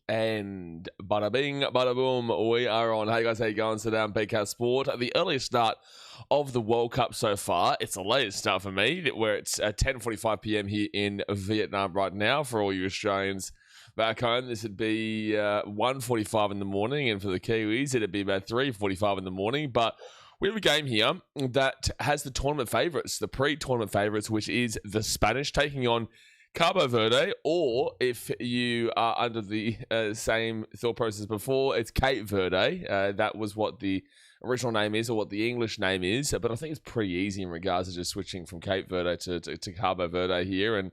And bada bing, bada boom, we are on. Hey guys, how you going? So down Breakout Sport. The earliest start of the World Cup so far. It's the latest start for me, where it's 10:45 p.m. here in Vietnam right now. For all you Australians back home, this would be 1:45 in the morning, and for the Kiwis, it'd be about 3:45 in the morning. But we have a game here that has the tournament favourites, the pre-tournament favourites, which is the Spanish taking on Cape Verde, or if you are under the same thought process before, it's Cape Verde. That was what the original name is, or what the English name is. But I think it's pretty easy in regards to just switching from Cape Verde to Cape Verde here. And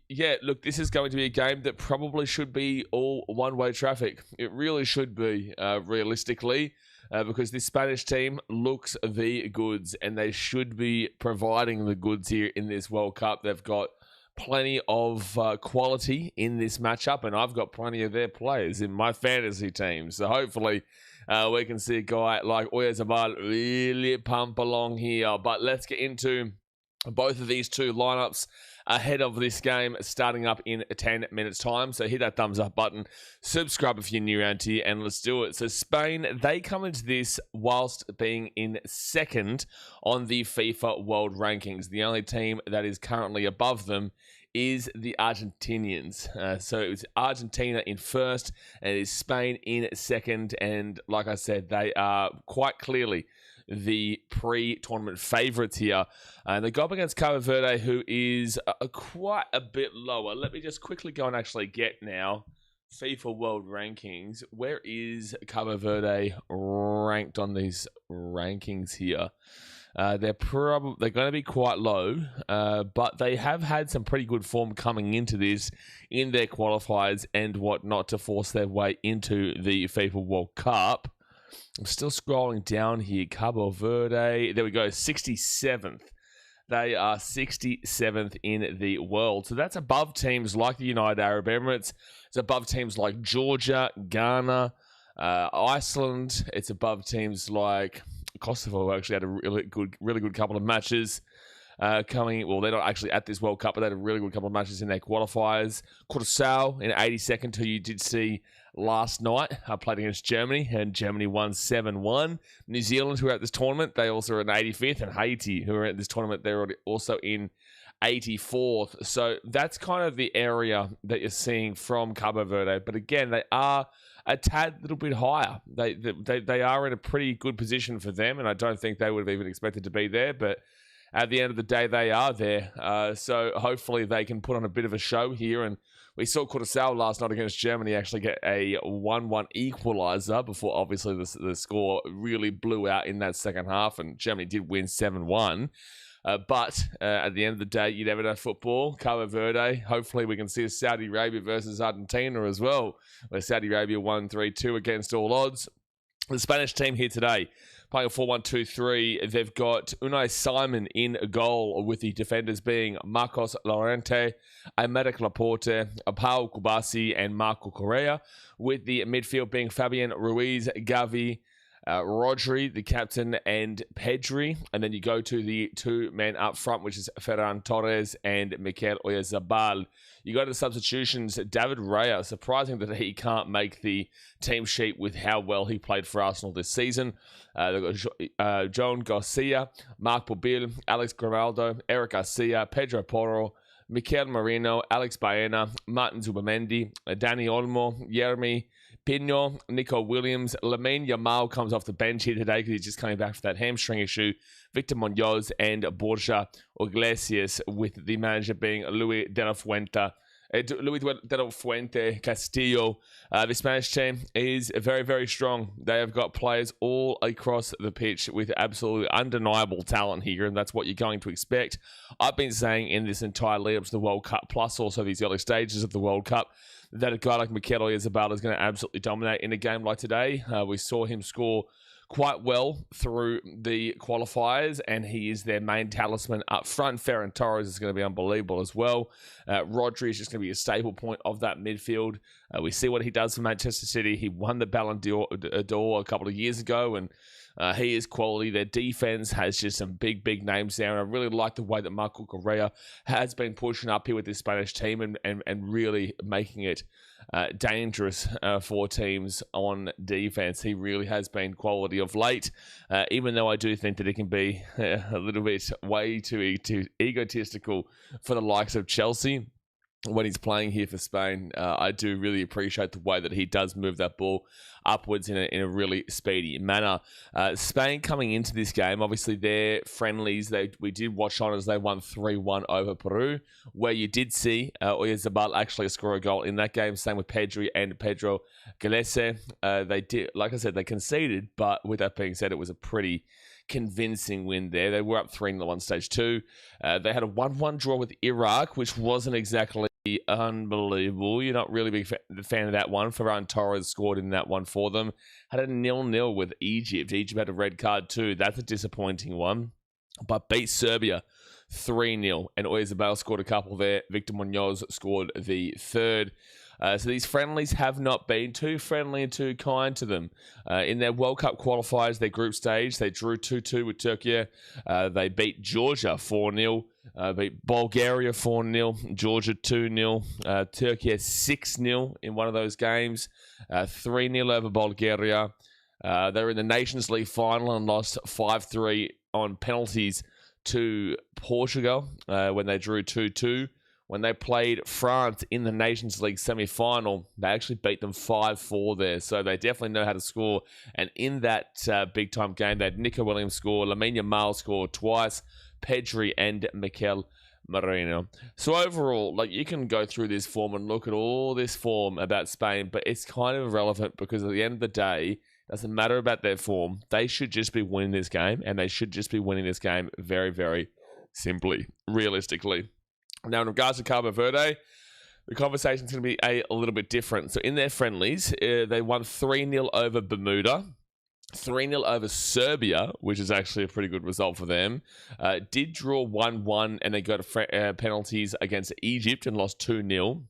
yeah, look, this is going to be a game that probably should be all one-way traffic. It really should be, realistically. Because this Spanish team looks the goods, and they should be providing the goods here in this World Cup. They've got plenty of quality in this matchup, and I've got plenty of their players in my fantasy team. So hopefully we can see a guy like Oyarzabal really pump along here. But let's get into both of these two lineups ahead of this game starting up in 10 minutes time. So hit that thumbs up button, subscribe if you're new around here, and let's do it. So Spain, they come into this whilst being in second on the FIFA World Rankings. The only team that is currently above them is the Argentinians. So it was Argentina in first, and it is Spain in second. And like I said, they are quite clearly the pre-tournament favourites here. And they go up against Cape Verde, who is quite a bit lower. Let me just quickly go and actually get now FIFA World Rankings. Where is Cape Verde ranked on these rankings here? They're going to be quite low, but they have had some pretty good form coming into this in their qualifiers and whatnot to force their way into the FIFA World Cup. I'm still scrolling down here. Cabo Verde. There we go. 67th. They are 67th in the world. So that's above teams like the United Arab Emirates. It's above teams like Georgia, Ghana, Iceland. It's above teams like Kosovo, who actually had a really good couple of matches coming. Well, they're not actually at this World Cup, but they had a really good couple of matches in their qualifiers. Curaçao in 82nd, who you did see last night, played against Germany, and Germany won 7-1. New Zealand, who are at this tournament, they also are in 85th, and Haiti, who are at this tournament, they're also in 84th. So that's kind of the area that you're seeing from Cabo Verde. But again, they are a tad little bit higher. They are in a pretty good position for them, and I don't think they would have even expected to be there, but at the end of the day, they are there. So hopefully they can put on a bit of a show here. And we saw Curaçao last night against Germany actually get a 1-1 equaliser before obviously the score really blew out in that second half, and Germany did win 7-1. But at the end of the day, you never know football. Cabo Verde, hopefully we can see a Saudi Arabia versus Argentina as well, where Saudi Arabia won 3-2 against all odds. The Spanish team here today, playing a 4-1-2-3. They've got Unai Simon in goal, with the defenders being Marcos Llorente, Aymeric Laporte, Pau Kubasi, and Marco Correa, with the midfield being Fabian Ruiz, Gavi, Rodri, the captain, and Pedri. And then you go to the two men up front, which is Ferran Torres and Mikel Oyarzabal. You go to the substitutions. David Raya, surprising that he can't make the team sheet with how well he played for Arsenal this season. They've got Joan Garcia, Marc Pobil, Alex Grimaldo, Eric Garcia, Pedro Porro, Mikel Merino, Alex Baena, Martin Zubamendi, Dani Olmo, Yermi Pino, Nico Williams. Lamine Yamal comes off the bench here today because he's just coming back from that hamstring issue. Victor Munoz and Borja Iglesias, with the manager being Luis de la Fuente Castillo. The Spanish team is very, very strong. They have got players all across the pitch with absolutely undeniable talent here, and that's what you're going to expect. I've been saying in this entire lead up to the World Cup, plus also these early stages of the World Cup, that a guy like Mikel Oyarzabal is going to absolutely dominate in a game like today. We saw him score quite well through the qualifiers, and he is their main talisman up front. Ferran Torres is going to be unbelievable as well. Rodri is just going to be a staple point of that midfield. We see what he does for Manchester City. He won the Ballon d'Or a couple of years ago, and He is quality. Their defense has just some big names there. And I really like the way that Marco Correa has been pushing up here with this Spanish team and really making it dangerous for teams on defense. He really has been quality of late, even though I do think that it can be a little bit way too egotistical for the likes of Chelsea. When he's playing here for Spain, I do really appreciate the way that he does move that ball upwards in a really speedy manner. Spain coming into this game, obviously their friendlies, we did watch on as they won 3-1 over Peru, where you did see Oyarzabal actually score a goal in that game. Same with Pedri and Pedro Galese. They did, like I said, they conceded, but with that being said, it was a pretty convincing win there. They were up 3-0 at one stage too. They had a 1-1 draw with Iraq, which wasn't exactly unbelievable. You're not really a big fan of that one. Ferran Torres scored in that one for them. Had a 0-0 with Egypt. Egypt had a red card too. That's a disappointing one. But beat Serbia 3-0. And Oyarzabal scored a couple there. Victor Munoz scored the third. So these friendlies have not been too friendly and too kind to them. In their World Cup qualifiers, their group stage, they drew 2-2 with Turkey. They beat Georgia 4-0. Beat Bulgaria 4-0. Georgia 2-0. Turkey 6-0 in one of those games. 3-0 over Bulgaria. They were in the Nations League final and lost 5-3 on penalties to Portugal when they drew 2-2. When they played France in the Nations League semi-final, they actually beat them 5-4 there. So they definitely know how to score. And in that big-time game, they had Nico Williams score, Lamine Yamal score twice, Pedri and Mikel Merino. So overall, like, you can go through this form and look at all this form about Spain, but it's kind of irrelevant because at the end of the day, it doesn't matter about their form. They should just be winning this game, and they should just be winning this game very, very simply, realistically. Now, in regards to Cape Verde, the conversation's going to be a little bit different. So in their friendlies, they won 3-0 over Bermuda, 3-0 over Serbia, which is actually a pretty good result for them. Did draw 1-1, and they got penalties against Egypt and lost 2-0.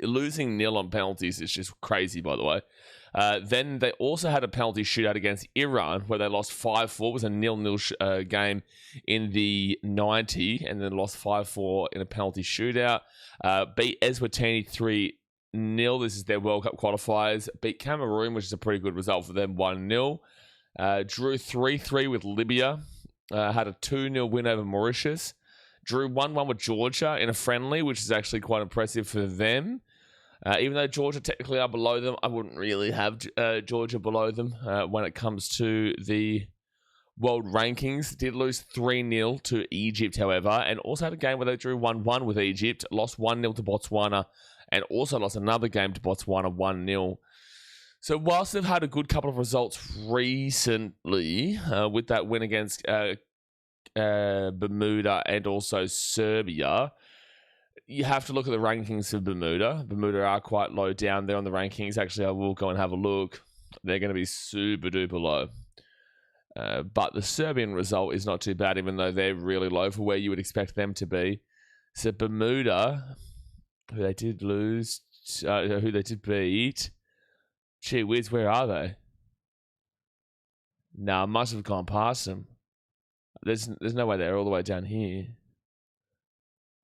Losing 0 on penalties is just crazy, by the way. Then they also had a penalty shootout against Iran, where they lost 5-4. It was a 0-0 game in the 90, and then lost 5-4 in a penalty shootout. Beat Eswatini 3-0. This is their World Cup qualifiers. Beat Cameroon, which is a pretty good result for them, 1-0. Drew 3-3 with Libya. Had a 2-0 win over Mauritius. Drew 1-1 with Georgia in a friendly, which is actually quite impressive for them. Even though Georgia technically are below them, I wouldn't really have Georgia below them when it comes to the world rankings. Did lose 3-0 to Egypt, however, and also had a game where they drew 1-1 with Egypt, lost 1-0 to Botswana, and also lost another game to Botswana 1-0. So whilst they've had a good couple of results recently with that win against Bermuda and also Serbia, you have to look at the rankings of Bermuda. Bermuda are quite low down there on the rankings. Actually, I will go and have a look. They're going to be super duper low. But the Serbian result is not too bad, even though they're really low for where you would expect them to be. So Bermuda, who they did lose, who they did beat. Gee whiz, where are they? I must have gone past them. There's no way they're all the way down here.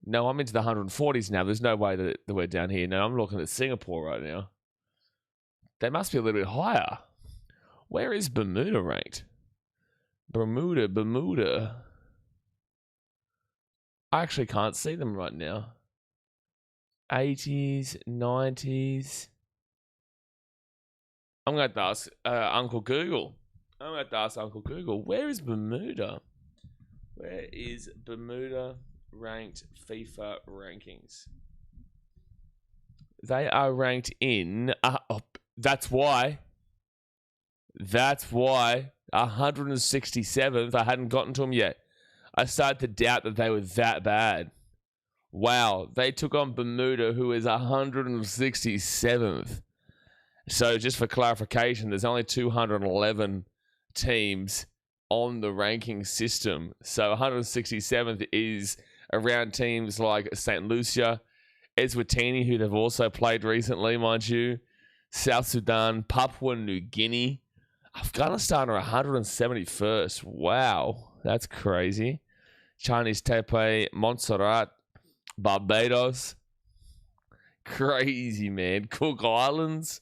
No, I'm into the 140s now. There's no way that we're down here. No, I'm looking at Singapore right now. They must be a little bit higher. Where is Bermuda ranked? Bermuda. I actually can't see them right now. 80s, 90s. I'm going to ask Uncle Google. Where is Bermuda? Where is Bermuda ranked FIFA rankings? They are ranked in... that's why. 167th. I hadn't gotten to them yet. I started to doubt that they were that bad. Wow. They took on Bermuda, who is 167th. So just for clarification, there's only 211 teams on the ranking system. So 167th is around teams like St. Lucia, Eswatini, who they've also played recently, mind you, South Sudan, Papua New Guinea, Afghanistan are 171st. Wow, that's crazy. Chinese Taipei, Montserrat, Barbados. Crazy, man. Cook Islands.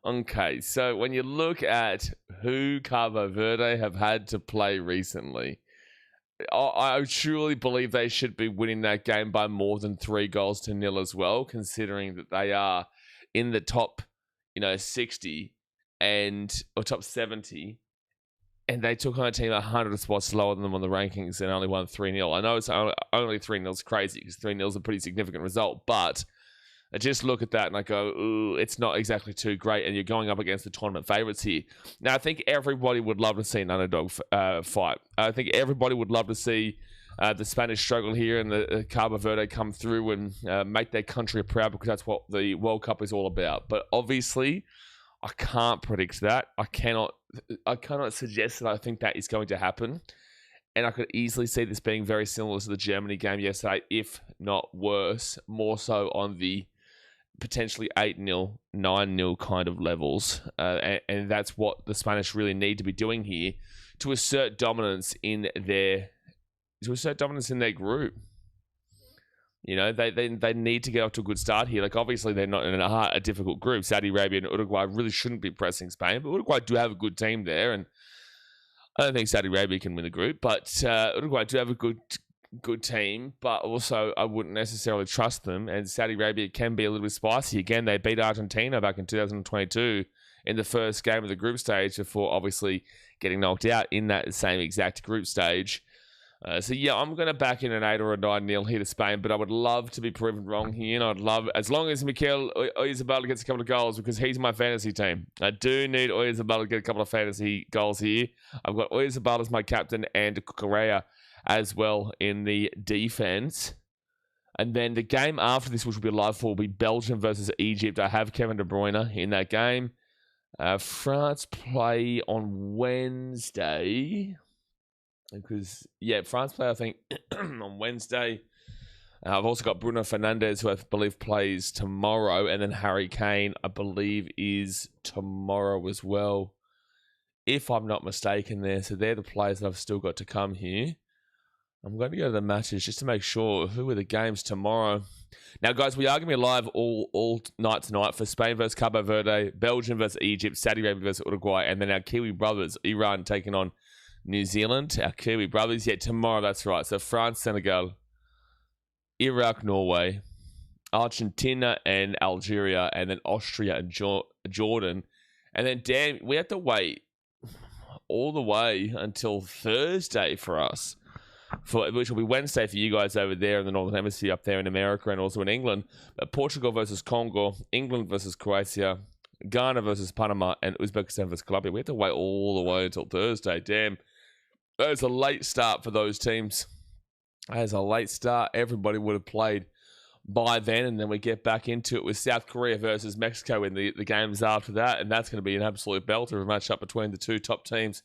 Okay, so when you look at who Cabo Verde have had to play recently, I truly believe they should be winning that game by more than 3-0 as well, considering that they are in the top, 60 or top 70, and they took on a team 100 spots lower than them on the rankings and only won 3-0. I know it's only 3-0 is crazy because 3-0 is a pretty significant result, but I just look at that and I go, ooh, it's not exactly too great, and you're going up against the tournament favourites here. Now, I think everybody would love to see an underdog fight. I think everybody would love to see the Spanish struggle here and the Cabo Verde come through and make their country proud, because that's what the World Cup is all about. But obviously, I can't predict that. I cannot suggest that I think that is going to happen. And I could easily see this being very similar to the Germany game yesterday, if not worse, more so on the potentially 8-0, 9-0 kind of levels. And that's what the Spanish really need to be doing here to assert dominance in their group. They need to get off to a good start here. Like, obviously, they're not in a difficult group. Saudi Arabia and Uruguay really shouldn't be pressing Spain, but Uruguay do have a good team there, and I don't think Saudi Arabia can win the group, but Uruguay do have a good team, but also I wouldn't necessarily trust them, and Saudi Arabia can be a little bit spicy. Again, they beat Argentina back in 2022 in the first game of the group stage before obviously getting knocked out in that same exact group stage. So yeah, I'm going to back in an 8 or a 9-0 here to Spain, but I would love to be proven wrong here, and I'd love, as long as Mikel Oyarzabal gets a couple of goals, because he's my fantasy team. I do need Oyarzabal to get a couple of fantasy goals here. I've got Oyarzabal as my captain and Correa as well in the defense. And then the game after this, which will be live for, will be Belgium versus Egypt. I have Kevin De Bruyne in that game. France play on Wednesday. Because, France play, I think, on Wednesday. I've also got Bruno Fernandes, who I believe plays tomorrow. And then Harry Kane, I believe, is tomorrow as well, if I'm not mistaken there. So they're the players that I've still got to come here. I'm going to go to the matches just to make sure who are the games tomorrow. Now, guys, we are going to be live all night tonight for Spain versus Cabo Verde, Belgium versus Egypt, Saudi Arabia versus Uruguay, and then our Kiwi brothers, Iran, taking on New Zealand. Our Kiwi brothers, tomorrow, that's right. So France, Senegal, Iraq, Norway, Argentina and Algeria, and then Austria and Jordan. And then, damn, we have to wait all the way until Thursday for us, which will be Wednesday for you guys over there in the Northern Hemisphere, up there in America and also in England. Portugal versus Congo, England versus Croatia, Ghana versus Panama, and Uzbekistan versus Colombia. We have to wait all the way until Thursday. Damn. That was a late start for those teams. That was a late start. Everybody would have played by then, and then we get back into it with South Korea versus Mexico in the games after that, and that's going to be an absolute belter, a match up between the two top teams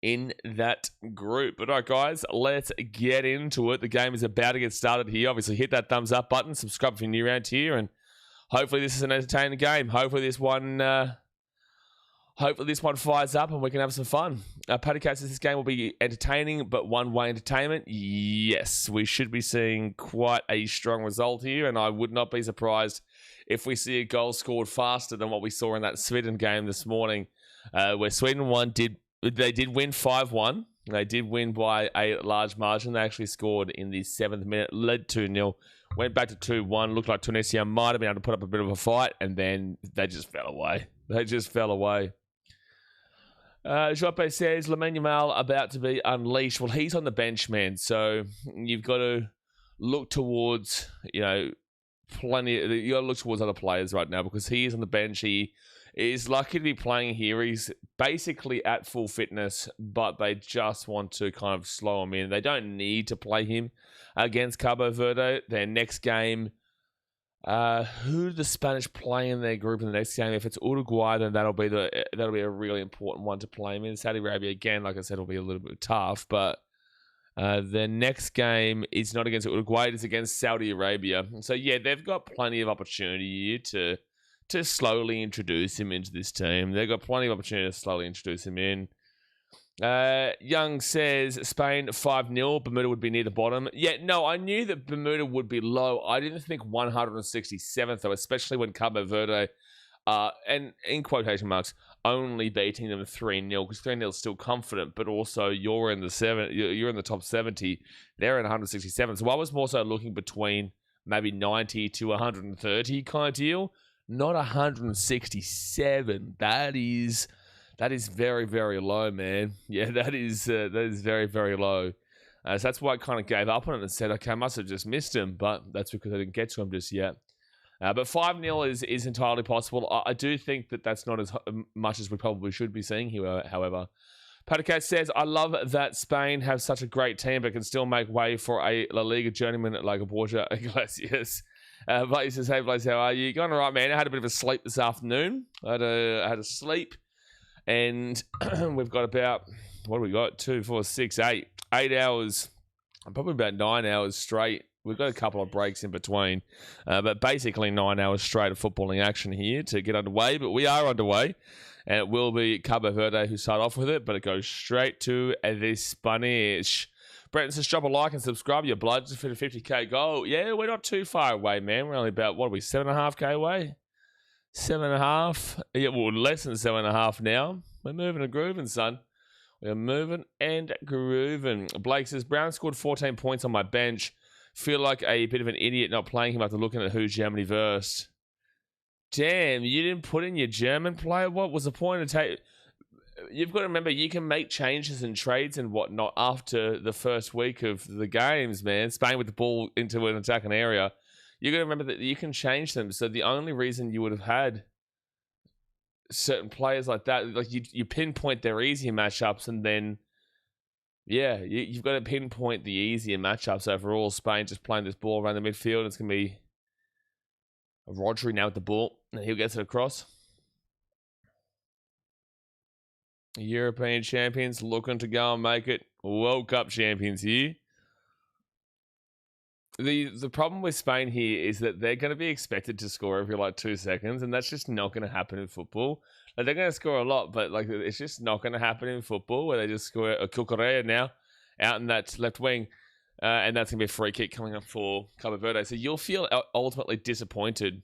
in that group. But all right, guys, let's get into it. The game is about to get started here. Obviously, hit that thumbs up button, subscribe if you're new around here, and hopefully this is an entertaining game. Hopefully this one fires up and we can have some fun. Paddy Cat says this game will be entertaining, but one-way entertainment. Yes, we should be seeing quite a strong result here, and I would not be surprised if we see a goal scored faster than what we saw in that Sweden game this morning, where Sweden They did win 5-1. They did win by a large margin. They actually scored in the 7th minute, led 2-0, went back to 2-1. Looked like Tunisia might have been able to put up a bit of a fight, and then they just fell away. Joppe says, Lamine Yamal about to be unleashed. Well, he's on the bench, man. So you've got to look towards, you got to look towards other players right now, because he is on the bench. He is lucky to be playing here. He's basically at full fitness, but they just want to kind of slow him in. They don't need to play him against Cabo Verde. Their next game, who do the Spanish play in their group in the next game? If it's Uruguay, then that'll be a really important one to play him in. Saudi Arabia, again, like I said, will be a little bit tough, but their next game is not against Uruguay, it's against Saudi Arabia. So yeah, they've got plenty of opportunity here to slowly introduce him into this team. They've got plenty of opportunity to slowly introduce him in. Young says Spain 5-0. Bermuda would be near the bottom. Yeah, no, I knew that Bermuda would be low. I didn't think 167th, though, especially when Cape Verde, and in quotation marks, only beating them 3-0, because 3-0 is still confident, but also you're in the top 70. They're in 167. So I was more so looking between maybe 90 to 130 kind of deal, not 167. That is very, very low, man. Yeah, that is very, very low. So that's why I kind of gave up on it and said, okay, I must have just missed him, but that's because I didn't get to him just yet. But 5-0 is entirely possible. I do think that that's not as much as we probably should be seeing here, however. Patacat says, I love that Spain have such a great team, but can still make way for a La Liga journeyman like a Borja Iglesias. Blaze says, hey, Blaze, how are you? Going all right, man. I had a bit of a sleep this afternoon. I had a sleep. And we've got about, what do we got? 2, 4, 6, 8. 8 hours, probably about 9 hours straight. We've got a couple of breaks in between. But basically 9 hours straight of footballing action here to get underway. But we are underway. And it will be Cape Verde who start off with it. But it goes straight to the Spanish. Brenton says, drop a like and subscribe, your blood, just for the 50k goal. Yeah, we're not too far away, man. We're only about, what are we, 7.5k away? 7.5. Yeah, well, less than 7.5 now. We're moving and grooving, son. We're moving and grooving. Blake says, Brown scored 14 points on my bench. Feel like a bit of an idiot not playing him after looking at who Germany versed. Damn, you didn't put in your German player? What was the point of take? You've got to remember, you can make changes and trades and whatnot after the first week of the games, man. Spain with the ball into an attacking area. You got to remember that you can change them. So the only reason you would have had certain players like that, like you pinpoint their easier matchups, and then yeah, you've got to pinpoint the easier matchups overall. Spain just playing this ball around the midfield. It's gonna be Rodri now with the ball, and he'll get it across. European champions looking to go and make it World Cup champions here. The problem with Spain here is that they're going to be expected to score every 2 seconds, and that's just not going to happen in football. Like, they're going to score a lot, but it's just not going to happen in football, where they just score a Cucurella now out in that left wing, and that's going to be a free kick coming up for Cape Verde. So you'll feel ultimately disappointed.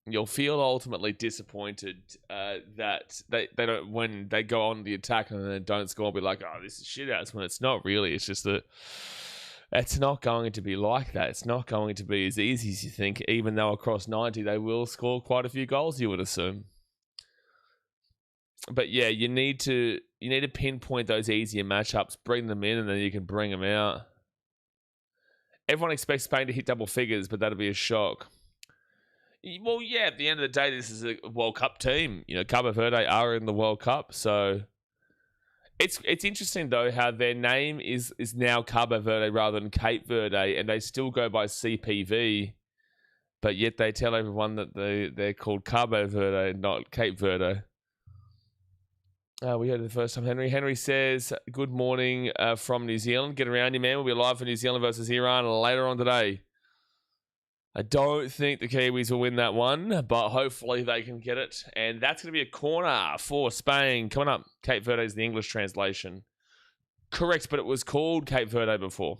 You'll feel ultimately disappointed that they don't, when they go on the attack and then don't score, be like, oh, this is shit house, when it's not really. It's just that it's not going to be like that. It's not going to be as easy as you think, even though across 90 they will score quite a few goals, you would assume. But yeah, you need to pinpoint those easier matchups, bring them in, and then you can bring them out. Everyone expects Spain to hit double figures, but that'll be a shock. Well, yeah, at the end of the day, this is a World Cup team. You know, Cape Verde are in the World Cup, so it's interesting, though, how their name is now Cape Verde rather than Cape Verde, and they still go by CPV, but yet they tell everyone that they're called Cape Verde, not Cape Verde. We heard it the first time, Henry. Henry says, good morning from New Zealand. Get around you, man. We'll be live for New Zealand versus Iran later on today. I don't think the Kiwis will win that one, but hopefully they can get it. And that's going to be a corner for Spain. Coming up, Cape Verde is the English translation. Correct, but it was called Cape Verde before.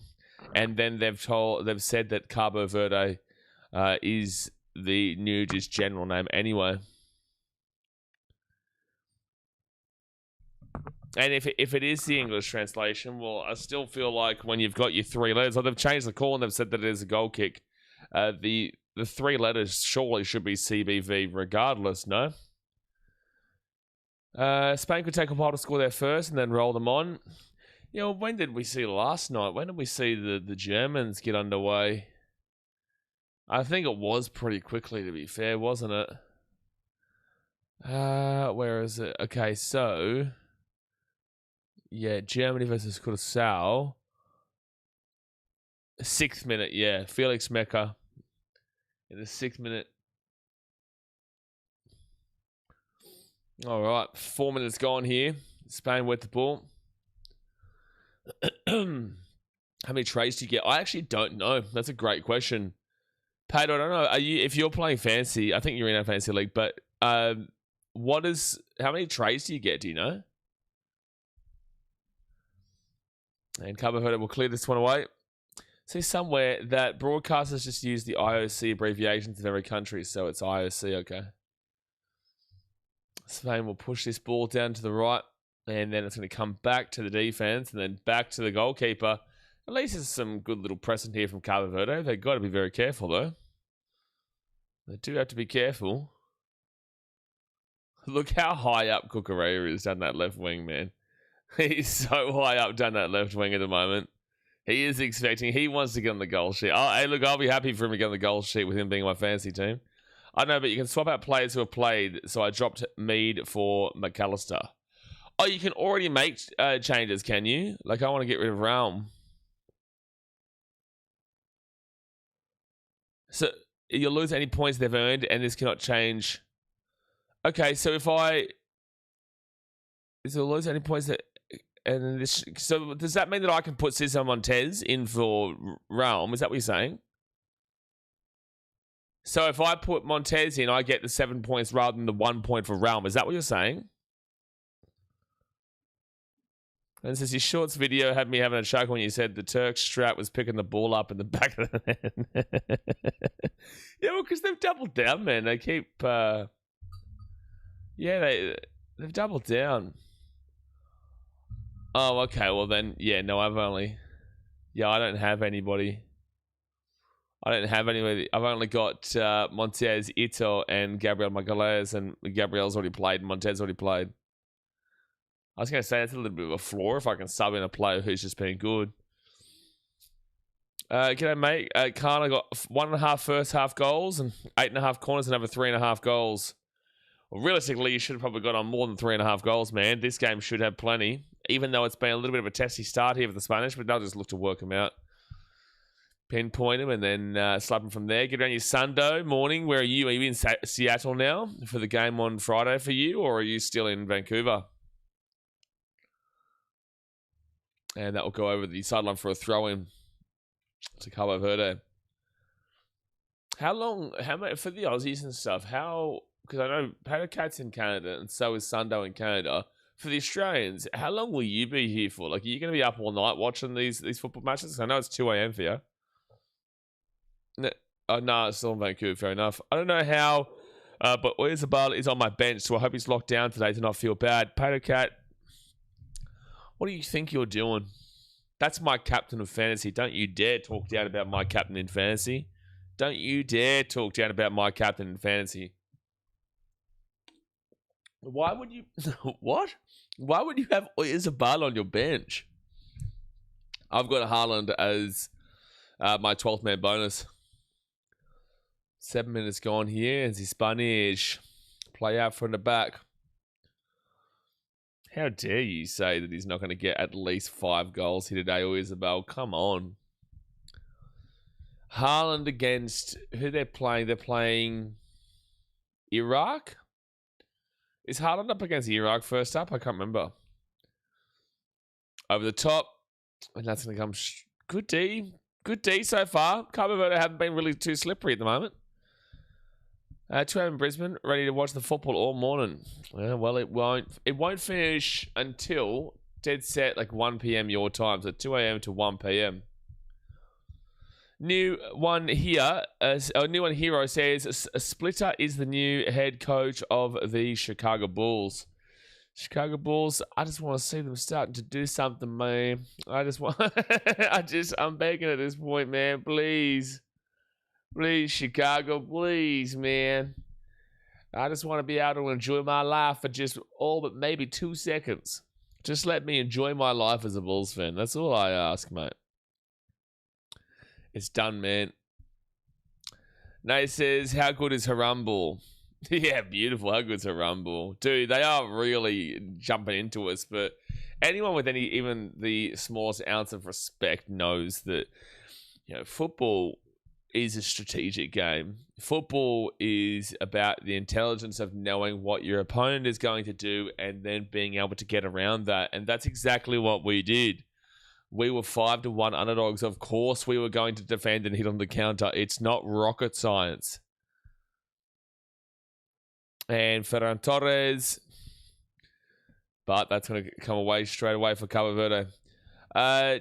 And then they've said that Cabo Verde is the new just general name anyway. And if it is the English translation, well, I still feel like when you've got your 3 letters, they've changed the call and they've said that it is a goal kick. The 3 letters surely should be CBV regardless, no? Spain could take a while to score there first and then roll them on. You know, when did we see last night? When did we see the Germans get underway? I think it was pretty quickly, to be fair, wasn't it? Where is it? Okay, so yeah, Germany versus Curaçao. 6th minute, yeah. Felix Mecca in the 6th minute. All right, 4 minutes gone here. Spain with the ball. How many trays do you get? I actually don't know. That's a great question. Pat, I don't know. If you're playing fancy, I think you're in a fancy league, but how many trades do you get? Do you know? And Cape Verde will clear this one away. See somewhere that broadcasters just use the IOC abbreviations of every country, so it's IOC, okay. Spain will push this ball down to the right, and then it's going to come back to the defense, and then back to the goalkeeper. At least there's some good little pressing here from Cape Verde. They've got to be very careful, though. They do have to be careful. Look how high up Cucurella is down that left wing, man. He's so high up down that left wing at the moment. He is expecting. He wants to get on the goal sheet. Oh, hey, look, I'll be happy for him to get on the goal sheet with him being my fantasy team. I know, but you can swap out players who have played. So I dropped Mead for McAllister. Oh, you can already make changes, can you? Like, I want to get rid of Realm. So you'll lose any points they've earned, and this cannot change. Okay, so if I... So lose any points that... And this, so does that mean that I can put Cesar Montez in for Realm? Is that what you're saying? So if I put Montez in, I get the 7 points rather than the 1 point for Realm. Is that what you're saying? And it says your shorts video had me having a chuckle when you said the Turk Strat was picking the ball up in the back of the net. Yeah, well, because they've doubled down, man. They keep... yeah, they've doubled down. Oh, okay. Well, then, yeah, no, I've only... Yeah, I don't have anybody. I've only got Montez, Ito, and Gabriel Magalhaes, and Gabriel's already played, and Montez already played. I was going to say that's a little bit of a flaw if I can sub in a player who's just been good. G'day, mate. Kana got 1.5 first half goals and 8.5 corners and over 3.5 goals. Well, realistically, you should have probably got on more than 3.5 goals, man. This game should have plenty, even though it's been a little bit of a testy start here for the Spanish, but they'll just look to work them out. Pinpoint him and then slap him from there. Get around your Sunday morning. Where are you? Are you in Seattle now for the game on Friday for you, or are you still in Vancouver? And that will go over the sideline for a throw-in to Cape Verde. How long, for the Aussies and stuff, because I know Paddlecat's in Canada and so is Sundo in Canada. For the Australians, how long will you be here for? Like, are you going to be up all night watching these football matches? I know it's 2 a.m. for you. No, it's still in Vancouver, fair enough. I don't know how, but Oyarzabal is on my bench, so I hope he's locked down today to not feel bad. Paddlecat, what do you think you're doing? That's my captain of fantasy. Don't you dare talk down about my captain in fantasy. Don't you dare talk down about my captain in fantasy. Why would you... What? Why would you have Oyarzabal on your bench? I've got Haaland as my 12th man bonus. 7 minutes gone here. It's Spanish. Play out from the back. How dare you say that he's not going to get at least 5 goals here today, Oyarzabal? Come on. Haaland against... Who they're playing? They're playing... Iraq? Is Haaland up against Iraq first up? I can't remember. Over the top. And that's going to come... Good D. Good D so far. Cape Verde haven't been really too slippery at the moment. 2 a.m. in Brisbane, ready to watch the football all morning. Well, it won't finish until dead set like 1 p.m. your time, so 2 a.m. to 1 p.m. New one here, a new one hero says a Splitter is the new head coach of the Chicago Bulls. Chicago Bulls, I just want to see them starting to do something, man. I'm begging at this point, man. Please, Chicago, please, man. I just want to be able to enjoy my life for just all but maybe 2 seconds. Just let me enjoy my life as a Bulls fan. That's all I ask, mate. It's done, man. Nate says, how good is Harumble? Yeah, beautiful. How good's Harumble? Dude, they are really jumping into us, but anyone with even the smallest ounce of respect knows that, football is a strategic game. Football is about the intelligence of knowing what your opponent is going to do and then being able to get around that. And that's exactly what we did. We were 5-1 underdogs. Of course, we were going to defend and hit on the counter. It's not rocket science. And Ferran Torres. But that's going to come away straight away for Cape Verde.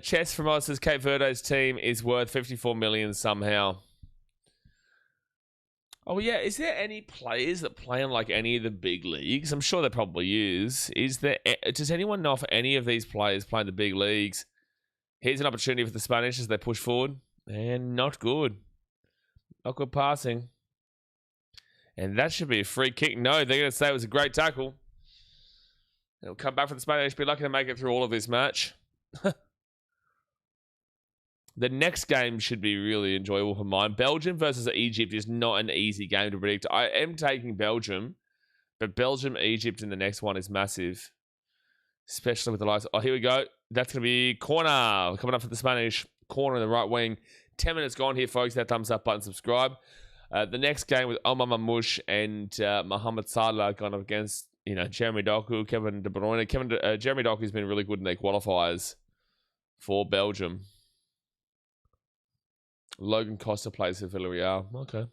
Chess from us says Cape Verde's team is worth 54 million somehow. Oh, yeah. Is there any players that play in like any of the big leagues? I'm sure there probably is. Does anyone know if any of these players play in the big leagues? Here's an opportunity for the Spanish as they push forward. And not good. Not good passing. And that should be a free kick. No, they're going to say it was a great tackle. It'll come back for the Spanish. Be lucky to make it through all of this match. The next game should be really enjoyable for mine. Belgium versus Egypt is not an easy game to predict. I am taking Belgium, but Belgium-Egypt in the next one is massive. Especially with the lights. Oh, here we go. That's going to be corner. Coming up for the Spanish. Corner in the right wing. 10 minutes gone here, folks. That thumbs up button, subscribe. The next game with Omar Mamouche and Mohamed Salah going up against, Jeremy Doku, Kevin De Bruyne. Jeremy Doku's been really good in their qualifiers for Belgium. Logan Costa plays for Villarreal. Okay.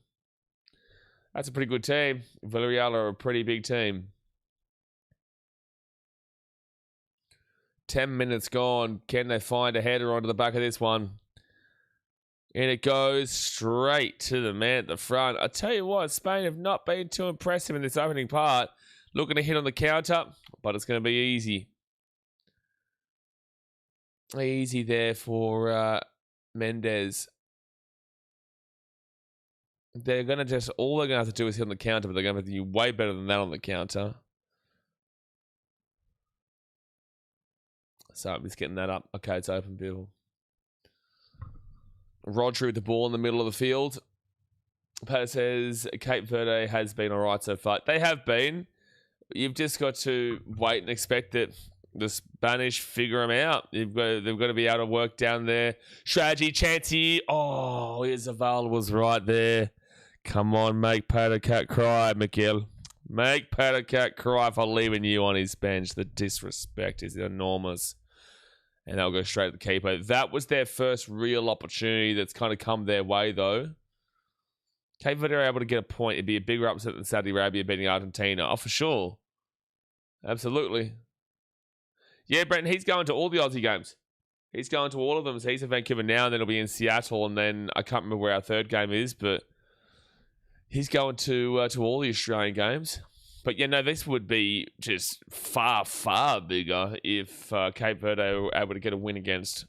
That's a pretty good team. Villarreal are a pretty big team. 10 minutes gone. Can they find a header onto the back of this one? And it goes straight to the man at the front. I tell you what, Spain have not been too impressive in this opening part. Looking to hit on the counter, but it's going to be easy. Easy there for Mendes. They're going to just, all they're going to have to do is hit on the counter, but they're going to have to do way better than that on the counter. So I'm just getting that up. Okay, it's open, beautiful. Rodri with the ball in the middle of the field. Pater says Cape Verde has been all right so far. They have been. You've just got to wait and expect that the Spanish figure them out. They've got to be able to work down there. Strategy, Chansey. Oh, his Zavala was right there. Come on, make Pater Cat cry, Miguel. Make Pater Cat cry for leaving you on his bench. The disrespect is enormous. And they'll go straight to the keeper. That was their first real opportunity that's kind of come their way, though. Cape Verde are able to get a point. It'd be a bigger upset than Saudi Arabia beating Argentina. Oh, for sure. Absolutely. Yeah, Brent, he's going to all the Aussie games. He's going to all of them. So he's in Vancouver now, and then he'll be in Seattle, and then I can't remember where our third game is, but he's going to all the Australian games. But, this would be just far, far bigger if Cape Verde were able to get a win against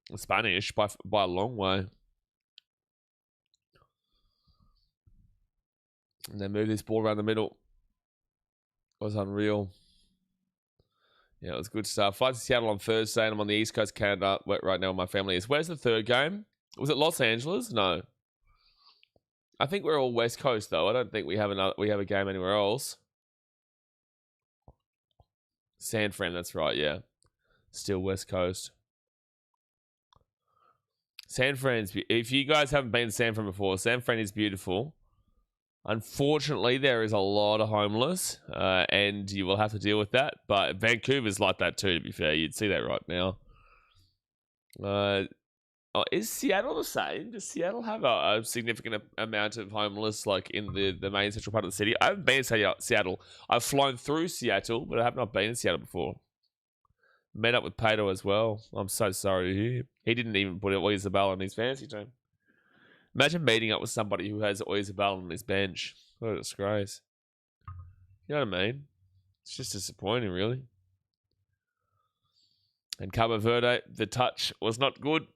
the Spanish by a long way. And they move this ball around the middle. It was unreal. Yeah, it was good stuff. Flight to Seattle on Thursday, and I'm on the East Coast, Canada right now. My family is. Where's the third game? Was it Los Angeles? No. I think we're all West Coast, though. I don't think we have a game anywhere else. San Fran, that's right, yeah. Still West Coast. San Fran's, if you guys haven't been to San Fran before, San Fran is beautiful. Unfortunately, there is a lot of homeless, and you will have to deal with that. But Vancouver's like that too, to be fair. You'd see that right now. Is Seattle the same? Does Seattle have a significant amount of homeless, like in the main central part of the city? I haven't been to Seattle. I've flown through Seattle, but I have not been in Seattle before. Met up with Pato as well. I'm so sorry to hear. He didn't even put Oyarzabal on his fantasy team. Imagine meeting up with somebody who has Oyarzabal on his bench. What a disgrace. You know what I mean? It's just disappointing, really. And Cape Verde, the touch was not good.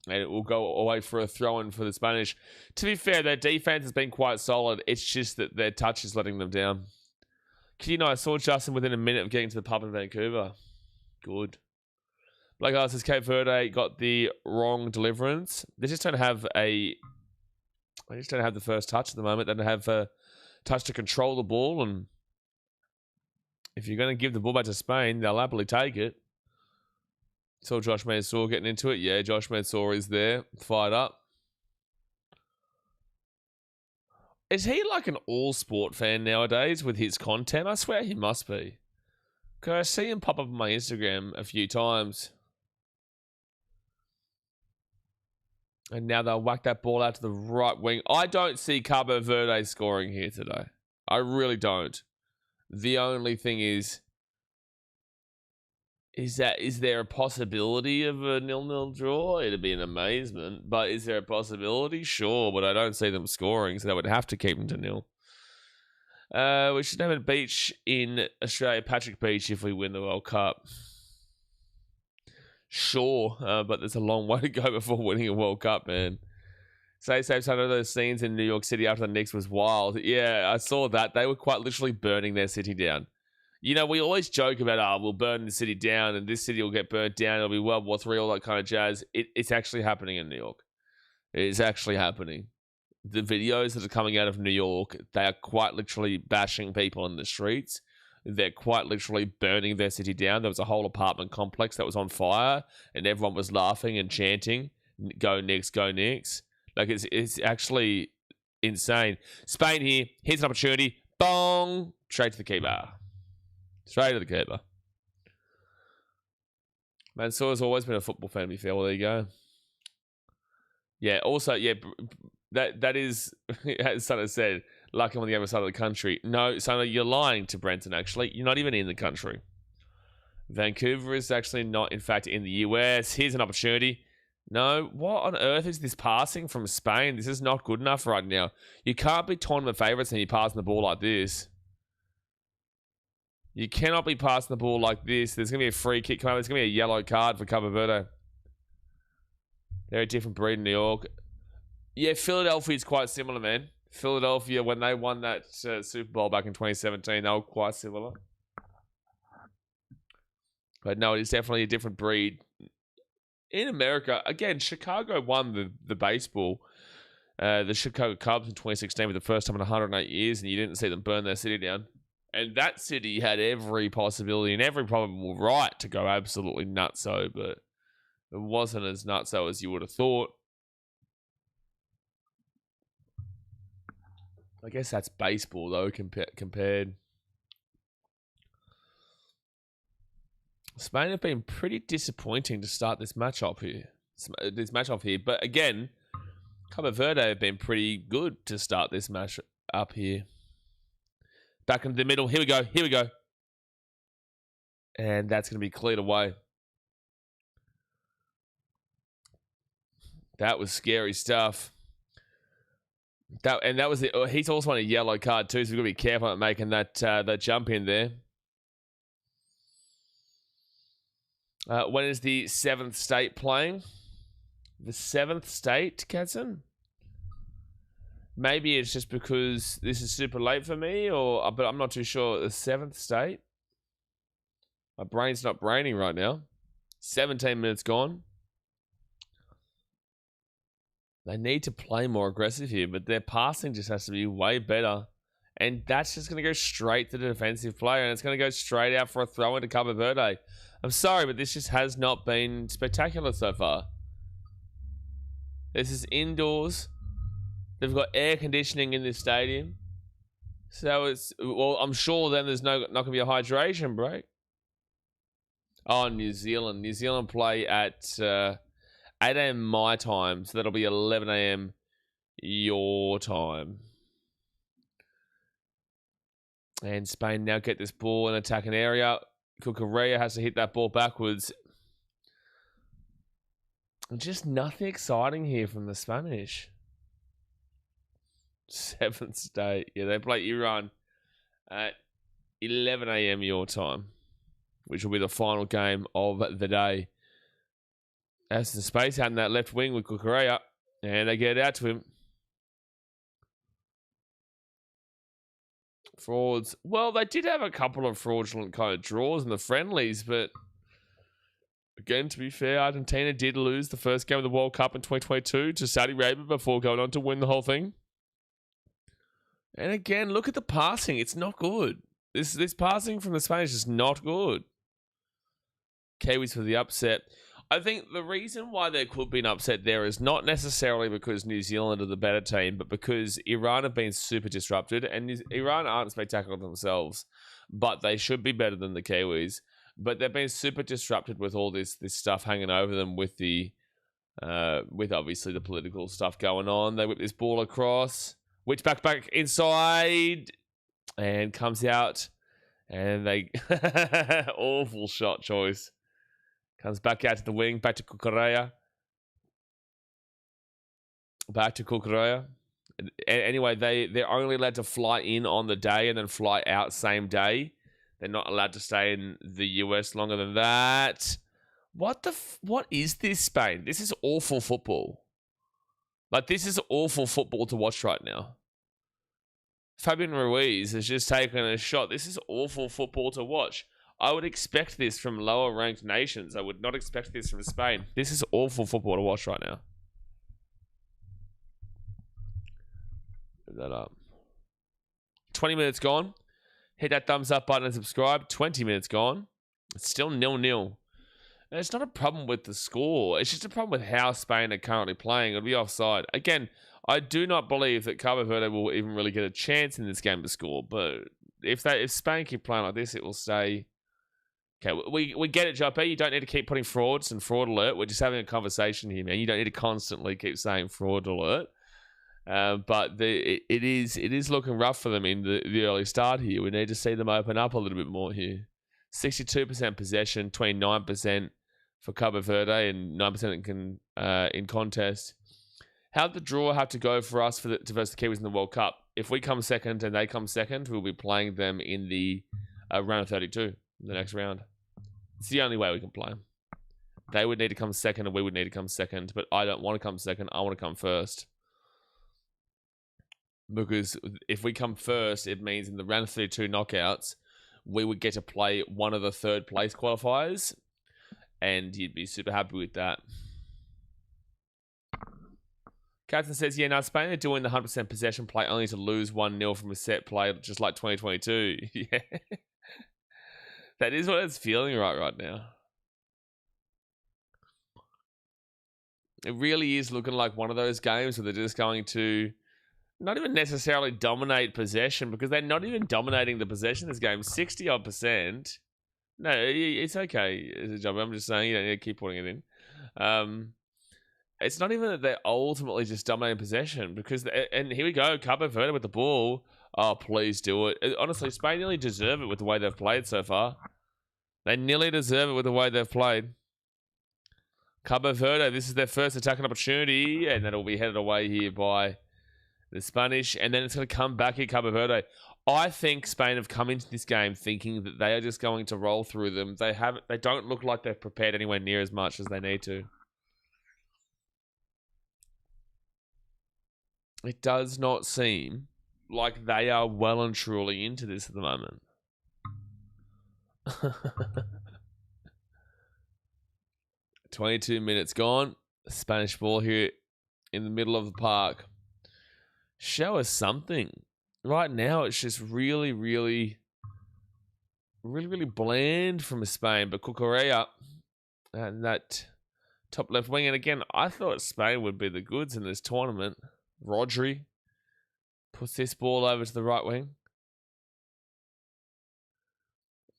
And it will go away for a throw-in for the Spanish. To be fair, their defense has been quite solid. It's just that their touch is letting them down. I saw Justin within a minute of getting to the pub in Vancouver. Good. Like I says, Cape Verde got the wrong deliverance. They just don't have the first touch at the moment. They don't have a touch to control the ball. And if you're going to give the ball back to Spain, they'll happily take it. Saw Josh Mansour getting into it. Yeah, Josh Mansour is there. Fired up. Is he like an all-sport fan nowadays with his content? I swear he must be. Because I see him pop up on my Instagram a few times. And now they'll whack that ball out to the right wing. I don't see Cape Verde scoring here today. I really don't. The only thing is there a possibility of a 0-0 draw? It'd be an amazement. But is there a possibility? Sure, but I don't see them scoring, so that would have to keep them to 0. We should have a beach in Australia, Patrick Beach, if we win the World Cup. Sure, but there's a long way to go before winning a World Cup, man. Say some of those scenes in New York City after the Knicks was wild. Yeah, I saw that. They were quite literally burning their city down. You know, we always joke about, we'll burn the city down and this city will get burnt down. It'll be World War III, all that kind of jazz. It's actually happening in New York. It's actually happening. The videos that are coming out of New York, they are quite literally bashing people in the streets. They're quite literally burning their city down. There was a whole apartment complex that was on fire and everyone was laughing and chanting, "Go Knicks, go Knicks." Like, it's actually insane. Spain here. Here's an opportunity. Bong! Straight to the keeper. Straight to the keeper. Mansour's always been a football fan, to be fair. Well, there you go. Yeah, also, yeah, that is, as Sana said, like I'm on the other side of the country. No, Sana, you're lying to Brenton, actually. You're not even in the country. Vancouver is actually not, in fact, in the US. Here's an opportunity. No, what on earth is this passing from Spain? This is not good enough right now. You can't be tournament favourites and you're passing the ball like this. You cannot be passing the ball like this. There's going to be a free kick coming. There's going to be a yellow card for Cape Verde. They're a different breed in New York. Yeah, Philadelphia is quite similar, man. Philadelphia, when they won that Super Bowl back in 2017, they were quite similar. But no, it is definitely a different breed. In America, again, Chicago won the baseball. The Chicago Cubs in 2016 for the first time in 108 years, and you didn't see them burn their city down. And that city had every possibility and every probable right to go absolutely nutso, but it wasn't as nutso as you would have thought. I guess that's baseball, though, compared. Spain have been pretty disappointing to start this match-off here. But again, Cape Verde have been pretty good to start this match up here. Back into the middle. Here we go. Here we go. And that's going to be cleared away. That was scary stuff. That was it. He's also on a yellow card too, so we've got to be careful at making that jump in there. When is the 7th state playing? The 7th state, Katzen? Maybe it's just because this is super late for me, but I'm not too sure. The 7th state? My brain's not braining right now. 17 minutes gone. They need to play more aggressive here, but their passing just has to be way better. And that's just going to go straight to the defensive player, and it's going to go straight out for a throw into Cape Verde. I'm sorry, but this just has not been spectacular so far. This is indoors. They've got air conditioning in this stadium. So it's, well, I'm sure then there's not going to be a hydration break. Oh, New Zealand. New Zealand play at 8 a.m. my time, so that'll be 11 a.m. your time. And Spain now get this ball in attacking area. Cucurella has to hit that ball backwards. Just nothing exciting here from the Spanish. 7th state. Yeah, they play Iran at 11 a.m. your time, which will be the final game of the day. As the space out in that left wing with Cucurella, and they get out to him. Frauds. Well, they did have a couple of fraudulent kind of draws in the friendlies, but again, to be fair, Argentina did lose the first game of the World Cup in 2022 to Saudi Arabia before going on to win the whole thing. And again, look at the passing. It's not good. This passing from the Spanish is not good. Kiwis for the upset. I think the reason why there could be an upset there is not necessarily because New Zealand are the better team, but because Iran have been super disrupted, and Iran aren't spectacular themselves, but they should be better than the Kiwis. But they've been super disrupted with all this stuff hanging over them with the with obviously the political stuff going on. They whip this ball across, which back inside, and comes out, and they awful shot choice. Comes back out to the wing, back to Cucurella. Anyway, they're only allowed to fly in on the day and then fly out same day. They're not allowed to stay in the US longer than that. What is this, Spain? This is awful football. Like, this is awful football to watch right now. Fabian Ruiz has just taken a shot. This is awful football to watch. I would expect this from lower ranked nations. I would not expect this from Spain. This is awful football to watch right now. Put that up. 20 minutes gone. Hit that thumbs up button and subscribe. 20 minutes gone. It's still 0-0. And it's not a problem with the score. It's just a problem with how Spain are currently playing. It'll be offside. Again, I do not believe that Cape Verde will even really get a chance in this game to score. But if Spain keep playing like this, it will stay. Okay, we get it, JP. You don't need to keep putting frauds and fraud alert. We're just having a conversation here, man. You don't need to constantly keep saying fraud alert. But it is looking rough for them in the early start here. We need to see them open up a little bit more here. 62% possession, 29% for Cape Verde, and 9% in contest. How'd the draw have to go for us to versus the Kiwis in the World Cup? If we come second and they come second, we'll be playing them in the round of 32, the next round. It's the only way we can play them. They would need to come second and we would need to come second, but I don't want to come second. I want to come first. Because if we come first, it means in the round of 32 knockouts, we would get to play one of the third place qualifiers, and you'd be super happy with that. Captain says, yeah, now Spain are doing the 100% possession play only to lose 1-0 from a set play, just like 2022. Yeah. That is what it's feeling right now. It really is looking like one of those games where they're just going to not even necessarily dominate possession, because they're not even dominating the possession this game. 60-odd%. No, it's okay. I'm just saying you don't need to keep putting it in. It's not even that they're ultimately just dominating possession, because and here we go, Cape Verde with the ball. Oh, please do it. Honestly, Spain nearly deserve it with the way they've played so far. They nearly deserve it with the way they've played. Cape Verde, this is their first attacking opportunity, and that'll be headed away here by the Spanish, and then it's going to come back here, Cape Verde. I think Spain have come into this game thinking that they are just going to roll through them. They don't look like they've prepared anywhere near as much as they need to. It does not seem like they are well and truly into this at the moment. 22 minutes gone. Spanish ball here in the middle of the park. Show us something. Right now, it's just really bland from Spain. But Cucurella and that top left wing. And again, I thought Spain would be the goods in this tournament. Rodri puts this ball over to the right wing.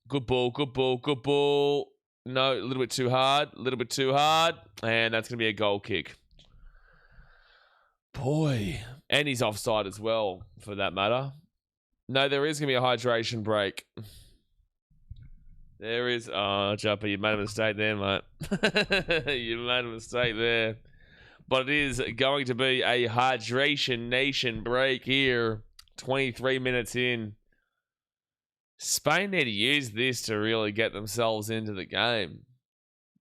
Good ball. No, a little bit too hard. And that's going to be a goal kick. Boy. And he's offside as well, for that matter. No, there is going to be a hydration break. There is. Oh, Jumper, you made a mistake there, mate. You made a mistake there. But it is going to be a hydration nation break here. 23 minutes in. Spain need to use this to really get themselves into the game,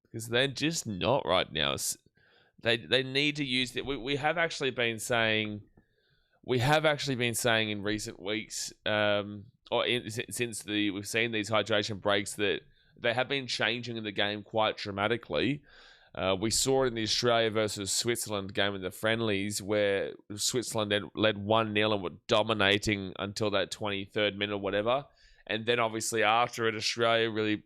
because they're just not right now. They need to use it. We have actually been saying in recent weeks, since we've seen these hydration breaks, that they have been changing in the game quite dramatically. We saw it in the Australia versus Switzerland game in the friendlies, where Switzerland led 1-0 and were dominating until that 23rd minute or whatever. And then obviously after it, Australia really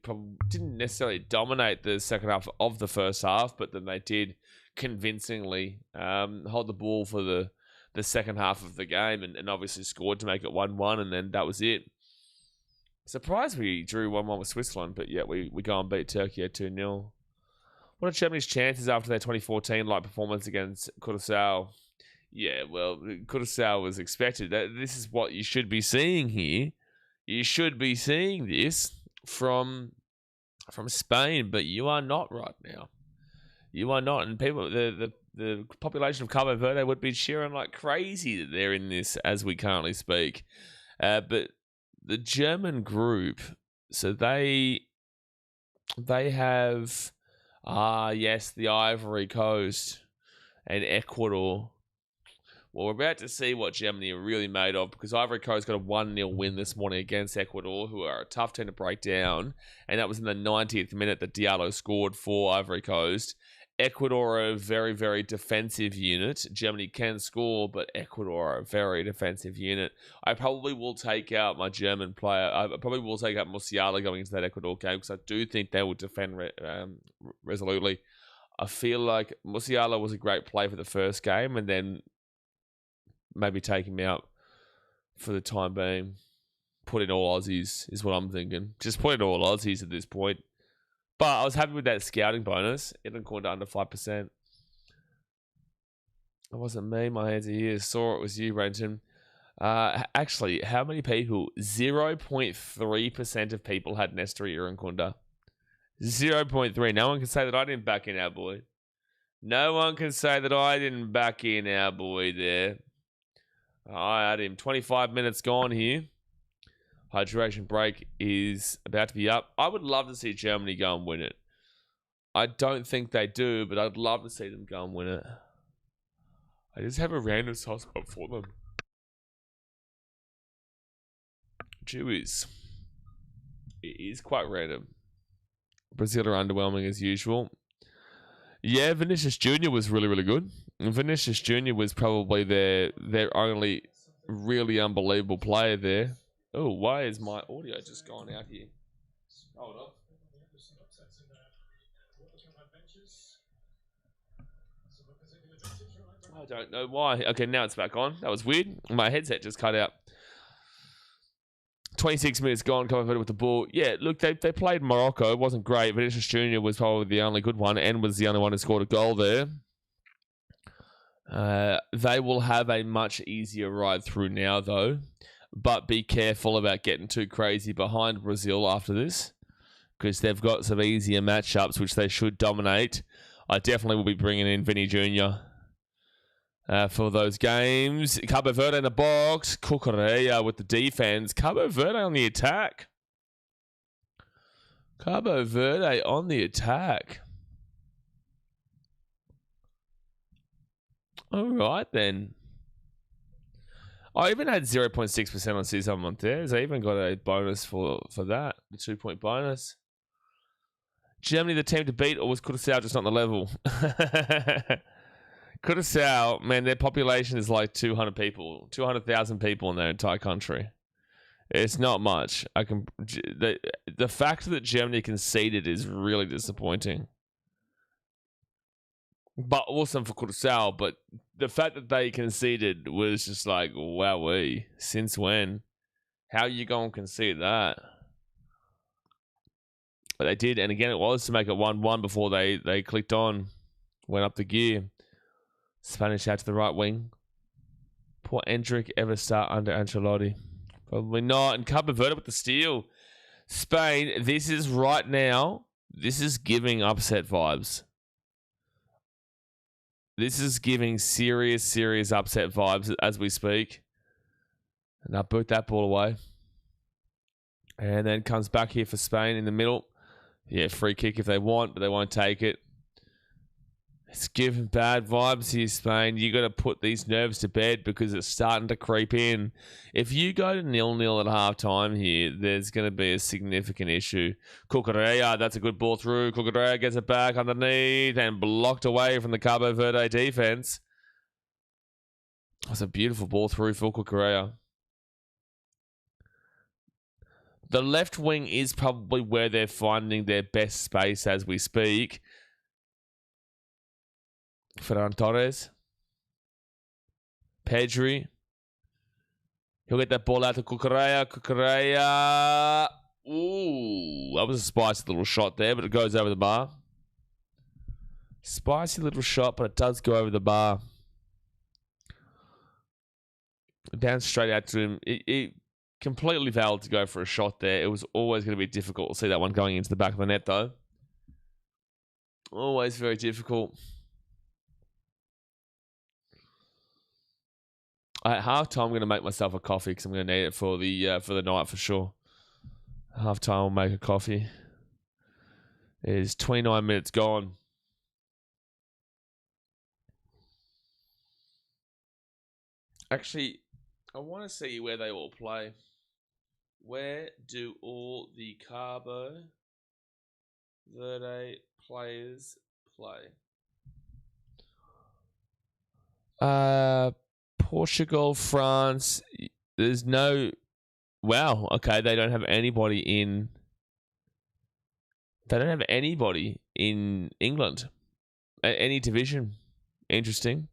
didn't necessarily dominate the second half of the first half, but then they did convincingly hold the ball for the second half of the game, and obviously scored to make it 1-1, and then that was it. Surprised we drew 1-1 with Switzerland, but yeah, we go and beat Turkey at 2-0. What are Germany's chances after their 2014 like performance against Curaçao? Yeah, well, Curaçao was expected. This is what you should be seeing here. You should be seeing this from Spain, but you are not right now. You are not, and people, the population of Cape Verde would be cheering like crazy that they're in this as we currently speak. But the German group, so they have, yes, the Ivory Coast and Ecuador. Well, we're about to see what Germany are really made of, because Ivory Coast got a 1-0 win this morning against Ecuador, who are a tough team to break down. And that was in the 90th minute that Diallo scored for Ivory Coast. Ecuador are a very, very defensive unit. Germany can score, but Ecuador are a very defensive unit. I probably will take out my German player. I probably will take out Musiala going into that Ecuador game, because I do think they will defend resolutely. I feel like Musiala was a great play for the first game, and then maybe take him out for the time being. Put in all Aussies is what I'm thinking. Just put in all Aussies at this point. But I was happy with that scouting bonus. It didn't go to under 5%. It wasn't me. My hands are here. Saw it was you, Renton. Actually, how many people? 0.3% of people had Nestor Irankunda. 0.3. No one can say that I didn't back in our boy. No one can say that I didn't back in our boy there. I had him. 25 minutes gone here. Hydration break is about to be up. I would love to see Germany go and win it. I don't think they do, but I'd love to see them go and win it. I just have a random soft spot for them. Jewies. It is quite random. Brazil are underwhelming as usual. Yeah, Vinicius Jr. was really, really good. Vinicius Jr. was probably their only really unbelievable player there. Oh, why is my audio just gone out here? Hold up. I don't know why. Okay, now it's back on. That was weird. My headset just cut out. 26 minutes gone, Cape Verde with the ball. Yeah, look, they played Morocco. It wasn't great. Vinicius Jr. was probably the only good one, and was the only one who scored a goal there. They will have a much easier ride through now, though. But be careful about getting too crazy behind Brazil after this, because they've got some easier matchups, which they should dominate. I definitely will be bringing in Vinny Jr. For those games. Cape Verde in the box. Cucurella with the defense. Cape Verde on the attack. Cape Verde on the attack. All right, then. I even had 0.6% on Cesar Montes. I even got a bonus for that. The 2-point bonus. Germany the team to beat, or was Curaçao just not on the level? Curaçao, man, their population is like 200 people. 200,000 people in their entire country. It's not much. The fact that Germany conceded is really disappointing. But awesome for Curaçao, but the fact that they conceded was just like, wowee. Since when? How you gonna concede that? But they did, and again, it was to make it 1-1 before they clicked on. Went up the gear. Spanish out to the right wing. Poor Endrick ever start under Ancelotti? Probably not. And Cape Verde with the steal. Spain, this is right now, this is giving upset vibes. This is giving serious, serious upset vibes as we speak. And I boot that ball away. And then comes back here for Spain in the middle. Yeah, free kick if they want, but they won't take it. It's giving bad vibes here, Spain. You got to put these nerves to bed, because it's starting to creep in. If you go to 0-0 at halftime here, there's going to be a significant issue. Cucurella, that's a good ball through. Cucurella gets it back underneath and blocked away from the Cape Verde defense. That's a beautiful ball through for Cucurella. The left wing is probably where they're finding their best space as we speak. Ferran Torres. Pedri. He'll get that ball out to Cucurella. Ooh, that was a spicy little shot there, but it goes over the bar. Spicy little shot, but it does go over the bar. Down straight out to him. It completely valid to go for a shot there. It was always going to be difficult to see that one going into the back of the net, though. Always very difficult. At halftime, I'm going to make myself a coffee because I'm going to need it for the night for sure. Halftime, I'll make a coffee. It is 29 minutes gone. Actually, I want to see where they all play. Where do all the Cabo Verde players play? Portugal, France. There's no... Wow, okay, they don't have anybody in... They don't have anybody in England. Any division. Interesting.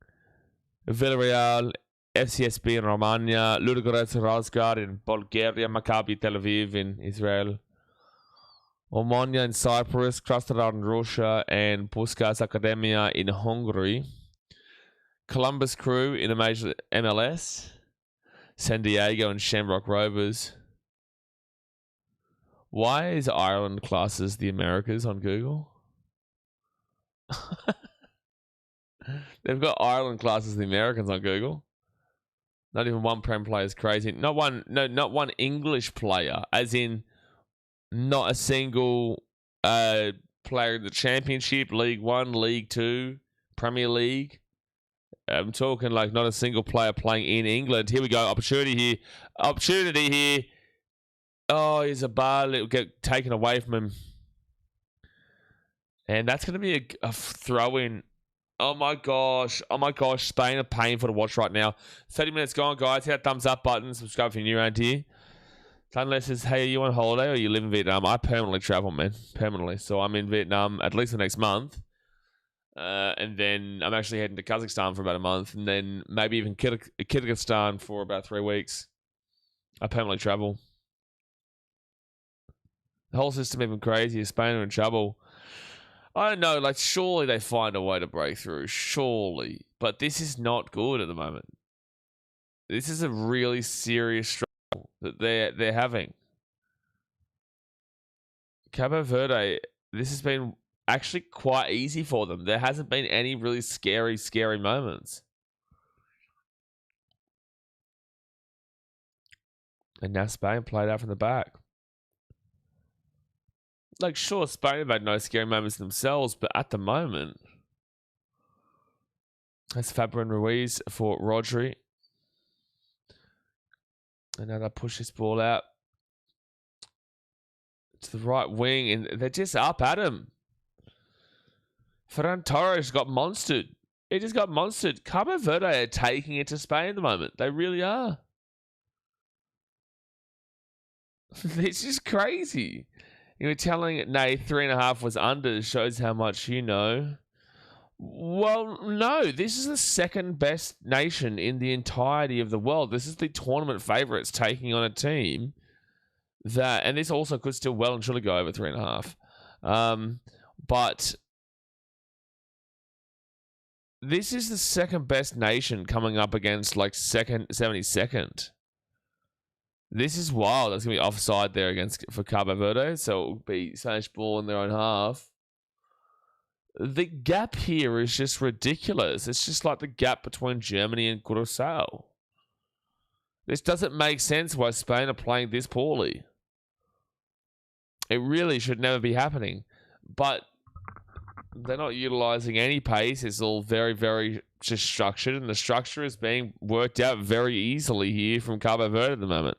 Villarreal, FCSB in Romania, Ludogorets Razgrad in Bulgaria, Maccabi Tel Aviv in Israel, Omonia in Cyprus, Krasnodar in Russia, and Puskás Academia in Hungary. Columbus Crew in a major MLS, San Diego and Shamrock Rovers. Why is Ireland classes the Americas on Google? They've got Ireland classes the Americans on Google. Not even one Prem player is crazy. Not one English player, as in not a single player in the Championship, League One, League Two, Premier League. I'm talking like not a single player playing in England. Here we go. Opportunity here. Opportunity here. Oh, here's a bar. It'll get taken away from him. And that's going to be a throw-in. Oh my gosh. Oh my gosh. Spain are painful to watch right now. 30 minutes gone, guys. Hit that thumbs up button. Subscribe if you're new around here. Unless it's, hey, are you on holiday or you live in Vietnam? I permanently travel, man. Permanently. So I'm in Vietnam at least the next month. And then I'm actually heading to Kazakhstan for about a month. And then maybe even Kyrgyzstan for about 3 weeks. I permanently travel. The whole system even crazy. Spain are in trouble. I don't know, like, surely they find a way to break through. Surely. But this is not good at the moment. This is a really serious struggle that they're having. Cabo Verde, this has been actually quite easy for them. There hasn't been any really scary moments. And now Spain played out from the back. Like, sure, Spain have had no scary moments themselves, but at the moment, that's Fabra and Ruiz for Rodri. And now they push this ball out to the right wing, and they're just up at him. Ferran Torres got monstered. He just got monstered. Cabo Verde are taking it to Spain at the moment. They really are. It's just crazy. You were telling Nay 3.5 was under. Shows how much you know. Well, no. This is the second best nation in the entirety of the world. This is the tournament favourites taking on a team that, and this also could still well and truly go over 3.5. But this is the second best nation coming up against like 72nd. This is wild. That's going to be offside there for Cabo Verde. So it will be Spanish ball in their own half. The gap here is just ridiculous. It's just like the gap between Germany and Curaçao. This doesn't make sense why Spain are playing this poorly. It really should never be happening. But they're not utilizing any pace. It's all very, very just structured. And the structure is being worked out very easily here from Cabo Verde at the moment.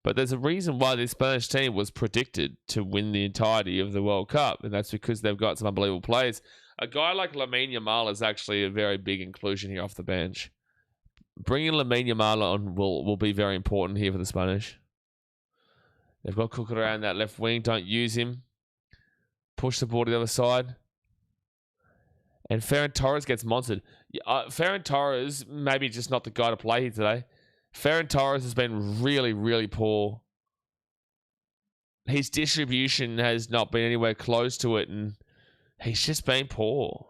But there's a reason why this Spanish team was predicted to win the entirety of the World Cup, and that's because they've got some unbelievable players. A guy like Lamine Yamal is actually a very big inclusion here off the bench. Bringing Lamine Yamal on will be very important here for the Spanish. They've got Cook around that left wing. Don't use him. Push the ball to the other side. And Ferran Torres gets monstered. Ferran Torres, maybe just not the guy to play here today. Ferran Torres has been really, really poor. His distribution has not been anywhere close to it, and he's just been poor.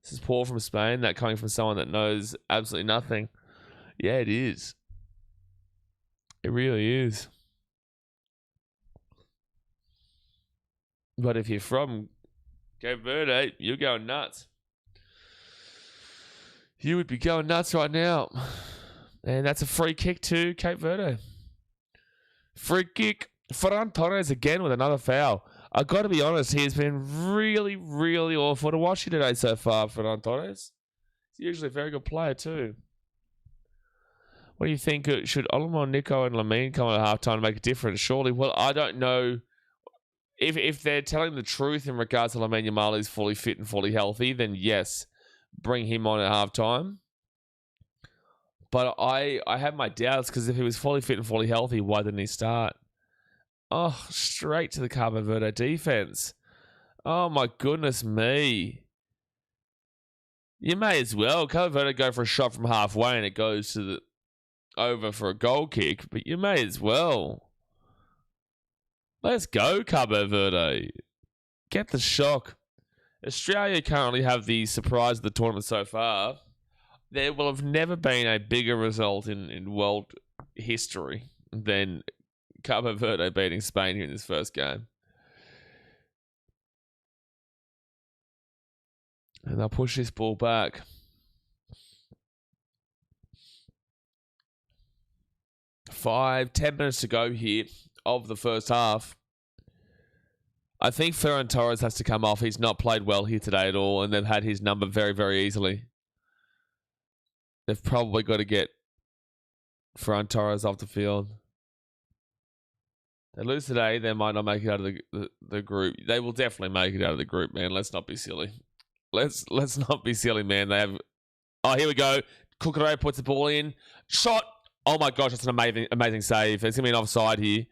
This is poor from Spain. That coming from someone that knows absolutely nothing. Yeah, it is. It really is. But if you're from Cape Verde, you're going nuts. You would be going nuts right now. And that's a free kick to Cape Verde. Free kick. Ferran Torres again with another foul. I got to be honest, he's been really, really awful to watch today so far, Ferran Torres. He's usually a very good player too. What do you think? Should Olmo, Nico, and Lamine come at halftime to make a difference? Surely. Well, I don't know. If they're telling the truth in regards to Lamine Yamal is fully fit and fully healthy, then yes, bring him on at halftime. But I have my doubts because if he was fully fit and fully healthy, why didn't he start? Oh, straight to the Cape Verde defense. Oh my goodness me. You may as well. Cape Verde go for a shot from halfway and it goes to the over for a goal kick, but you may as well. Let's go, Cape Verde. Get the shock. Australia currently have the surprise of the tournament so far. There will have never been a bigger result in world history than Cape Verde beating Spain here in this first game. And they'll push this ball back. 5-10 minutes to go here of the first half. I think Ferran Torres has to come off. He's not played well here today at all, and they've had his number very, very easily. They've probably got to get Ferran Torres off the field. They lose today, they might not make it out of the group. They will definitely make it out of the group, man. Let's not be silly. Let's not be silly, man. They have... Oh, here we go. Cucurella puts the ball in. Shot! Oh my gosh, that's an amazing save. There's going to be an offside here.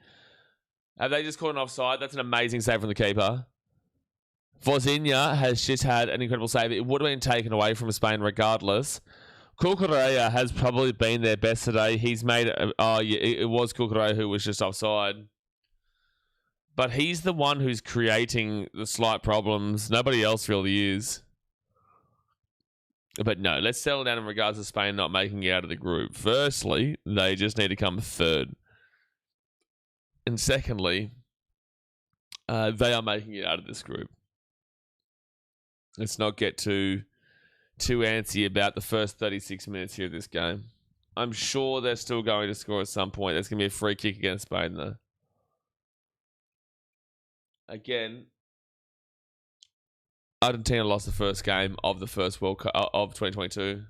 Have they just called an offside? That's an amazing save from the keeper. Vozinha has just had an incredible save. It would have been taken away from Spain regardless. Cucurella has probably been their best today. He's made... Oh, yeah, it was Cucurella who was just offside. But he's the one who's creating the slight problems. Nobody else really is. But no, let's settle down in regards to Spain not making it out of the group. Firstly, they just need to come third. And secondly, they are making it out of this group. Let's not get too antsy about the first 36 minutes here of this game. I'm sure they're still going to score at some point. There's going to be a free kick against Spain, though. Again, Argentina lost the first game of the first World Cup of 2022.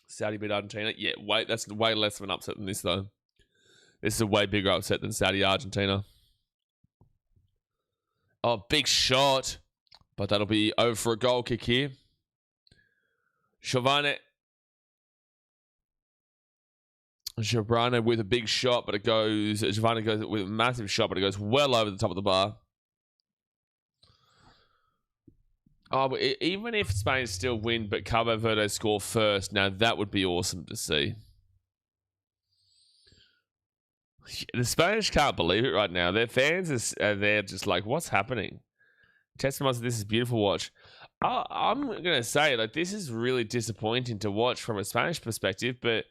Saudi beat Argentina. Yeah, that's way less of an upset than this, though. This is a way bigger upset than Saudi-Argentina. Oh, big shot. But that'll be over for a goal kick here. Giovanni with a big shot, but it goes... Giovanni goes with a massive shot, but it goes well over the top of the bar. Oh, but even if Spain still win, but Cape Verde score first, now that would be awesome to see. The Spanish can't believe it right now. Their fans are they're just like, what's happening? Testimony to this is beautiful watch. I'm going to say, like, this is really disappointing to watch from a Spanish perspective, but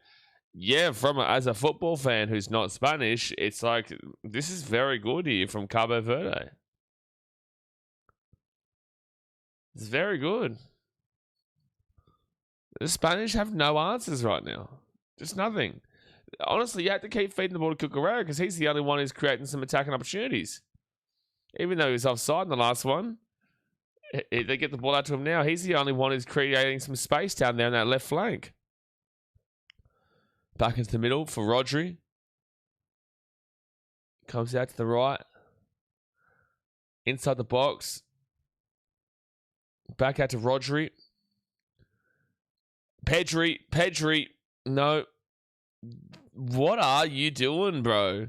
yeah, as a football fan who's not Spanish, it's like, this is very good here from Cape Verde. It's very good. The Spanish have no answers right now. Just nothing. Honestly, you have to keep feeding the ball to Cucurella because he's the only one who's creating some attacking opportunities. Even though he was offside in the last one, they get the ball out to him now. He's the only one who's creating some space down there on that left flank. Back into the middle for Rodri. Comes out to the right. Inside the box. Back out to Rodri. Pedri. No. What are you doing, bro?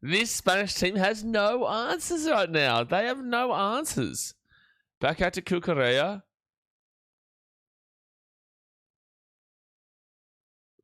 This Spanish team has no answers right now. They have no answers. Back out to Cucurella.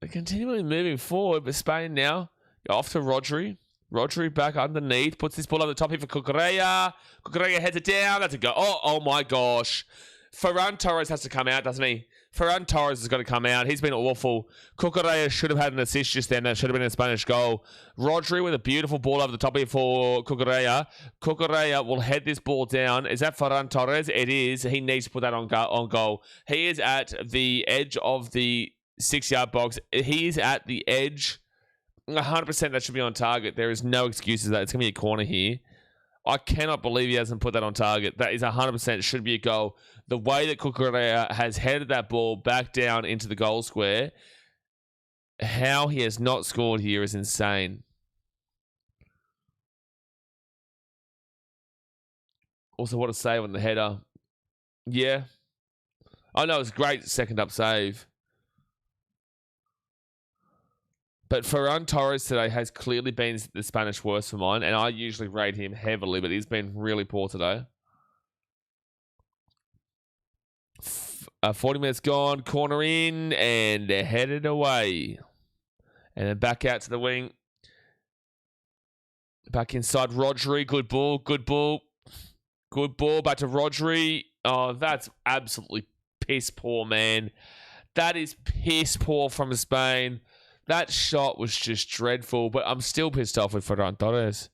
They're continually moving forward, but Spain now off to Rodri. Rodri back underneath. Puts this ball over the top here for Cucurella. Cucurella heads it down. That's a go. Oh my gosh. Ferran Torres has to come out, doesn't he? Ferran Torres has got to come out. He's been awful. Cucurella should have had an assist just then. That should have been a Spanish goal. Rodri with a beautiful ball over the top here for Cucurella. Cucurella will head this ball down. Is that Ferran Torres? It is. He needs to put that on goal. He is at the edge of the 6-yard box. He is at the edge. 100% that should be on target. There is no excuses that it's going to be a corner here. I cannot believe he hasn't put that on target. That is 100% should be a goal. The way that Cucurella has headed that ball back down into the goal square, how he has not scored here is insane. Also, what a save on the header. Yeah. Oh, no, it was a great second up save. But Ferran Torres today has clearly been the Spanish worst for mine, and I usually rate him heavily, but he's been really poor today. 40 minutes gone, corner in, and they're headed away. And then back out to the wing. Back inside Rodri, good ball. Good ball, back to Rodri. Oh, that's absolutely piss poor, man. That is piss poor from Spain. That shot was just dreadful, but I'm still pissed off with Ferran Torres.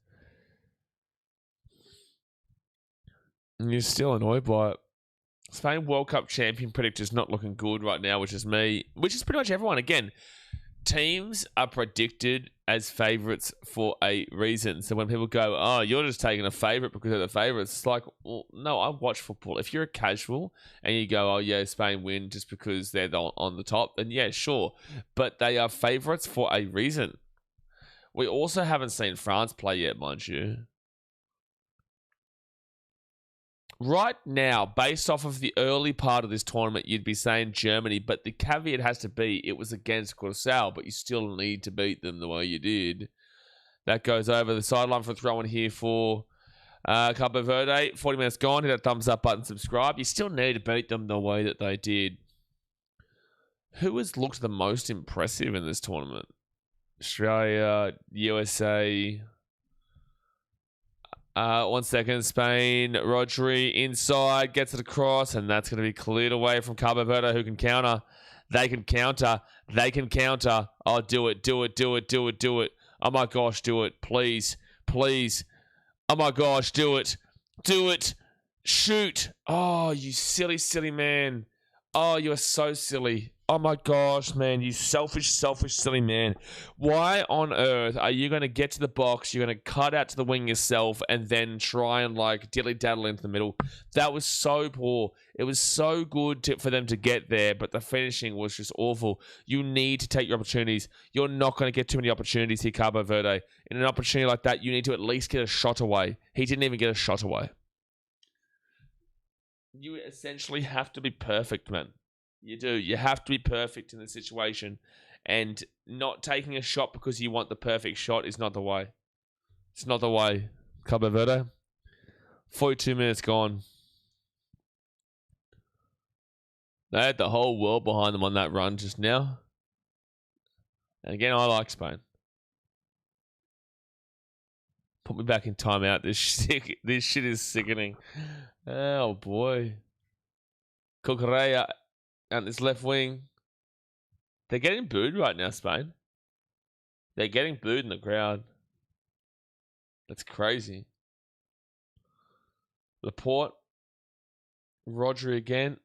And you're still annoyed by it. Spain World Cup champion predictor's not looking good right now, which is me. Which is pretty much everyone. Again, teams are predicted as favourites for a reason. So when people go, oh, you're just taking a favourite because they're the favourites, it's like, well, no, I watch football. If you're a casual and you go, oh, yeah, Spain win just because they're on the top, then yeah, sure. But they are favourites for a reason. We also haven't seen France play yet, mind you. Right now, based off of the early part of this tournament, you'd be saying Germany, but the caveat has to be it was against Curacao, but you still need to beat them the way you did. That goes over the sideline for throwing here for Cape Verde. 40 minutes gone. Hit that thumbs up button, subscribe. You still need to beat them the way that they did. Who has looked the most impressive in this tournament? Australia, USA... 1 second, Spain, Rodri inside, gets it across, and that's going to be cleared away from Cape Verde, who can counter. They can counter. Oh, do it. Oh my gosh, do it. Please. Oh my gosh, do it. Shoot. Oh, you silly man. Oh, you are so silly. Oh my gosh, man, you selfish, silly man. Why on earth are you going to get to the box, you're going to cut out to the wing yourself, and then try and, like, dilly-daddle into the middle? That was so poor. It was so good for them to get there, but the finishing was just awful. You need to take your opportunities. You're not going to get too many opportunities here, Cape Verde. In an opportunity like that, you need to at least get a shot away. He didn't even get a shot away. You essentially have to be perfect, man. You do. You have to be perfect in the situation. And not taking a shot because you want the perfect shot is not the way. It's not the way. Cape Verde. 42 minutes gone. They had the whole world behind them on that run just now. And again, I like Spain. Put me back in timeout. This shit is sickening. Oh, boy. Cucurella on this left wing. They're getting booed right now, Spain. They're getting booed in the crowd. That's crazy. Laporte. Rodri again.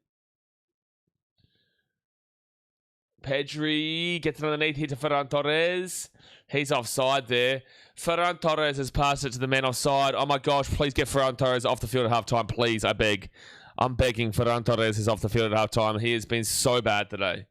Pedri gets it underneath here to Ferran Torres. He's offside there. Ferran Torres has passed it to the man offside. Oh my gosh, please get Ferran Torres off the field at halftime, please. I beg. I'm begging. Ferran Torres is off the field at halftime. He has been so bad today.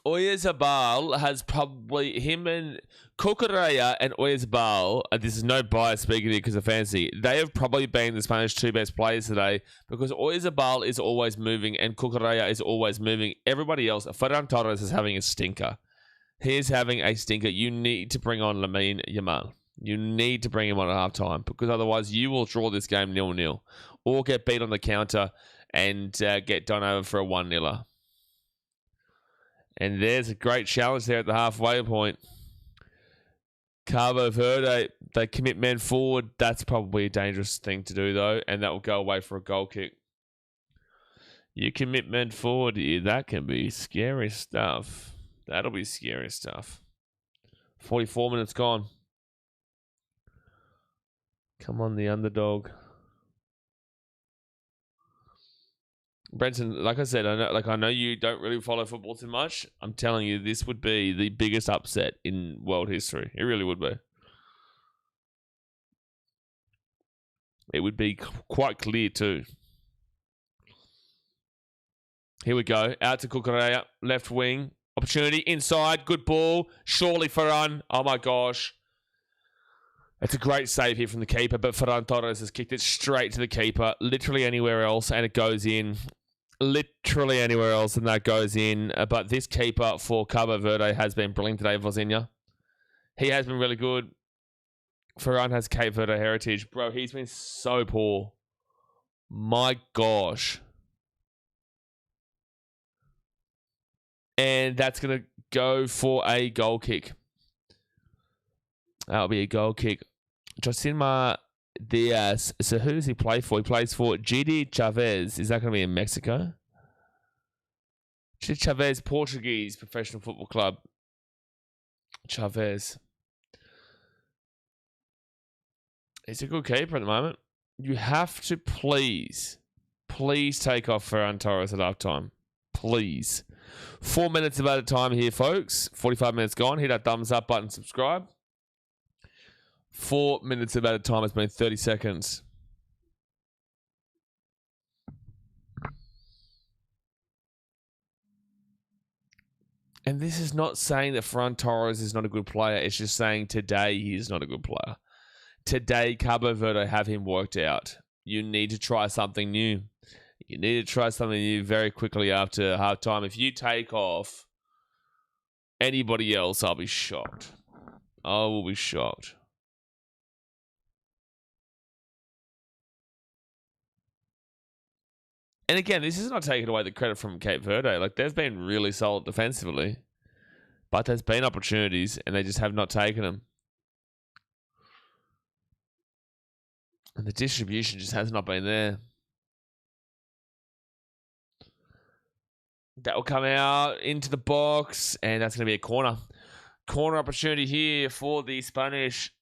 Oyarzabal has probably, him and Cucurella and Oyarzabal, this is no bias speaking here because of fancy, they have probably been the Spanish two best players today because Oyarzabal is always moving and Cucurella is always moving. Everybody else, Ferran Torres is having a stinker. He is having a stinker. You need to bring on Lamine Yamal. You need to bring him on at halftime because otherwise you will draw this game 0-0 or get beat on the counter and get done over for a 1-0. And there's a great challenge there at the halfway point. Cabo Verde, they commit men forward. That's probably a dangerous thing to do, though, and that will go away for a goal kick. You commit men forward, that can be scary stuff. That'll be scary stuff. 44 minutes gone. Come on, the underdog. Brenton, like I said, I know you don't really follow football too much. I'm telling you, this would be the biggest upset in world history. It really would be. It would be quite clear too. Here we go. Out to Cucurella, left wing. Opportunity inside. Good ball. Surely Ferran. Oh my gosh. It's a great save here from the keeper, but Ferran Torres has kicked it straight to the keeper. Literally anywhere else, and it goes in. Literally anywhere else, and that goes in. But this keeper for Cabo Verde has been brilliant today, Vozinha. He has been really good. Ferran has Cape Verde heritage. Bro, he's been so poor. My gosh. And that's going to go for a goal kick. That'll be a goal kick. Josimar Diaz. So who does he play for? He plays for GD Chavez. Is that going to be in Mexico? GD Chavez, Portuguese professional football club. Chavez. He's a good keeper at the moment. You have to please take off Ferran Torres at halftime. Please. 4 minutes about time here, folks. 45 minutes gone. Hit that thumbs up button, subscribe. 4 minutes about time. It's been 30 seconds. And this is not saying that Ferran Torres is not a good player. It's just saying today he is not a good player. Today, Cabo Verde have him worked out. You need to try something new. You need to try something new very quickly after halftime. If you take off anybody else, I'll be shocked. I will be shocked. And again, this is not taking away the credit from Cape Verde. Like, they've been really solid defensively. But there's been opportunities, and they just have not taken them. And the distribution just has not been there. That will come out into the box, and that's going to be a corner. Corner opportunity here for the Spanish.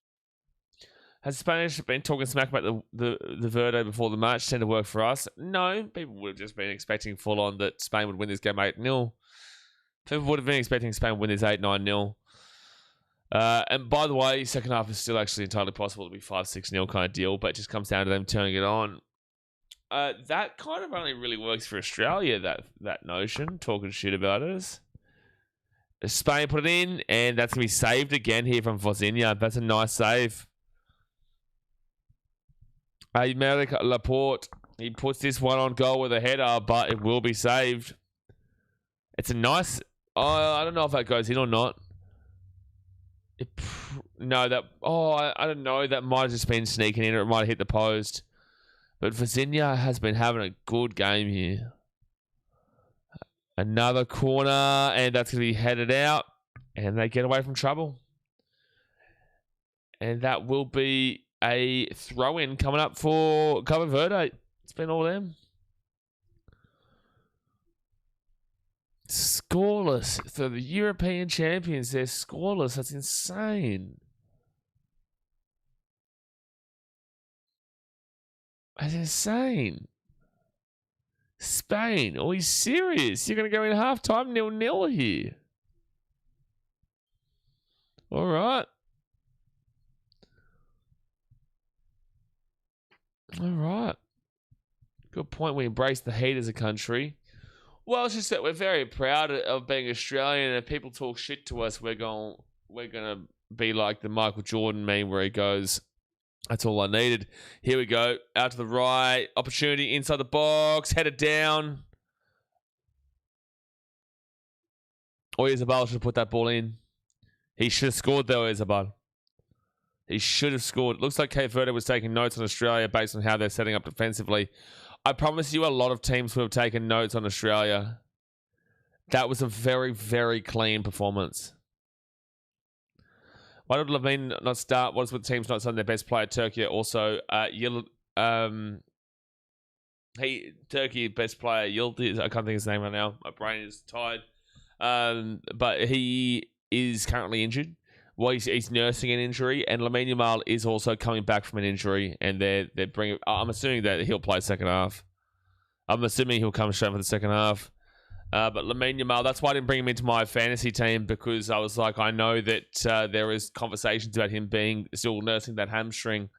Has Spanish been talking smack about the Verde before the match? Tend to work for us? No. People would have just been expecting full on that Spain would win this game 8-0. People would have been expecting Spain to win this 8-9-0. And by the way, second half is still actually entirely possible to be 5-6-0 kind of deal, but it just comes down to them turning it on. That kind of only really works for Australia, that notion, talking shit about us. Spain put it in, and that's going to be saved again here from Vozinha. That's a nice save. Merrick Laporte, he puts this one on goal with a header, but it will be saved. It's a nice... I don't know if that goes in or not. I don't know. That might have just been sneaking in, or it might have hit the post. But Vozinha has been having a good game here. Another corner, and that's going to be headed out. And they get away from trouble. And that will be a throw-in coming up for Cape Verde. It's been all them. Scoreless. For the European champions, they're scoreless. That's insane. That's insane. Spain. Are you serious? You're going to go in halftime 0-0 here. All right. All right. Good point. We embrace the heat as a country. Well, it's just that we're very proud of being Australian, and if people talk shit to us, we're gonna be like the Michael Jordan meme where he goes, "That's all I needed." Here we go. Out to the right. Opportunity inside the box. Headed down. Oyarzabal should have put that ball in. He should have scored though, Oyarzabal. He should have scored. It looks like Cape Verde was taking notes on Australia based on how they're setting up defensively. I promise you a lot of teams would have taken notes on Australia. That was a very, very clean performance. Why did Levine not start? What is with the team's not selling their best player, Turkey? Also, Turkey best player, Yildiz. I can't think of his name right now. My brain is tired. But he is currently injured. Well, he's nursing an injury, and Lamine Yamal is also coming back from an injury, and they're bringing. I'm assuming that he'll play second half. I'm assuming he'll come straight for the second half. But Lamine Yamal, that's why I didn't bring him into my fantasy team, because I was like, I know that there is conversations about him being still nursing that hamstring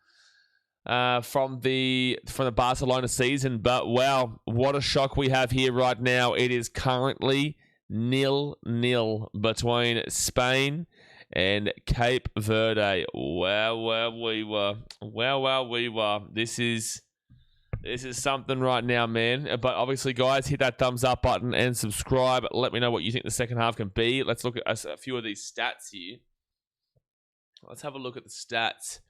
from the Barcelona season. But wow, what a shock we have here right now. It is currently 0-0 between Spain and Cape Verde. Wow, we were. This is something right now, man. But obviously, guys, hit that thumbs up button and subscribe. Let me know what you think the second half can be. Let's look at a few of these stats here. Let's have a look at the stats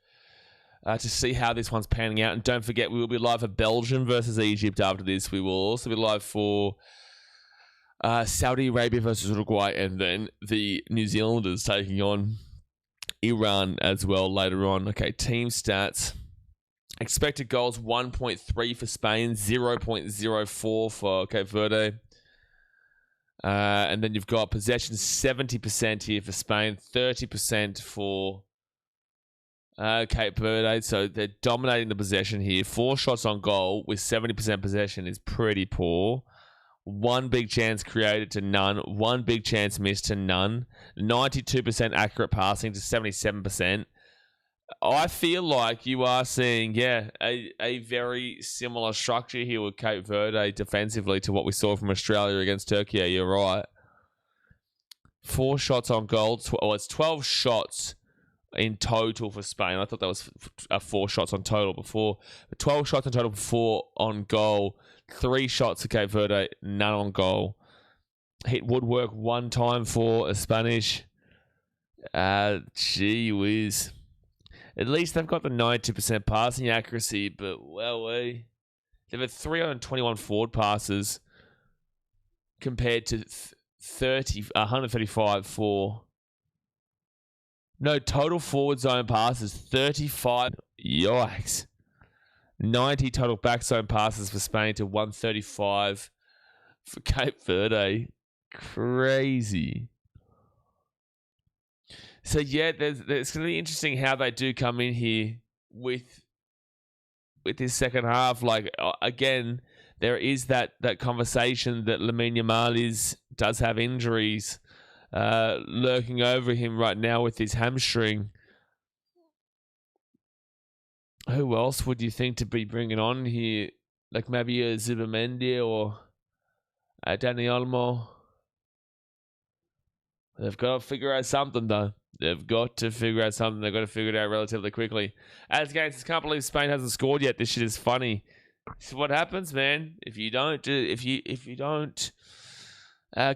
to see how this one's panning out. And don't forget, we will be live for Belgium versus Egypt after this. We will also be live for Saudi Arabia versus Uruguay, and then the New Zealanders taking on Iran as well later on. Okay, team stats. Expected goals 1.3 for Spain, 0.04 for Cape Verde. And then you've got possession 70% here for Spain, 30% for Cape Verde. So they're dominating the possession here. 4 shots on goal with 70% possession is pretty poor. 1 big chance created to none. 1 big chance missed to none. 92% accurate passing to 77%. I feel like you are seeing, a very similar structure here with Cape Verde defensively to what we saw from Australia against Turkey. You're right. 4 shots on goal. It's 12 shots in total for Spain. I thought that was 4 shots on total before. 12 shots in total, 4 on goal. 3 shots for Cape Verde, none on goal. Hit woodwork 1 time for a Spanish. Gee whiz. At least they've got the 92% passing accuracy, but they've had 321 forward passes compared to 135 for. No, total forward zone passes, 35. Yikes. 90 total back zone passes for Spain to 135 for Cape Verde. Crazy. So yeah, it's going to be interesting how they do come in here with this second half. Like again, there is that conversation that Lamine Yamal does have injuries lurking over him right now with his hamstring. Who else would you think to be bringing on here? Like maybe a Zubimendi or a Dani Olmo. They've got to figure out something though. They've got to figure out something. They've got to figure it out relatively quickly. As against, I can't believe Spain hasn't scored yet. This shit is funny. This is what happens, man. If you don't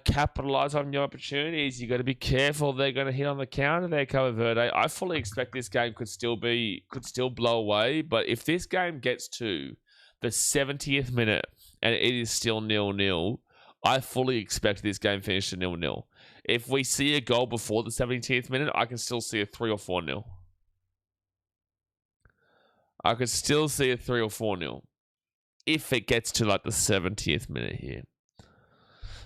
capitalize on your opportunities, you got to be careful. They're going to hit on the counter there, Cape Verde. I fully expect this game could still blow away. But if this game gets to the 70th minute and it is still 0-0, I fully expect this game finished at 0-0. If we see a goal before the 70th minute, I can still see a 3 or 4-0. I could still see a 3 or 4-0 if it gets to like the 70th minute here.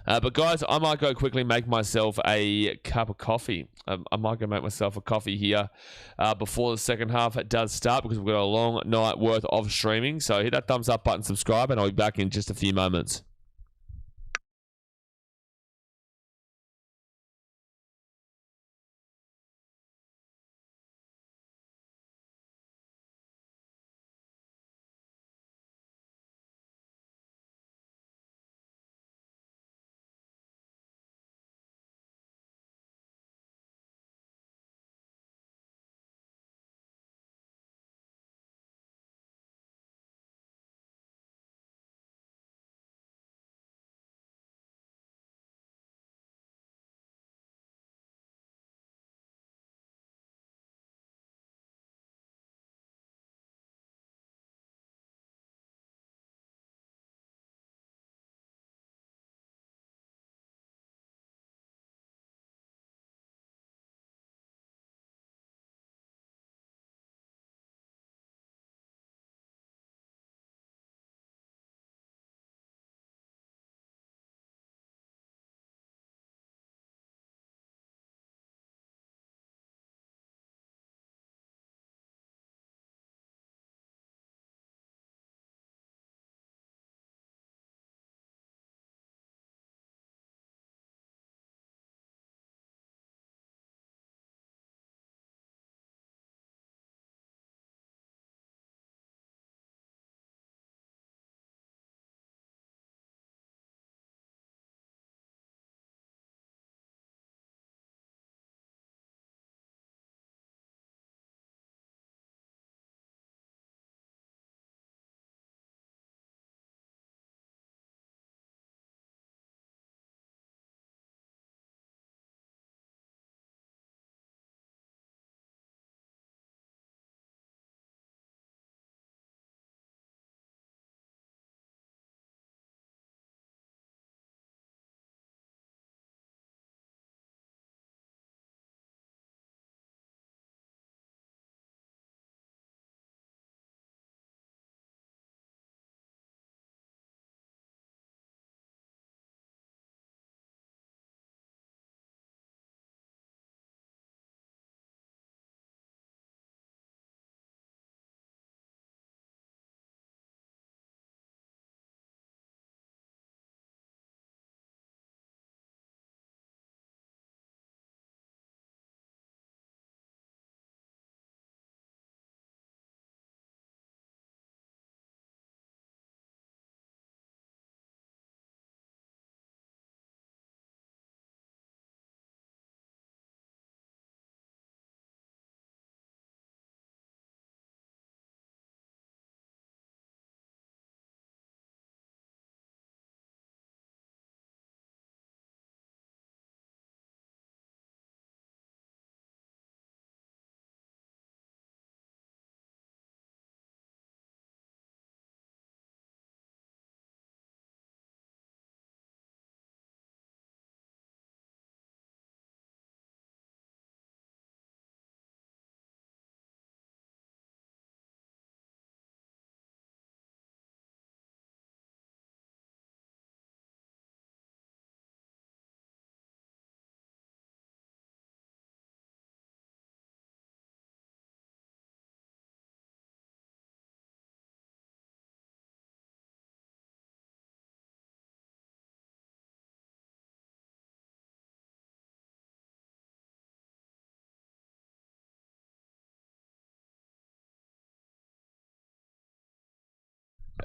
But guys, I might go quickly make myself a cup of coffee. I might go make myself a coffee here before the second half does start, because we've got a long night worth of streaming. So hit that thumbs up button, subscribe, and I'll be back in just a few moments.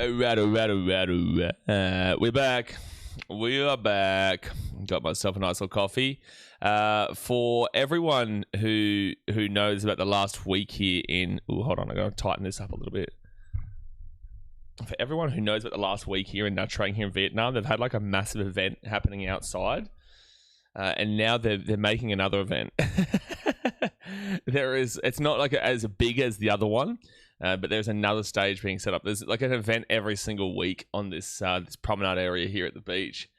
We're back. We are back. Got myself a nice little coffee. For everyone who knows about the last week here in... Oh, hold on. I got to tighten this up a little bit. For everyone who knows about the last week here in Nha Trang here in Vietnam, they've had like a massive event happening outside. And now they're making another event. It's not like as big as the other one. But there's another stage being set up. There's like an event every single week on this promenade area here at the beach.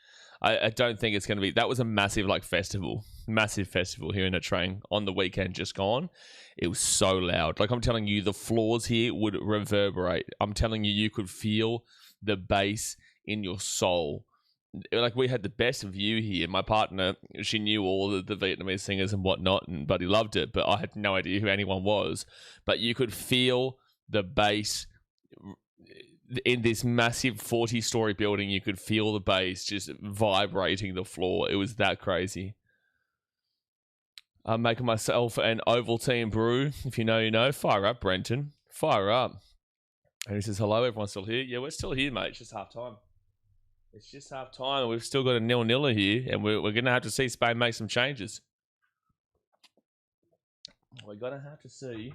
I don't think it's going to be... That was a massive massive festival here in Nha Trang on the weekend just gone. It was so loud. Like I'm telling you, the floors here would reverberate. I'm telling you, you could feel the bass in your soul. Like we had the best view here. My partner, she knew all of the Vietnamese singers and whatnot, and buddy loved it, but I had no idea who anyone was. But you could feel the bass in this massive 40-story building. You could feel the bass just vibrating the floor. It was that crazy. I'm making myself an Ovaltine brew. If you know, you know. Fire up, Brenton. Fire up. And he says, hello, everyone's still here? Yeah, we're still here, mate. It's just half time. It's just half time. We've still got a 0-0 here, and we're going to have to see Spain make some changes. We're going to have to see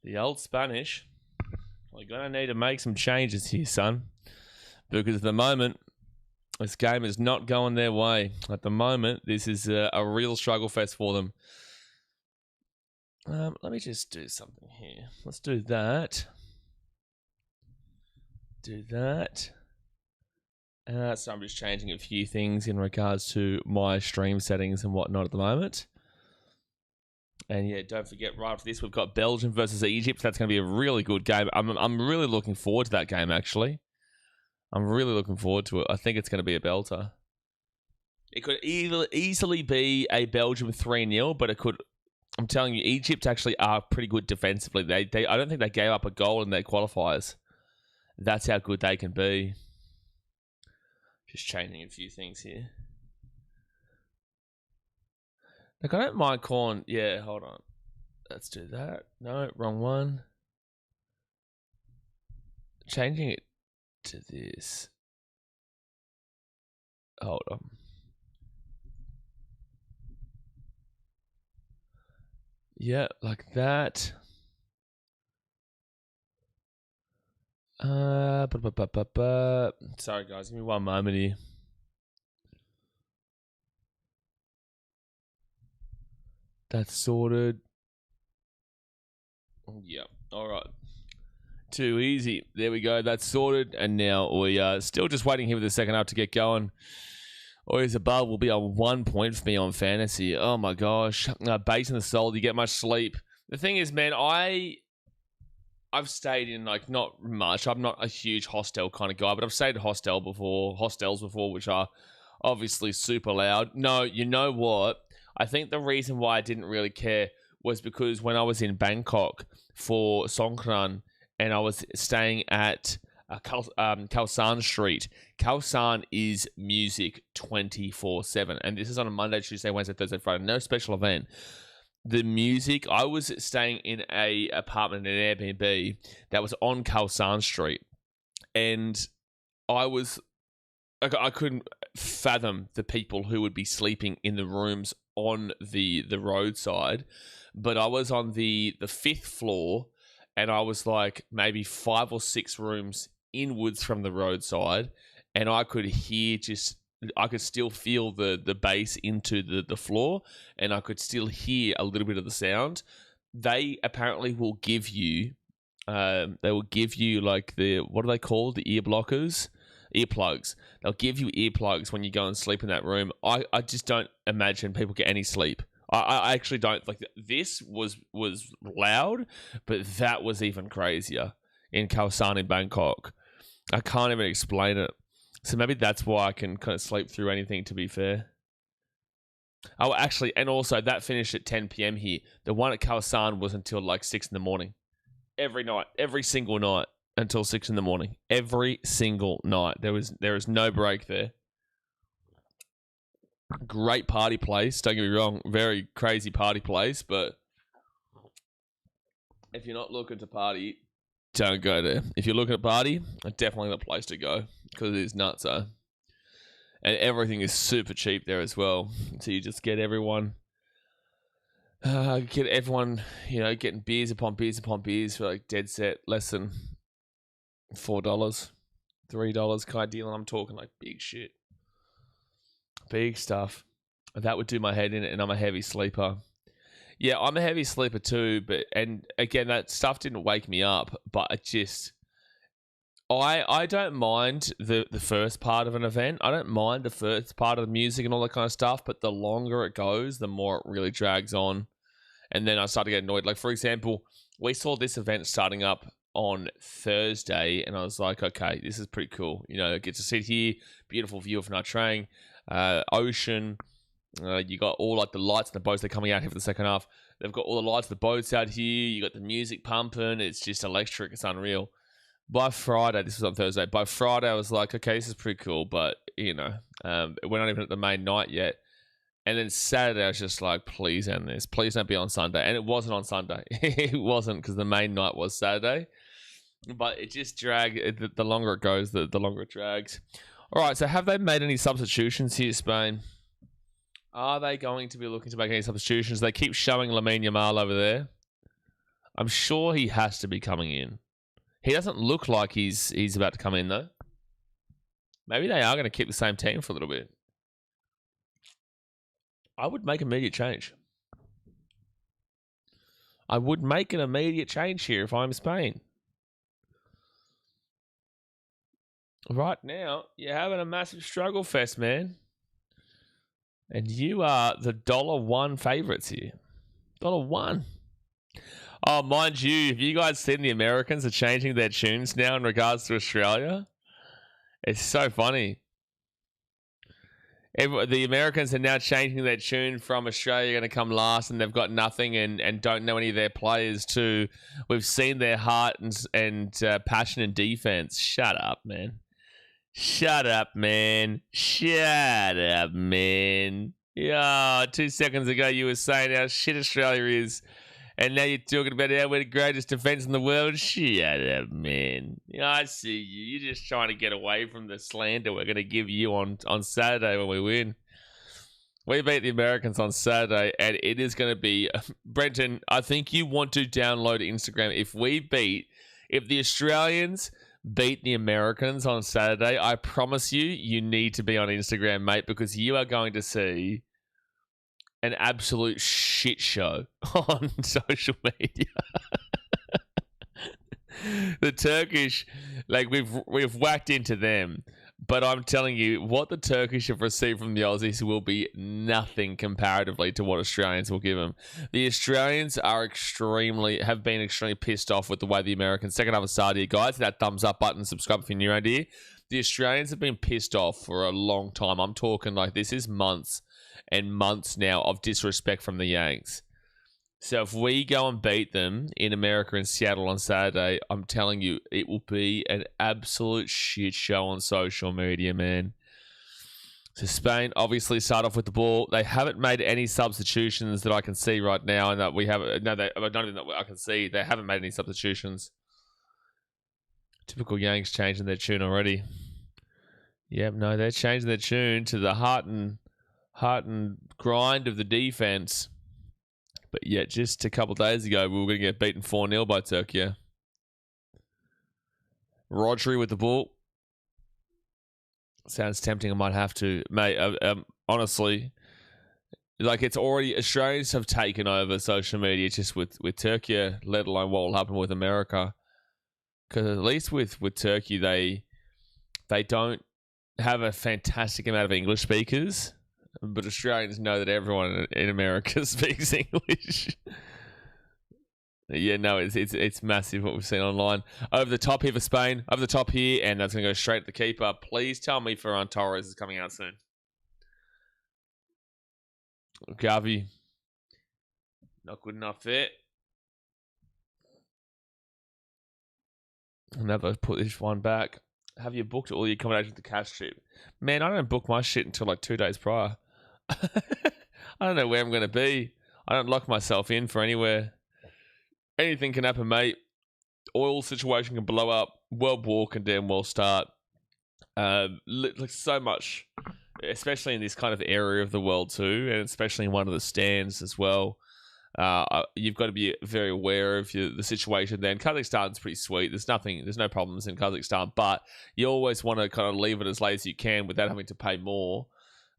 the old Spanish. We're going to need to make some changes here, son. Because at the moment, this game is not going their way. At the moment, this is a real struggle fest for them. Let me just do something here. Let's do that. Do that. So I'm just changing a few things in regards to my stream settings and whatnot at the moment. And yeah, don't forget, right after this, we've got Belgium versus Egypt. That's going to be a really good game. I'm really looking forward to that game, actually. I'm really looking forward to it. I think it's going to be a belter. It could easily be a Belgium 3-0, but it could... I'm telling you, Egypt actually are pretty good defensively. I don't think they gave up a goal in their qualifiers. That's how good they can be. Just changing a few things here. Like, I don't mind calling... Yeah, hold on. Let's do that. No, wrong one. Changing it to this. Hold on. Yeah, like that. Sorry, guys. Give me one moment here. That's sorted. Yep. All right. Too easy. There we go. That's sorted. And now we are still just waiting here for the second half to get going. Always above will be on 1 point for me on fantasy. Oh my gosh. Base in the soul. Do you get much sleep? The thing is, man, I've stayed in, like, not much. I'm not a huge hostel kind of guy, but I've stayed in hostels before, which are obviously super loud. No, you know what? I think the reason why I didn't really care was because when I was in Bangkok for Songkran and I was staying at Khao San Street, Khao San is music 24/7. And this is on a Monday, Tuesday, Wednesday, Thursday, Friday. No special event. The music, I was staying in a apartment in an Airbnb that was on Khao San Street. And I couldn't fathom the people who would be sleeping in the rooms on the roadside. But I was on the 5th floor, and I was like maybe 5 or 6 rooms inwards from the roadside, and I could still feel the bass into the floor, and I could still hear a little bit of the sound. They apparently will give you like what are they called? The earplugs. They'll give you earplugs when you go and sleep in that room. I just don't imagine people get any sleep. I actually don't. Like, this was loud, but that was even crazier in Khao San in Bangkok. I can't even explain it. So maybe that's why I can kind of sleep through anything, to be fair. Oh, actually, and also that finished at 10 p.m. here. The one at Khao San was until like 6 in the morning. Every night. Every single night until 6 in the morning. Every single night. There is no break there. Great party place. Don't get me wrong. Very crazy party place. But if you're not looking to party, don't go there. If you're looking at party, definitely the place to go because it is nuts, and everything is super cheap there as well. So you just get everyone, getting beers upon beers upon beers for like dead set less than $4, $3 kind of deal. And I'm talking like big shit, big stuff. That would do my head in, and I'm a heavy sleeper. Yeah, I'm a heavy sleeper too, and again, that stuff didn't wake me up, but it just, I don't mind the first part of an event. I don't mind the first part of the music and all that kind of stuff, but the longer it goes, the more it really drags on. And then I start to get annoyed. Like, for example, we saw this event starting up on Thursday, and I was like, okay, this is pretty cool. I get to sit here, beautiful view of Nha Trang, ocean. You got all like the lights and the boats that are coming out here for the second half. They've got all the lights, the boats out here. You got the music pumping. It's just electric. It's unreal. By Friday, this was on Thursday. By Friday, I was like, okay, this is pretty cool, but we're not even at the main night yet. And then Saturday, I was just like, please end this. Please don't be on Sunday. And it wasn't on Sunday. It wasn't, because the main night was Saturday. But it just dragged. The longer it goes, the longer it drags. All right, so have they made any substitutions here, Spain? Are they going to be looking to make any substitutions? They keep showing Lamine Yamal over there. I'm sure he has to be coming in. He doesn't look like he's about to come in, though. Maybe they are going to keep the same team for a little bit. I would make immediate change. I would make an immediate change here if I'm Spain. Right now, you're having a massive struggle fest, man. And you are the $1 favourites here. $1. Oh, mind you, have you guys seen the Americans are changing their tunes now in regards to Australia? It's so funny. The Americans are now changing their tune from Australia going to come last and they've got nothing and don't know any of their players to we've seen their heart and passion in defense. Shut up, man. Shut up, man. Shut up, man. Yeah, 2 seconds ago you were saying how shit Australia is, and now you're talking about how we're the greatest defense in the world. Shut up, man. Yeah, I see you. You're just trying to get away from the slander we're going to give you on Saturday when we win. We beat the Americans on Saturday, and it is going to be... Brenton, I think you want to download Instagram. If the Australians beat the Americans on Saturday, I promise you need to be on Instagram, mate, because you are going to see an absolute shit show on social media. The Turkish, like we've whacked into them, but I'm telling you, what the Turkish have received from the Aussies will be nothing comparatively to what Australians will give them. The Australians have been extremely pissed off with the way the Americans. Second half of Saudi, guys, that thumbs up button, subscribe if you're new around here. The Australians have been pissed off for a long time. I'm talking like this is months and months now of disrespect from the Yanks. So if we go and beat them in America and Seattle on Saturday, I'm telling you, it will be an absolute shit show on social media, man. So Spain obviously start off with the ball. They haven't made any substitutions that I can see right now, and that we have not even that I can see. They haven't made any substitutions. Typical Yanks changing their tune already. Yep, no, they're changing their tune to the heart and grind of the defense. But yet, just a couple of days ago, we were going to get beaten 4-0 by Turkey. Rodri with the ball. Sounds tempting. I might have to. Mate, honestly, like it's already... Australians have taken over social media just with Turkey, let alone what will happen with America. Because at least with Turkey, they don't have a fantastic amount of English speakers. But Australians know that everyone in America speaks English. Yeah, no, it's massive what we've seen online. Over the top here for Spain. Over the top here, and that's going to go straight to the keeper. Please tell me Ferran Torres is coming out soon. Gavi. Not good enough there. I'll never put this one back. Have you booked all your accommodation with the cash trip? Man, I don't book my shit until like 2 days prior. I don't know where I'm going to be. I don't lock myself in for anywhere. Anything can happen, mate. Oil situation can blow up. World War can damn well start. Like so much, especially in this kind of area of the world too, and especially in one of the stands as well. You've got to be very aware of the situation. Then Kazakhstan's pretty sweet. There's no problems in Kazakhstan, but you always want to kind of leave it as late as you can without having to pay more.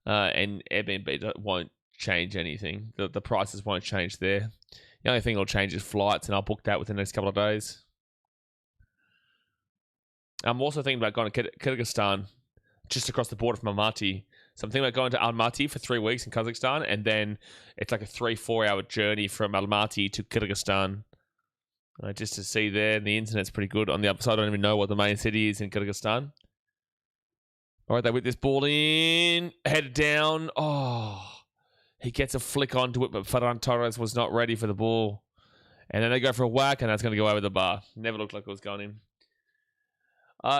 And Airbnb won't change anything. The prices won't change there. The only thing that'll change is flights, and I'll book that within the next couple of days. I'm also thinking about going to Kyrgyzstan, just across the border from Almaty. So I'm thinking about going to Almaty for 3 weeks in Kazakhstan, and then it's like a 3-4 hour journey from Almaty to Kyrgyzstan, just to see there. And the internet's pretty good on the other side. I don't even know what the main city is in Kyrgyzstan. All right, they whip this ball in, head down. Oh, he gets a flick onto it, but Ferran Torres was not ready for the ball. And then they go for a whack, and that's going to go over the bar. Never looked like it was going in.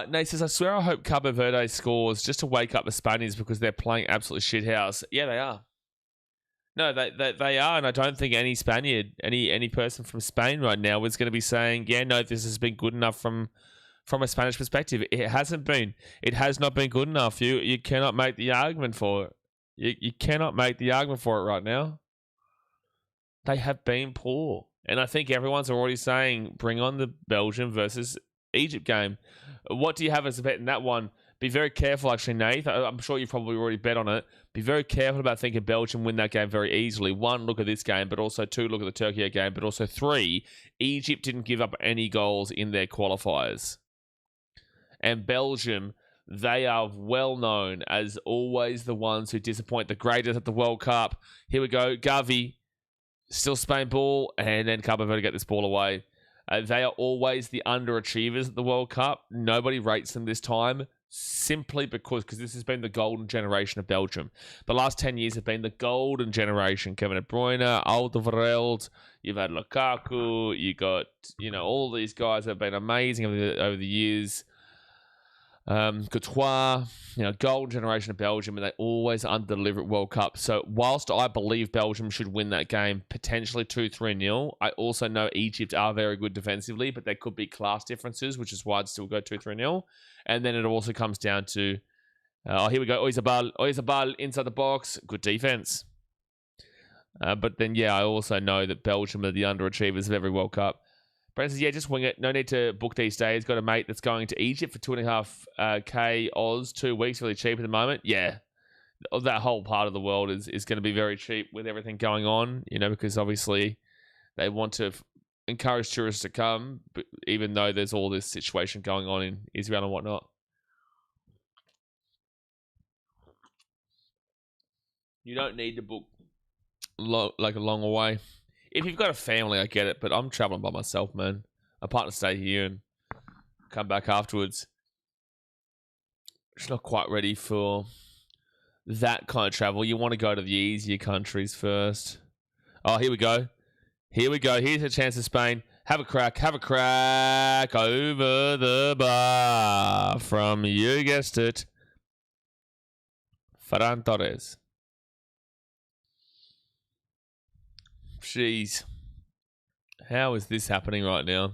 Nate says, I swear I hope Cape Verde scores just to wake up the Spaniards because they're playing absolute shithouse. Yeah, they are. No, they are, and I don't think any Spaniard, any person from Spain right now is going to be saying, yeah, no, this has been good enough from a Spanish perspective. It hasn't been. It has not been good enough. You cannot make the argument for it. You cannot make the argument for it right now. They have been poor. And I think everyone's already saying, bring on the Belgium versus Egypt game. What do you have as a bet in that one? Be very careful, actually, Nath. I'm sure you've probably already bet on it. Be very careful about thinking Belgium win that game very easily. 1, look at this game, but also 2, look at the Turkey game, but also 3, Egypt didn't give up any goals in their qualifiers. And Belgium, they are well known as always the ones who disappoint the greatest at the World Cup. Here we go. Gavi, still Spain ball, and then Cape Verde get this ball away. They are always the underachievers at the World Cup. Nobody rates them this time simply because this has been the golden generation of Belgium. The last 10 years have been the golden generation. Kevin De Bruyne, Alderweireld, you've had Lukaku, you got, all these guys have been amazing over the years. Courtois, golden generation of Belgium, and they always under-deliver at World Cup. So whilst I believe Belgium should win that game, potentially 2-3-0, I also know Egypt are very good defensively, but there could be class differences, which is why I'd still go 2-3-0. And then it also comes down to, here we go, Oyarzabal inside the box, good defense. But then, I also know that Belgium are the underachievers of every World Cup. Brent says, just wing it. No need to book these days. Got a mate that's going to Egypt for 2.5K Oz, 2 weeks, really cheap at the moment. Yeah, that whole part of the world is going to be very cheap with everything going on, because obviously they want to encourage tourists to come, but even though there's all this situation going on in Israel and whatnot. You don't need to book a long away. If you've got a family, I get it, but I'm traveling by myself, man. I plan to stay here and come back afterwards. It's not quite ready for that kind of travel. You want to go to the easier countries first. Oh, here we go. Here's a chance of Spain. Have a crack over the bar from, you guessed it, Ferran Torres. Jeez. How is this happening right now?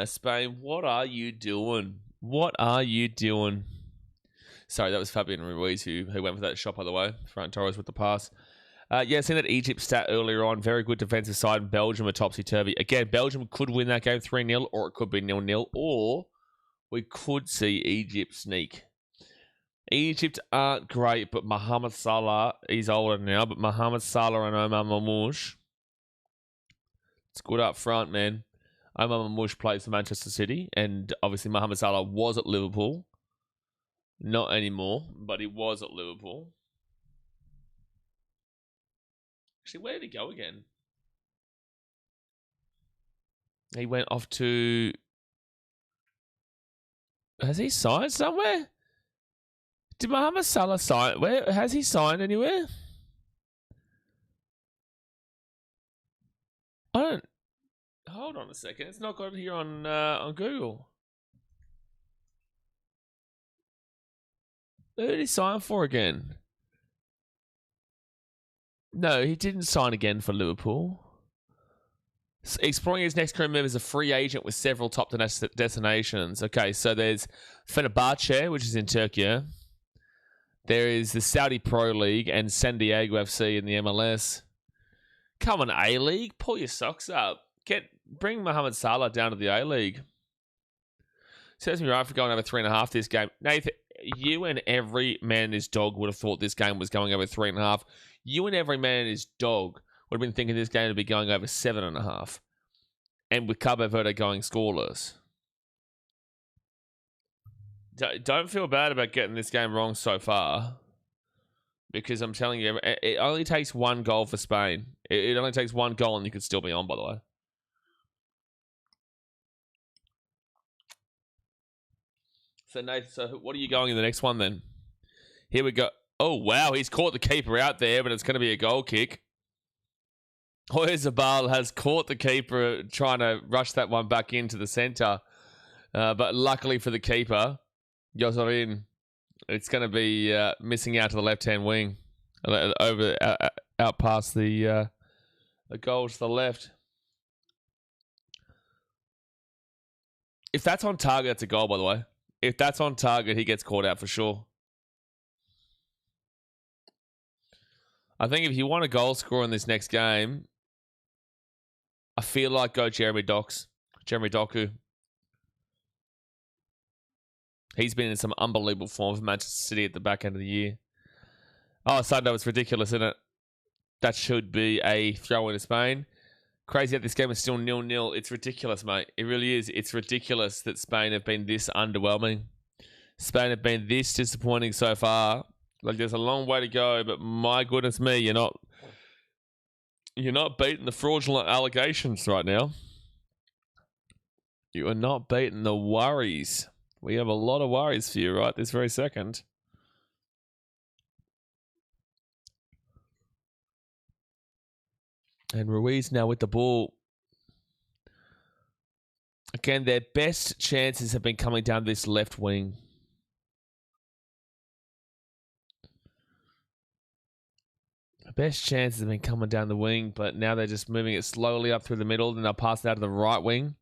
Spain, what are you doing? Sorry, that was Fabian Ruiz who went for that shot, by the way. Ferran Torres with the pass. Seen that Egypt stat earlier on. Very good defensive side. Belgium are topsy-turvy. Again, Belgium could win that game 3-0, or it could be 0-0, or we could see Egypt sneak. Egypt aren't great, but Mohamed Salah, he's older now, but Mohamed Salah and Omar Mamouche, it's good up front, man. Omar Mamouche plays for Manchester City, and obviously Mohamed Salah was at Liverpool. Not anymore, but he was at Liverpool. Actually, where did he go again? He went off to... Has he signed somewhere? Did Mohamed Salah sign? Where has he signed anywhere? I don't. Hold on a second. It's not got it here on Google. Who did he sign for again? No, he didn't sign again for Liverpool. Exploring his next crew member is a free agent with several top destinations. Okay, so there's Fenerbahce, which is in Turkey. There is the Saudi Pro League and San Diego FC in the MLS. Come on, A-League. Pull your socks up. Bring Mohamed Salah down to the A-League. Serves me right for going over 3.5 this game. Nathan, you and every man and his dog would have thought this game was going over 3.5. You and every man and his dog would have been thinking this game would be going over 7.5. And with Cape Verde going scoreless. Don't feel bad about getting this game wrong so far. Because I'm telling you, it only takes one goal for Spain. It only takes one goal and you could still be on, by the way. So, Nathan, what are you going in the next one then? Here we go. Oh, wow. He's caught the keeper out there, but it's going to be a goal kick. Oyarzabal has caught the keeper trying to rush that one back into the centre. But luckily for the keeper, Yozorin, it's going to be missing out to the left-hand wing. Out past the goal to the left. If that's on target, it's a goal, by the way. If that's on target, he gets caught out for sure. I think if you want a goal scorer in this next game, I feel like go Jeremy Doku. He's been in some unbelievable form for Manchester City at the back end of the year. Oh, Sunday was ridiculous, isn't it? That should be a throw into Spain. Crazy that this game is still 0-0. It's ridiculous, mate. It really is. It's ridiculous that Spain have been this underwhelming. Spain have been this disappointing so far. Like, there's a long way to go, but my goodness me, you're not beating the fraudulent allegations right now. You are not beating the worries. We have a lot of worries for you right this very second. And Ruiz now with the ball. Again, their best chances have been coming down this left wing. The best chances have been coming down the wing, but now they're just moving it slowly up through the middle, and they'll pass it out to the right wing.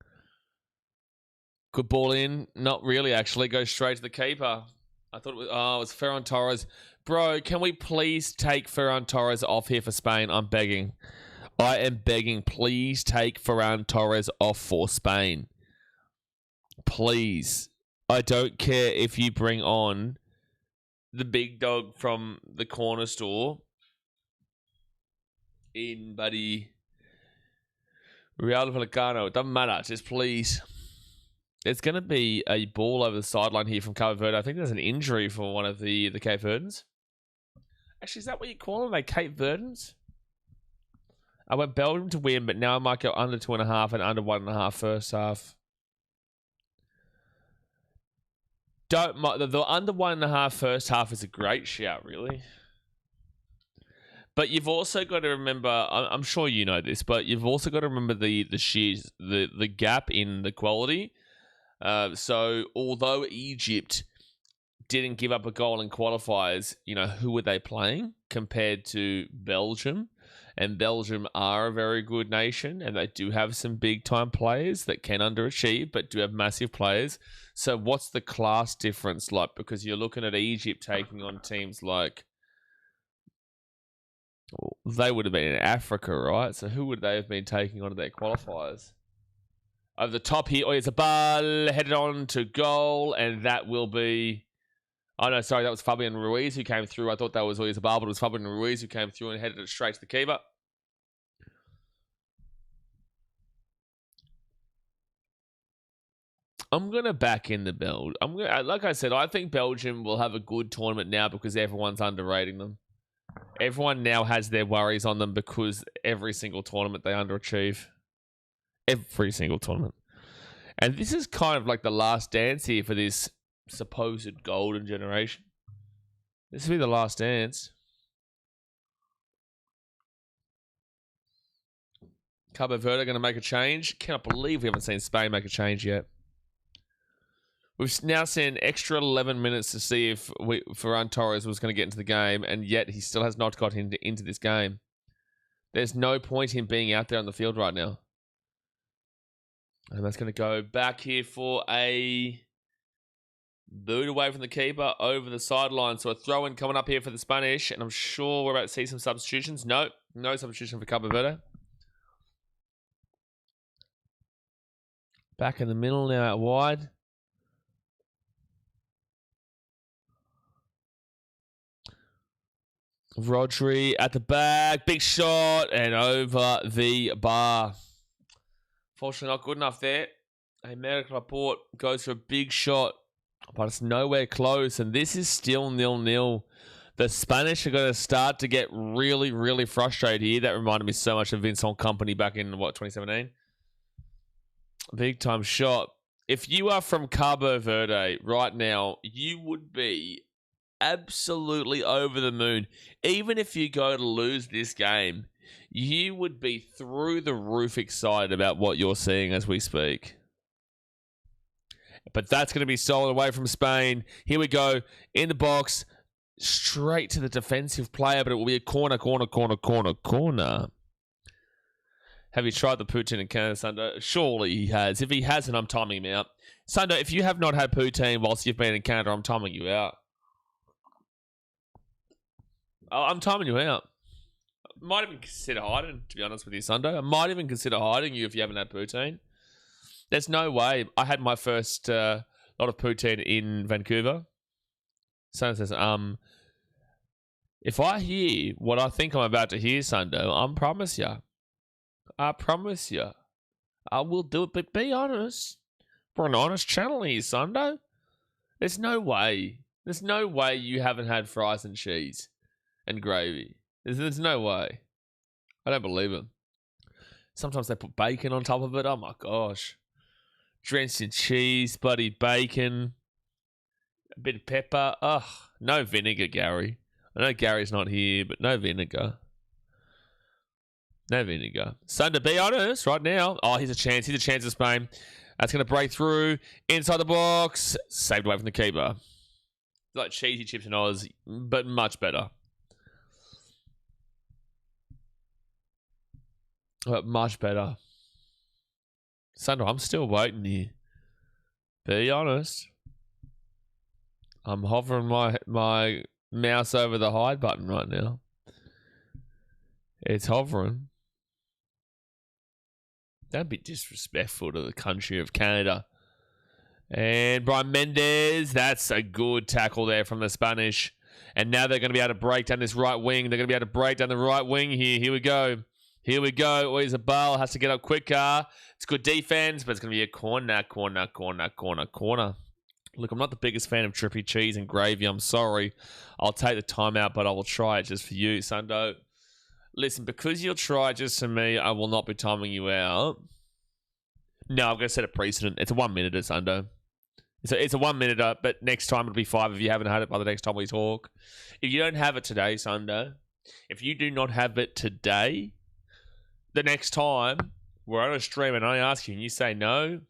Good ball in. Not really, actually. Goes straight to the keeper. I thought it was Ferran Torres. Bro, can we please take Ferran Torres off here for Spain? I'm begging. I am begging, please take Ferran Torres off for Spain. Please. I don't care if you bring on the big dog from the corner store in buddy Real Vallecano. It doesn't matter. Just please. There's going to be a ball over the sideline here from Cape Verde. I think there's an injury for one of the Cape Verdens. Actually, is that what you call them? Are they Cape Verdens? I went Belgium to win, but now I might go under 2.5 and under 1.5 first half. The under 1.5 first half is a great shout, really. But you've also got to remember, I'm sure you know this, but you've also got to remember the gap in the quality. So although Egypt didn't give up a goal in qualifiers, who were they playing compared to Belgium? And Belgium are a very good nation, and they do have some big-time players that can underachieve, but do have massive players. So what's the class difference like? Because you're looking at Egypt taking on teams like... They would have been in Africa, right? So who would they have been taking on their qualifiers? Over the top here, Oyarzabal headed on to goal, and that will be... Oh, no, sorry, that was Fabian Ruiz who came through. I thought that was Oyarzabal, but it was Fabian Ruiz who came through and headed it straight to the keeper. I'm going to back in the Belgium. Like I said, I think Belgium will have a good tournament now because everyone's underrating them. Everyone now has their worries on them because every single tournament they underachieve. Every single tournament. And this is kind of like the last dance here for this supposed golden generation. This will be the last dance. Cape Verde going to make a change. Cannot believe we haven't seen Spain make a change yet. We've now seen an extra 11 minutes to see if Ferran Torres was going to get into the game, and yet he still has not got into this game. There's no point in being out there on the field right now. And that's going to go back here for a boot away from the keeper over the sideline. So a throw-in coming up here for the Spanish. And I'm sure we're about to see some substitutions. No substitution for Cape Verde. Back in the middle now out wide. Rodri at the back. Big shot and over the bar. Fortunately not good enough there. American Laporte goes for a big shot, but it's nowhere close. And this is still 0-0. The Spanish are going to start to get really, really frustrated here. That reminded me so much of Vincent Kompany back in, 2017? Big time shot. If you are from Cabo Verde right now, you would be absolutely over the moon. Even if you go to lose this game, you would be through the roof excited about what you're seeing as we speak. But that's going to be stolen away from Spain. Here we go. In the box. Straight to the defensive player, but it will be a corner. Have you tried the poutine in Canada, Sundo? Surely he has. If he hasn't, I'm timing him out. Sundo, if you have not had poutine whilst you've been in Canada, I'm timing you out. I'm timing you out. Might even consider hiding, to be honest with you, Sundo. I might even consider hiding you if you haven't had poutine. There's no way. I had my first lot of poutine in Vancouver. Sundo says, if I hear what I think I'm about to hear, Sundo, I promise you. I will do it, but be honest. We're an honest channel here, Sundo. There's no way you haven't had fries and cheese and gravy. There's no way. I don't believe it. Sometimes they put bacon on top of it. Oh my gosh. Drenched in cheese, buddy, bacon, a bit of pepper. Ugh, no vinegar, Gary. I know Gary's not here, but no vinegar. No vinegar. Son, to be honest, right now. Oh, here's a chance. Here's a chance of Spain. That's going to break through. Inside the box. Saved away from the keeper. Like cheesy chips and Oz, but much better. But much better. Son, I'm still waiting here. Be honest. I'm hovering my mouse over the hide button right now. It's hovering. Don't be disrespectful to the country of Canada. And Brian Mendes, that's a good tackle there from the Spanish. And now they're going to be able to break down this right wing. They're going to be able to break down the right wing here. Here we go. Here we go. Oyarzabal has to get up quicker. It's good defense, but it's going to be a corner. Look, I'm not the biggest fan of drippy cheese and gravy. I'm sorry. I'll take the time out, but I will try it just for you, Sundo. Listen, because you'll try it just for me, I will not be timing you out. No, I'm going to set a precedent. It's a 1 minute, Sundo. It's a 1 minute, but next time it'll be 5 if you haven't had it by the next time we talk. If you don't have it today, Sundo, if you do not have it today, the next time we're on a stream and I ask you and you say no,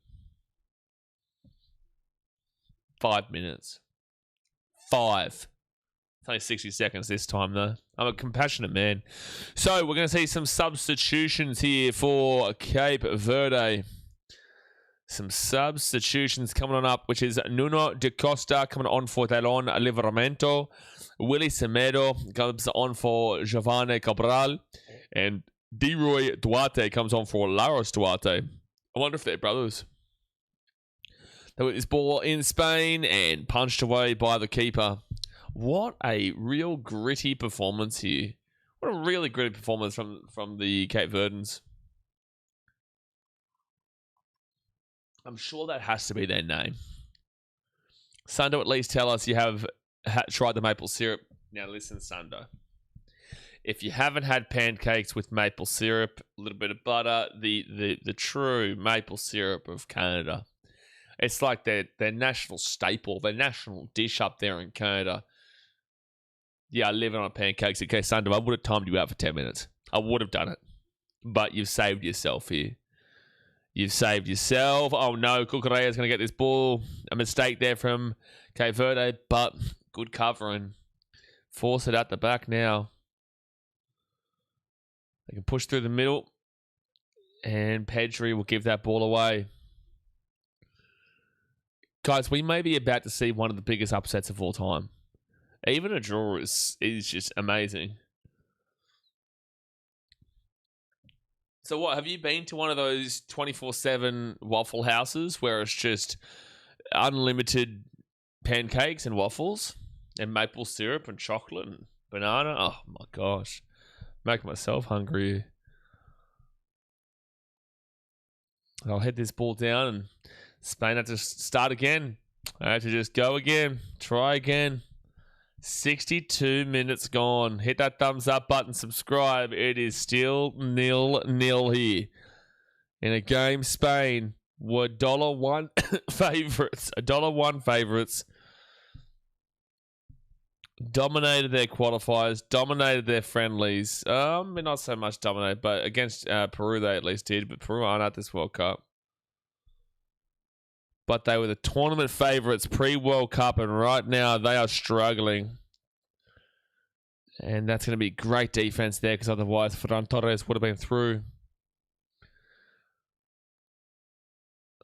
5 minutes. 5. It's only 60 seconds this time, though. I'm a compassionate man. So, we're going to see some substitutions here for Cape Verde. Some substitutions coming on up, which is Nuno de Costa coming on for Talon Livramento. Willy Semedo comes on for Giovanni Cabral. And Deroy Duarte comes on for Laros Duarte. I wonder if they're brothers. They got this ball in Spain and punched away by the keeper. What a real gritty performance here. What a really gritty performance from the Cape Verdens. I'm sure that has to be their name. Sundo, at least tell us you have tried the maple syrup. Now listen, Sundo. If you haven't had pancakes with maple syrup, a little bit of butter, the true maple syrup of Canada. It's like their national staple, their national dish up there in Canada. Yeah, I live on pancakes. Okay, Sundo, I would have timed you out for 10 minutes. I would have done it. But you've saved yourself here. You've saved yourself. Oh no, Cucurella is going to get this ball. A mistake there from Cape Verde, but good covering. Force it at the back now. They can push through the middle. And Pedri will give that ball away. Guys, we may be about to see one of the biggest upsets of all time. Even a draw is just amazing. So what, have you been to one of those 24/7 Waffle Houses where it's just unlimited pancakes and waffles and maple syrup and chocolate and banana? Oh my gosh. Making myself hungry. I'll head this ball down and Spain had to start again. I had to just go again. Try again. 62 minutes gone. Hit that thumbs up button. Subscribe. It is still 0-0 here. In a game, Spain were $1 favourites. $1 favourites. Dominated their qualifiers. Dominated their friendlies. Not so much dominated, but against Peru they at least did. But Peru aren't at this World Cup. But they were the tournament favourites pre-World Cup, and right now they are struggling. And that's going to be great defence there, because otherwise Ferran Torres would have been through.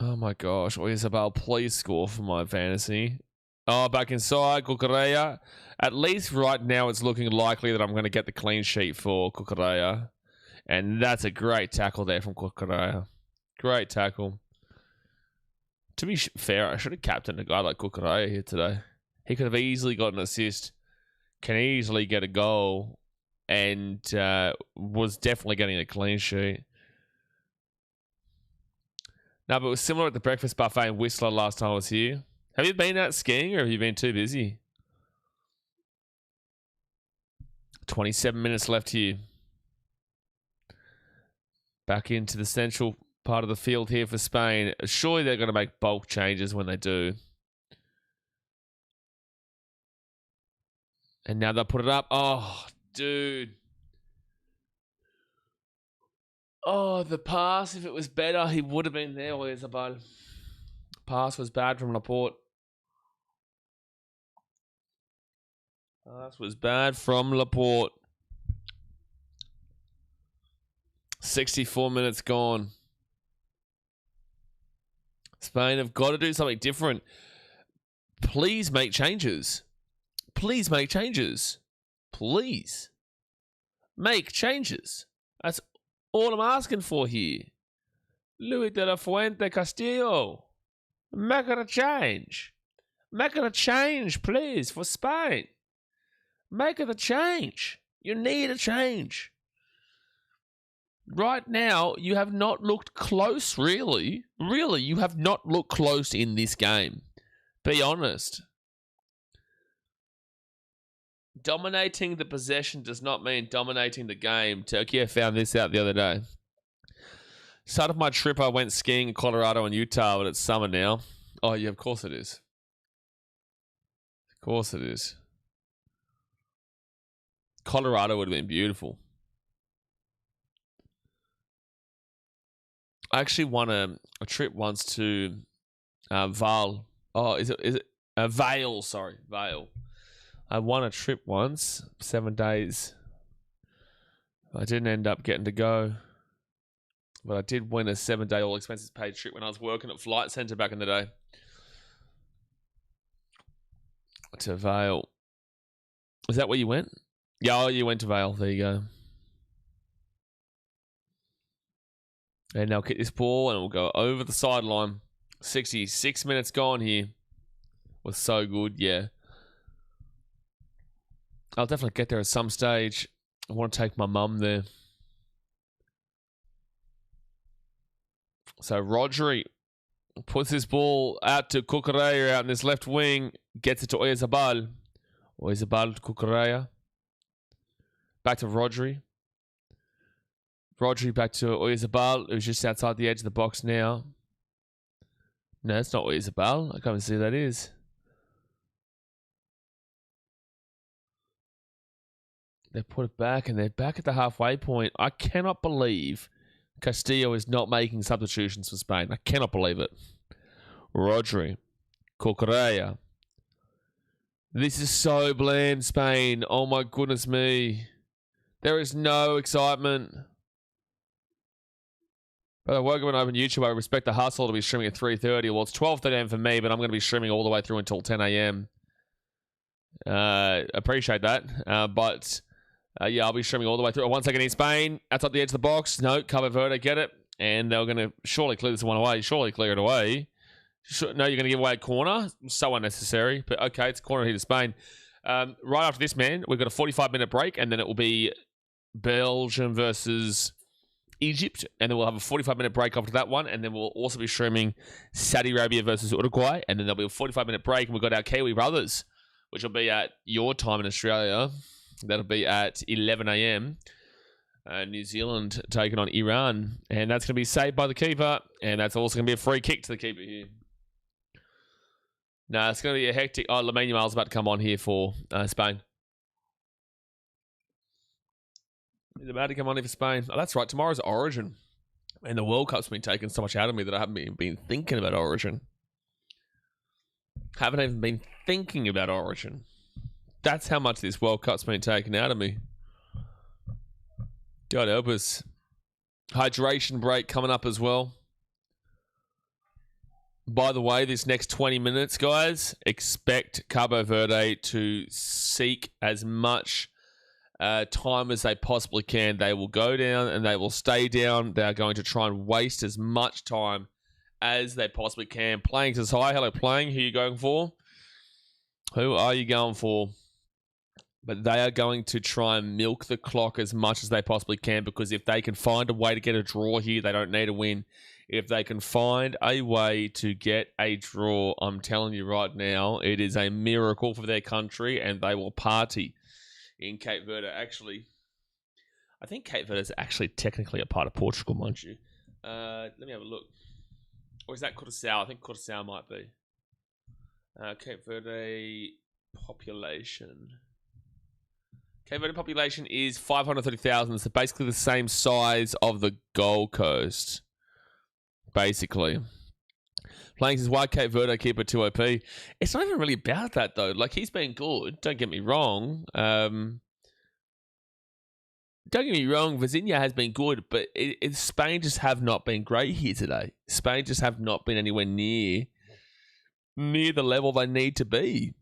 Oh my gosh. Isabel, please score for my fantasy. Oh, back inside, Cucurella. At least right now it's looking likely that I'm going to get the clean sheet for Cucurella. And that's a great tackle there from Cucurella. Great tackle. To be fair, I should have captained a guy like Cucurella here today. He could have easily got an assist, can easily get a goal, and was definitely getting a clean sheet. No, but it was similar at the breakfast buffet in Whistler last time I was here. Have you been out skiing, or have you been too busy? 27 minutes left here. Back into the central part of the field here for Spain. Surely they're going to make bulk changes when they do. And now they'll put it up. Oh, dude. Oh, the pass, if it was better, he would have been there. Where's the ball? Pass was bad from Laporte. Pass was bad from Laporte. 64 minutes gone. Spain have got to do something different. Please make changes. Please make changes. Please make changes. That's all I'm asking for here. Luis de la Fuente Castillo. Make it a change. Make it a change, please, for Spain. Make it a change. You need a change. Right now, you have not looked close, really. Really, you have not looked close in this game. Be honest. Dominating the possession does not mean dominating the game. Turkey found this out the other day. Start of my trip, I went skiing in Colorado and Utah, but it's summer now. Oh, yeah, of course it is. Of course it is. Colorado would have been beautiful. I actually won a trip once to Val. Oh, is it Vale? Sorry, Vale. I won a trip once, 7 days. I didn't end up getting to go, but I did win a 7-day all expenses paid trip when I was working at Flight Centre back in the day. To Vale. Is that where you went? Yeah, oh, you went to Vale. There you go. And now kick this ball and we'll go over the sideline. 66 minutes gone here. Was so good, yeah. I'll definitely get there at some stage. I want to take my mum there. So Rodri puts this ball out to Cucurella out in this left wing. Gets it to Oyarzabal. Oyarzabal to Cucurella. Back to Rodri. Rodri back to Oyarzabal, who's just outside the edge of the box now. No, it's not Oyarzabal. I can't even see who that is. They put it back, and they're back at the halfway point. I cannot believe Castillo is not making substitutions for Spain. I cannot believe it. Rodri. Cucurella. This is so bland, Spain. Oh my goodness me. There is no excitement. But welcome and open YouTube. I respect the hustle to be streaming at 3:30. Well, it's 12:30 a.m. for me, but I'm going to be streaming all the way through until 10 a.m. Appreciate that. Yeah, I'll be streaming all the way through. Once again in Spain, outside the edge of the box. No, Cape Verde, get it. And they're going to surely clear this one away. Surely clear it away. No, you're going to give away a corner. So unnecessary. But okay, it's a corner here to Spain. Right after this, man, we've got a 45-minute break, and then it will be Belgium versus Egypt, and then we'll have a 45-minute break after that one, and then we'll also be streaming Saudi Arabia versus Uruguay, and then there'll be a 45-minute break, and we've got our Kiwi brothers, which will be at your time in Australia. That'll be at 11 a.m. New Zealand taking on Iran, and that's going to be saved by the keeper, and that's also going to be a free kick to the keeper here. No, it's going to be a hectic... Oh, Lamine Yamal's about to come on here for Spain. He's about to come on here for Spain. Oh, that's right. Tomorrow's Origin. And the World Cup's been taking so much out of me that I haven't been thinking about Origin. Haven't even been thinking about Origin. That's how much this World Cup's been taken out of me. God help us. Hydration break coming up as well. By the way, this next 20 minutes, guys, expect Cape Verde to seek as much time as they possibly can. They will go down and they will stay down. They are going to try and waste as much time as they possibly can. Playing says hi. Hello, Playing. Who are you going for? Who are you going for? But they are going to try and milk the clock as much as they possibly can, because if they can find a way to get a draw here, they don't need a win. If they can find a way to get a draw, I'm telling you right now, it is a miracle for their country, and they will party in Cape Verde. Actually, I think Cape Verde is actually technically a part of Portugal, mind you. Let me have a look. Or is that Curaçao? I think Curaçao might be. Cape Verde population. Cape Verde population is 530,000, so basically the same size of the Gold Coast. Basically. Playing says, why Cape Verde keep it 2 OP? It's not even really about that, though. Like, he's been good. Don't get me wrong. Vizinha has been good, but Spain just have not been great here today. Spain just have not been anywhere near the level they need to be.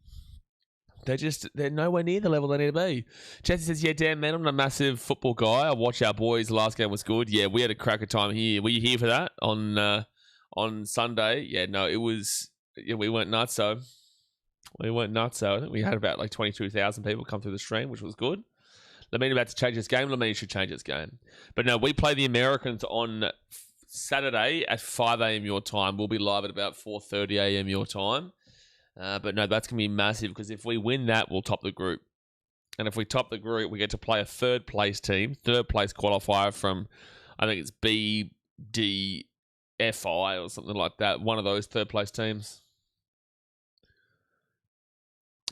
They're nowhere near the level they need to be. Jesse says, yeah, damn, man, I'm a massive football guy. I watch our boys. Last game was good. Yeah, we had a cracker time here. Were you here for that on Sunday? Yeah, no, it was... Yeah, we weren't nuts, so... I think we had about like 22,000 people come through the stream, which was good. Lamine about to change his game. Lamine should change his game. But no, we play the Americans on Saturday at 5 a.m. your time. We'll be live at about 4:30 a.m. your time. But no, that's going to be massive, because if we win that, we'll top the group. And if we top the group, we get to play a third place team, third place qualifier from, I think it's BDFI or something like that. One of those third place teams.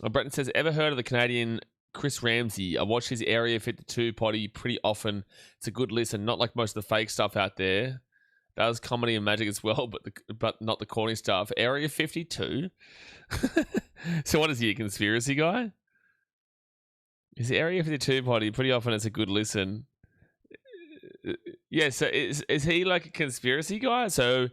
Bretton says, ever heard of the Canadian Chris Ramsey? I watch his Area 52 potty pretty often. It's a good listen, not like most of the fake stuff out there. Does comedy and magic as well, but not the corny stuff. Area 52? So what is he, a conspiracy guy? Is Area 52 potty pretty often? It's a good listen. Yeah, so is he like a conspiracy guy? So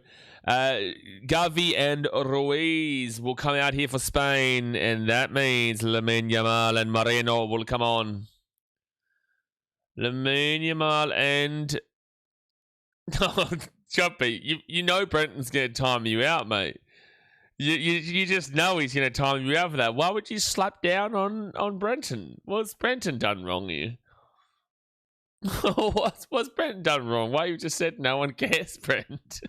Gavi and Ruiz will come out here for Spain, and that means Lamine Yamal and Moreno will come on. Lamine Yamal and... Oh, Choppy, you know Brenton's going to time you out, mate. You just know he's going to time you out for that. Why would you slap down on Brenton? What's Brenton done wrong here? What's Brenton done wrong? Why you just said no one cares, Brent?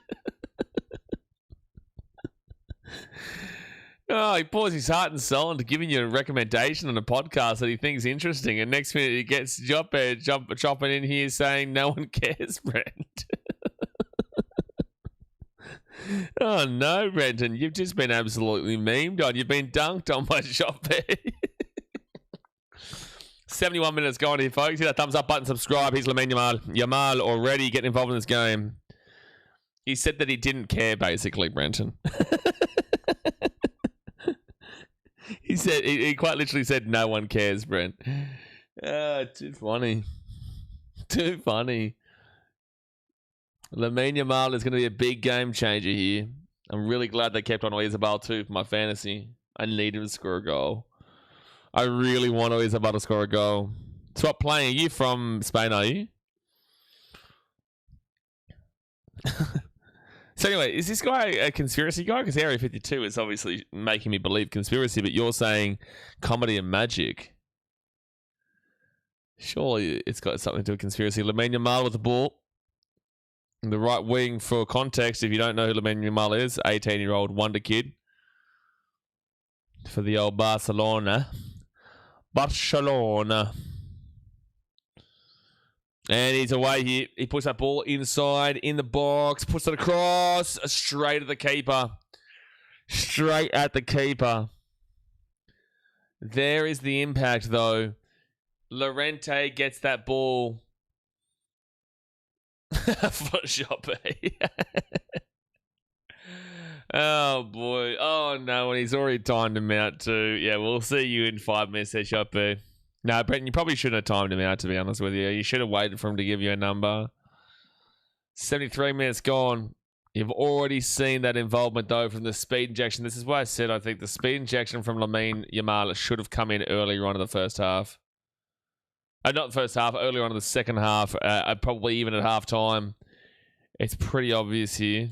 Oh, he pours his heart and soul into giving you a recommendation on a podcast that he thinks interesting, and next minute he gets chopping in here saying no one cares, Brent. Oh no, Brenton, you've just been absolutely memed on. You've been dunked on by Choppy. 71 minutes going here, folks. Hit that thumbs up button, subscribe. Here's Lamine Yamal. Yamal already getting involved in this game. He said that he didn't care, basically, Brenton. He quite literally said no one cares, Brent. Too funny. Too funny. Lamine Yamal is going to be a big game changer here. I'm really glad they kept on Oyarzabal too for my fantasy. I need him to score a goal. I really want Oyarzabal to score a goal. Stop playing. Are you from Spain, are you? So anyway, is this guy a conspiracy guy? Because Area 52 is obviously making me believe conspiracy, but you're saying comedy and magic. Surely it's got something to do with conspiracy. Lamine Yamal with the ball. The right wing, for context, if you don't know who Lamine Yamal is, 18-year-old wonder kid for the old Barcelona. And he's away here. He puts that ball inside, in the box, puts it across, straight at the keeper. Straight at the keeper. There is the impact, though. Llorente gets that ball. Photoshop. Oh boy. Oh no, and he's already timed him out too. Yeah, we'll see you in 5 minutes, Shoppe. No, Brenton, you probably shouldn't have timed him out, to be honest with you. You should have waited for him to give you a number. 73 minutes gone. You've already seen that involvement, though, from the speed injection. This is why I said I think the speed injection from Lamine Yamal should have come in earlier on in the first half. Not the first half, earlier on in the second half, probably even at halftime. It's pretty obvious here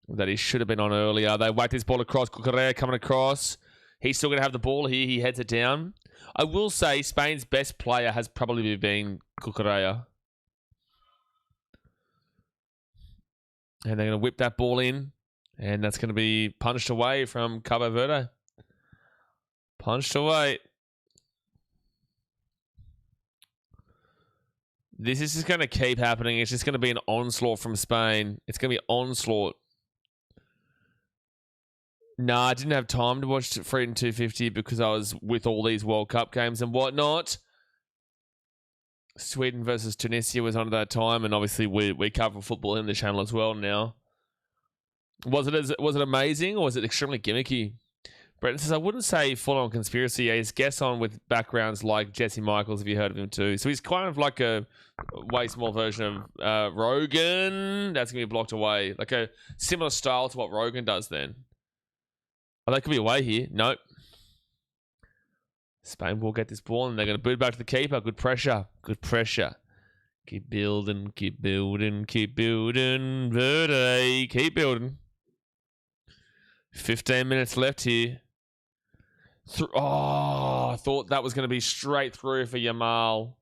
that he should have been on earlier. They whacked this ball across. Cucurella coming across. He's still going to have the ball here. He heads it down. I will say Spain's best player has probably been Cucurella. And they're going to whip that ball in. And that's going to be punched away from Cape Verde. Punched away. This is just going to keep happening. It's just going to be an onslaught from Spain. It's going to be onslaught. Nah, I didn't have time to watch Freedom 250 because I was with all these World Cup games and whatnot. Sweden versus Tunisia was on at that time, and obviously we cover football in the channel as well now. Was it amazing or was it extremely gimmicky? Brett says, I wouldn't say full-on conspiracy. He's guest on with backgrounds like Jesse Michaels, if you heard of him too. So he's kind of like a way small version of Rogan. That's going to be blocked away. Like a similar style to what Rogan does then. Oh, that could be away here. Nope. Spain will get this ball and they're going to boot back to the keeper. Good pressure. Good pressure. Keep building, keep building, keep building. Verde, keep building. 15 minutes left here. I thought that was going to be straight through for Yamal.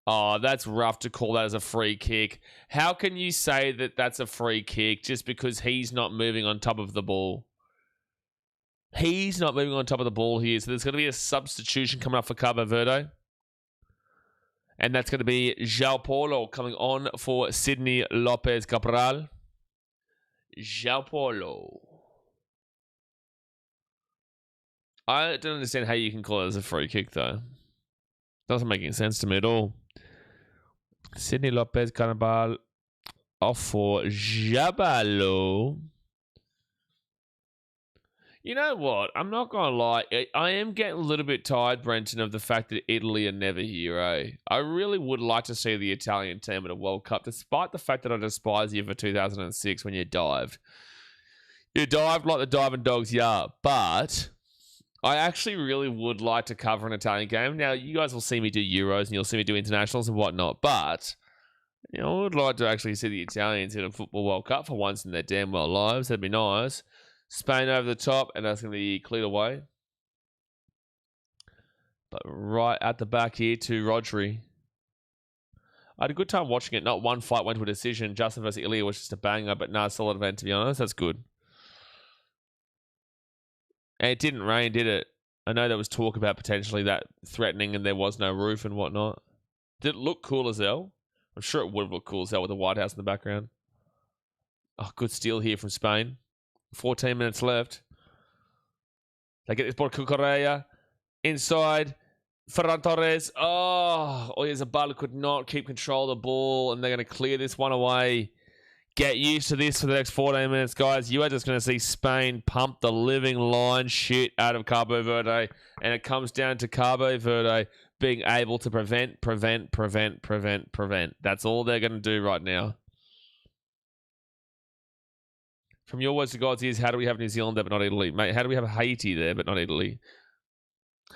Oh, that's rough to call that as a free kick. How can you say that that's a free kick just because he's not moving on top of the ball? He's not moving on top of the ball here. So there's going to be a substitution coming up for Cape Verde. And that's going to be João Paulo coming on for Sydney Lopez Cabral. João Paulo. I don't understand how you can call it as a free kick, though. Doesn't make any sense to me at all. Sydney Lopez Cabral off for Jabalo. You know what? I'm not going to lie. I am getting a little bit tired, Brenton, of the fact that Italy are never here, eh? I really would like to see the Italian team at a World Cup, despite the fact that I despise you for 2006 when you dived. You dived like the diving dogs, yeah. But I actually really would like to cover an Italian game. Now, you guys will see me do Euros and you'll see me do internationals and whatnot. But, you know, I would like to actually see the Italians in a Football World Cup for once in their damn well lives. That'd be nice. Spain over the top, and that's going to be cleared away. But right at the back here to Rodri. I had a good time watching it. Not one fight went to a decision. Justin versus Ilya was just a banger, but nah, solid event, to be honest. That's good. And it didn't rain, did it? I know there was talk about potentially that threatening and there was no roof and whatnot. Did it look cool as hell? I'm sure it would have looked cool as hell with the White House in the background. Oh, good steal here from Spain. 14 minutes left. They get this ball to Cucurella. Inside. Ferran Torres. Oh, Oyarzabal could not keep control of the ball, and they're going to clear this one away. Get used to this for the next 14 minutes, guys. You are just going to see Spain pump the living line shit out of Cape Verde, and it comes down to Cape Verde being able to prevent. That's all they're going to do right now. From your words to God's ears, how do we have New Zealand there but not Italy? Mate, how do we have Haiti there but not Italy?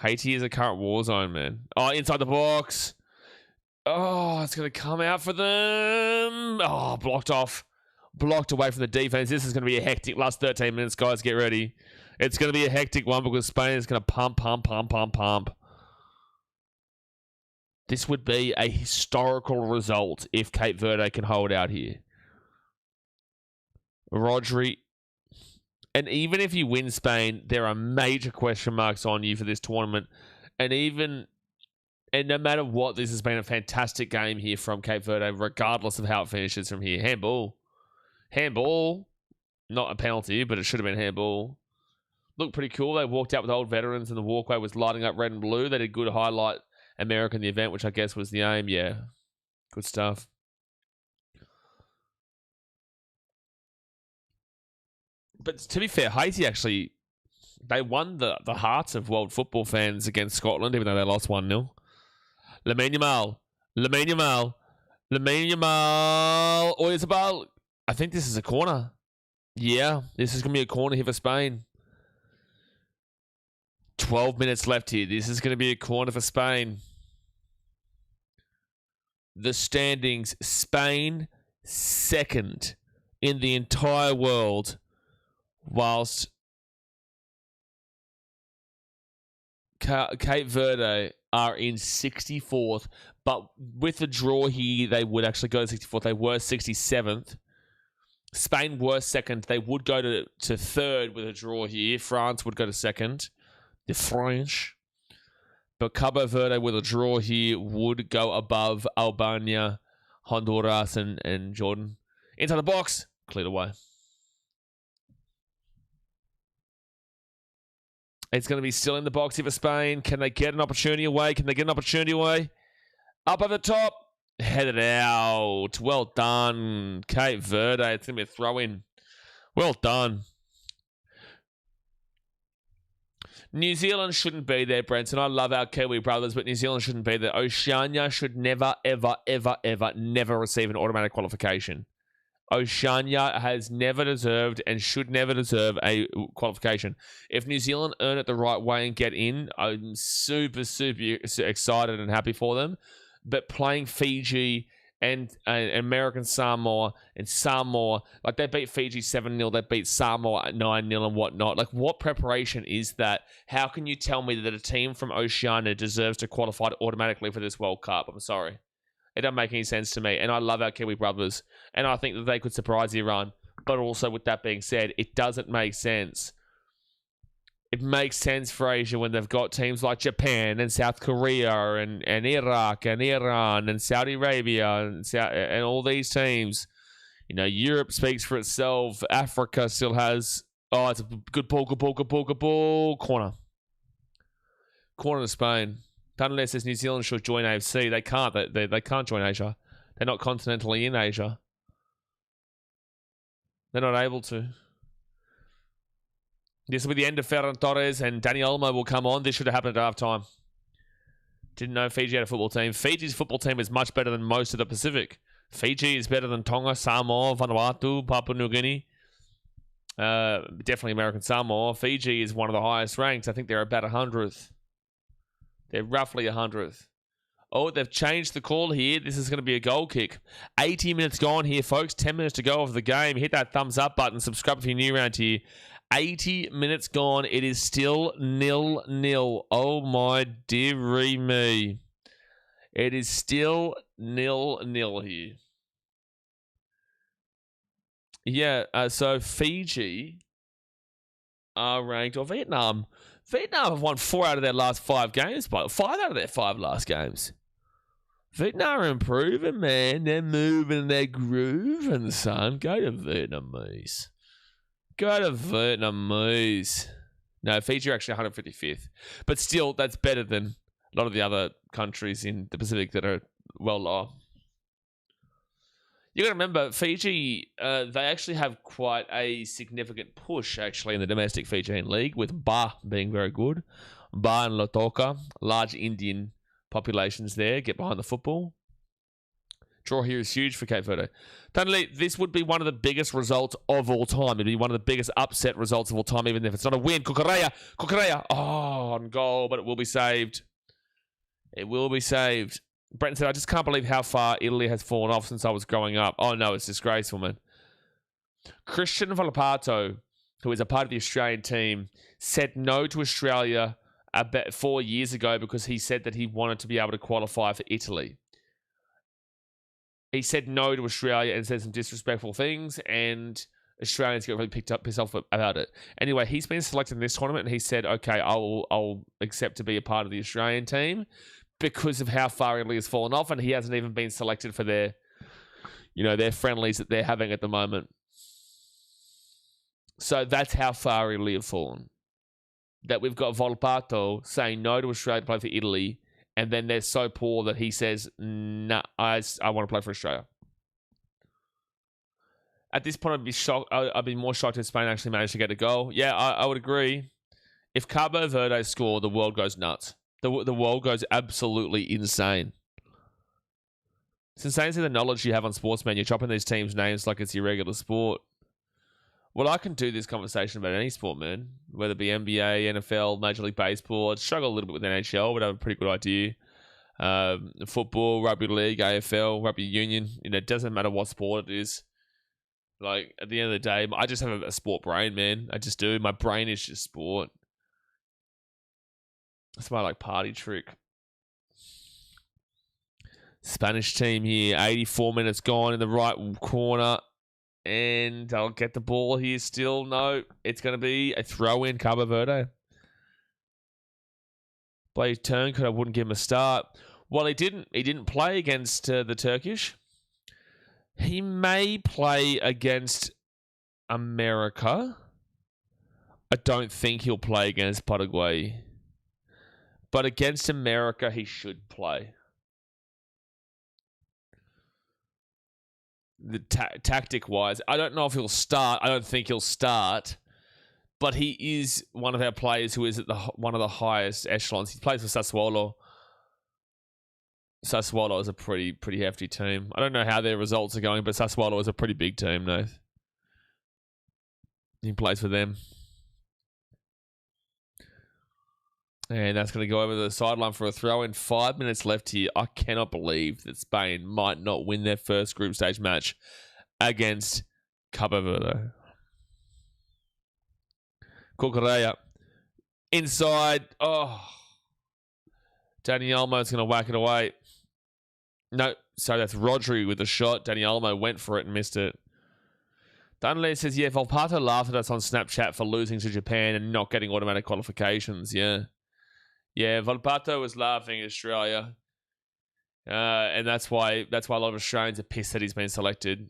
Haiti is a current war zone, man. Oh, inside the box. Oh, it's going to come out for them. Oh, blocked off. Blocked away from the defense. This is going to be a hectic last 13 minutes, guys. Get ready. It's going to be a hectic one because Spain is going to pump. This would be a historical result if Cape Verde can hold out here. Rodri. And even if you win Spain, there are major question marks on you for this tournament. And no matter what, this has been a fantastic game here from Cape Verde, regardless of how it finishes from here. Handball. Not a penalty, but it should have been handball. Looked pretty cool. They walked out with old veterans and the walkway was lighting up red and blue. They did good highlight America in the event, which I guess was the aim. Yeah, good stuff. But to be fair, Haiti actually, they won the hearts of world football fans against Scotland, even though they lost 1-0. Lamine Yamal. Oyarzabal. I think this is a corner. Yeah, this is going to be a corner here for Spain. 12 minutes left here. This is going to be a corner for Spain. The standings, Spain second in the entire world, whilst Cape Verde are in 64th, but with the draw here, they would actually go to 64th. They were 67th. Spain were second. They would go to third with a draw here. France would go to second. The French. But Cape Verde with a draw here would go above Albania, Honduras, and Jordan. Inside the box. Cleared away. It's going to be still in the box here for Spain. Can they get an opportunity away? Up over the top. Headed out. Well done. Cape Verde. It's going to be a throw-in. Well done. New Zealand shouldn't be there, Brenton. I love our Kiwi brothers, but New Zealand shouldn't be there. Oceania should never, ever, ever, ever, never receive an automatic qualification. Oceania has never deserved and should never deserve a qualification. If New Zealand earn it the right way and get in, I'm super excited and happy for them. But playing Fiji and American Samoa and Samoa, like they beat Fiji 7-0, they beat Samoa 9-0 and whatnot. Like, what preparation is that? How can you tell me that a team from Oceania deserves to qualify automatically for this World Cup? I'm sorry. It doesn't make any sense to me. And I love our Kiwi brothers. And I think that they could surprise Iran. But also, with that being said, it doesn't make sense. It makes sense for Asia when they've got teams like Japan and South Korea and Iraq and Iran and Saudi Arabia and all these teams. You know, Europe speaks for itself. Africa still has... Oh, it's a good ball. Corner to Spain. Unless says New Zealand should join AFC. They can't. They can't join Asia. They're not continentally in Asia. They're not able to. This will be the end of Ferran Torres and Dani Olmo will come on. This should have happened at half time. Didn't know Fiji had a football team. Fiji's football team is much better than most of the Pacific. Fiji is better than Tonga, Samoa, Vanuatu, Papua New Guinea. Definitely American Samoa. Fiji is one of the highest ranks. I think they're about 100th. They're roughly 100th. Oh, they've changed the call here. This is going to be a goal kick. 80 minutes gone here, folks. 10 minutes to go of the game. Hit that thumbs up button. Subscribe if you're new around here. 80 minutes gone. It is still 0-0. Oh, my dearie me. It is still 0-0 here. Yeah, so Fiji are ranked, or Vietnam have won 4 out of their last 5 games, but 5 out of their 5 last games. Vietnam are improving, man. They're moving, they're grooving, son. Go to Vietnamese. No, Fiji are actually 155th. But still, that's better than a lot of the other countries in the Pacific that are well lower. You got to remember, Fiji, they actually have quite a significant push, actually, in the domestic Fijian league, with Ba being very good. Ba and Lautoka, large Indian populations there get behind the football. Draw here is huge for Cape Verde. Dunley, this would be one of the biggest results of all time. It'd be one of the biggest upset results of all time, even if it's not a win. Cucurella. Oh, on goal, but it will be saved. It will be saved. Brenton said, I just can't believe how far Italy has fallen off since I was growing up. Oh, no, it's disgraceful, man. Christian Volpato, who is a part of the Australian team, said no to Australia about 4 years ago because he said that he wanted to be able to qualify for Italy. He said no to Australia and said some disrespectful things, and Australians got really pissed off about it. Anyway, he's been selected in this tournament, and he said, okay, I'll accept to be a part of the Australian team because of how far Italy has fallen off, and he hasn't even been selected for their friendlies that they're having at the moment. So that's how far Italy have fallen. That we've got Volpato saying no to Australia to play for Italy, and then they're so poor that he says, nah, I want to play for Australia. At this point, I'd be shocked. I'd be more shocked if Spain actually managed to get a goal. Yeah, I would agree. If Cape Verde score, the world goes nuts. The world goes absolutely insane. It's insane to see the knowledge you have on Sportsman. You're chopping these teams' names like it's your regular sport. Well, I can do this conversation about any sport, man. Whether it be NBA, NFL, Major League Baseball. I struggle a little bit with NHL, but I have a pretty good idea. Football, rugby league, AFL, rugby union. It doesn't matter what sport it is. Like, at the end of the day, I just have a sport brain, man. I just do. My brain is just sport. That's my, party trick. Spanish team here. 84 minutes gone in the right corner. And I'll get the ball here still. No, it's going to be a throw-in, Cape Verde. Play turn, because I wouldn't give him a start. Well, he didn't play against the Turkish. He may play against America. I don't think he'll play against Paraguay. But against America, he should play. The tactic-wise, I don't know if he'll start. I don't think he'll start. But he is one of our players who is at one of the highest echelons. He plays for Sassuolo. Sassuolo is a pretty hefty team. I don't know how their results are going, but Sassuolo is a pretty big team, no. He plays for them. And that's going to go over the sideline for a throw-in. 5 minutes left here. I cannot believe that Spain might not win their first group stage match against Cape Verde. Cucurella. Inside. Oh. Dani Olmo's going to whack it away. No, so that's Rodri with the shot. Dani Olmo went for it and missed it. Dunley says, yeah, Volpato laughed at us on Snapchat for losing to Japan and not getting automatic qualifications. Yeah. Yeah, Volpato was laughing at Australia. And that's why a lot of Australians are pissed that he's been selected.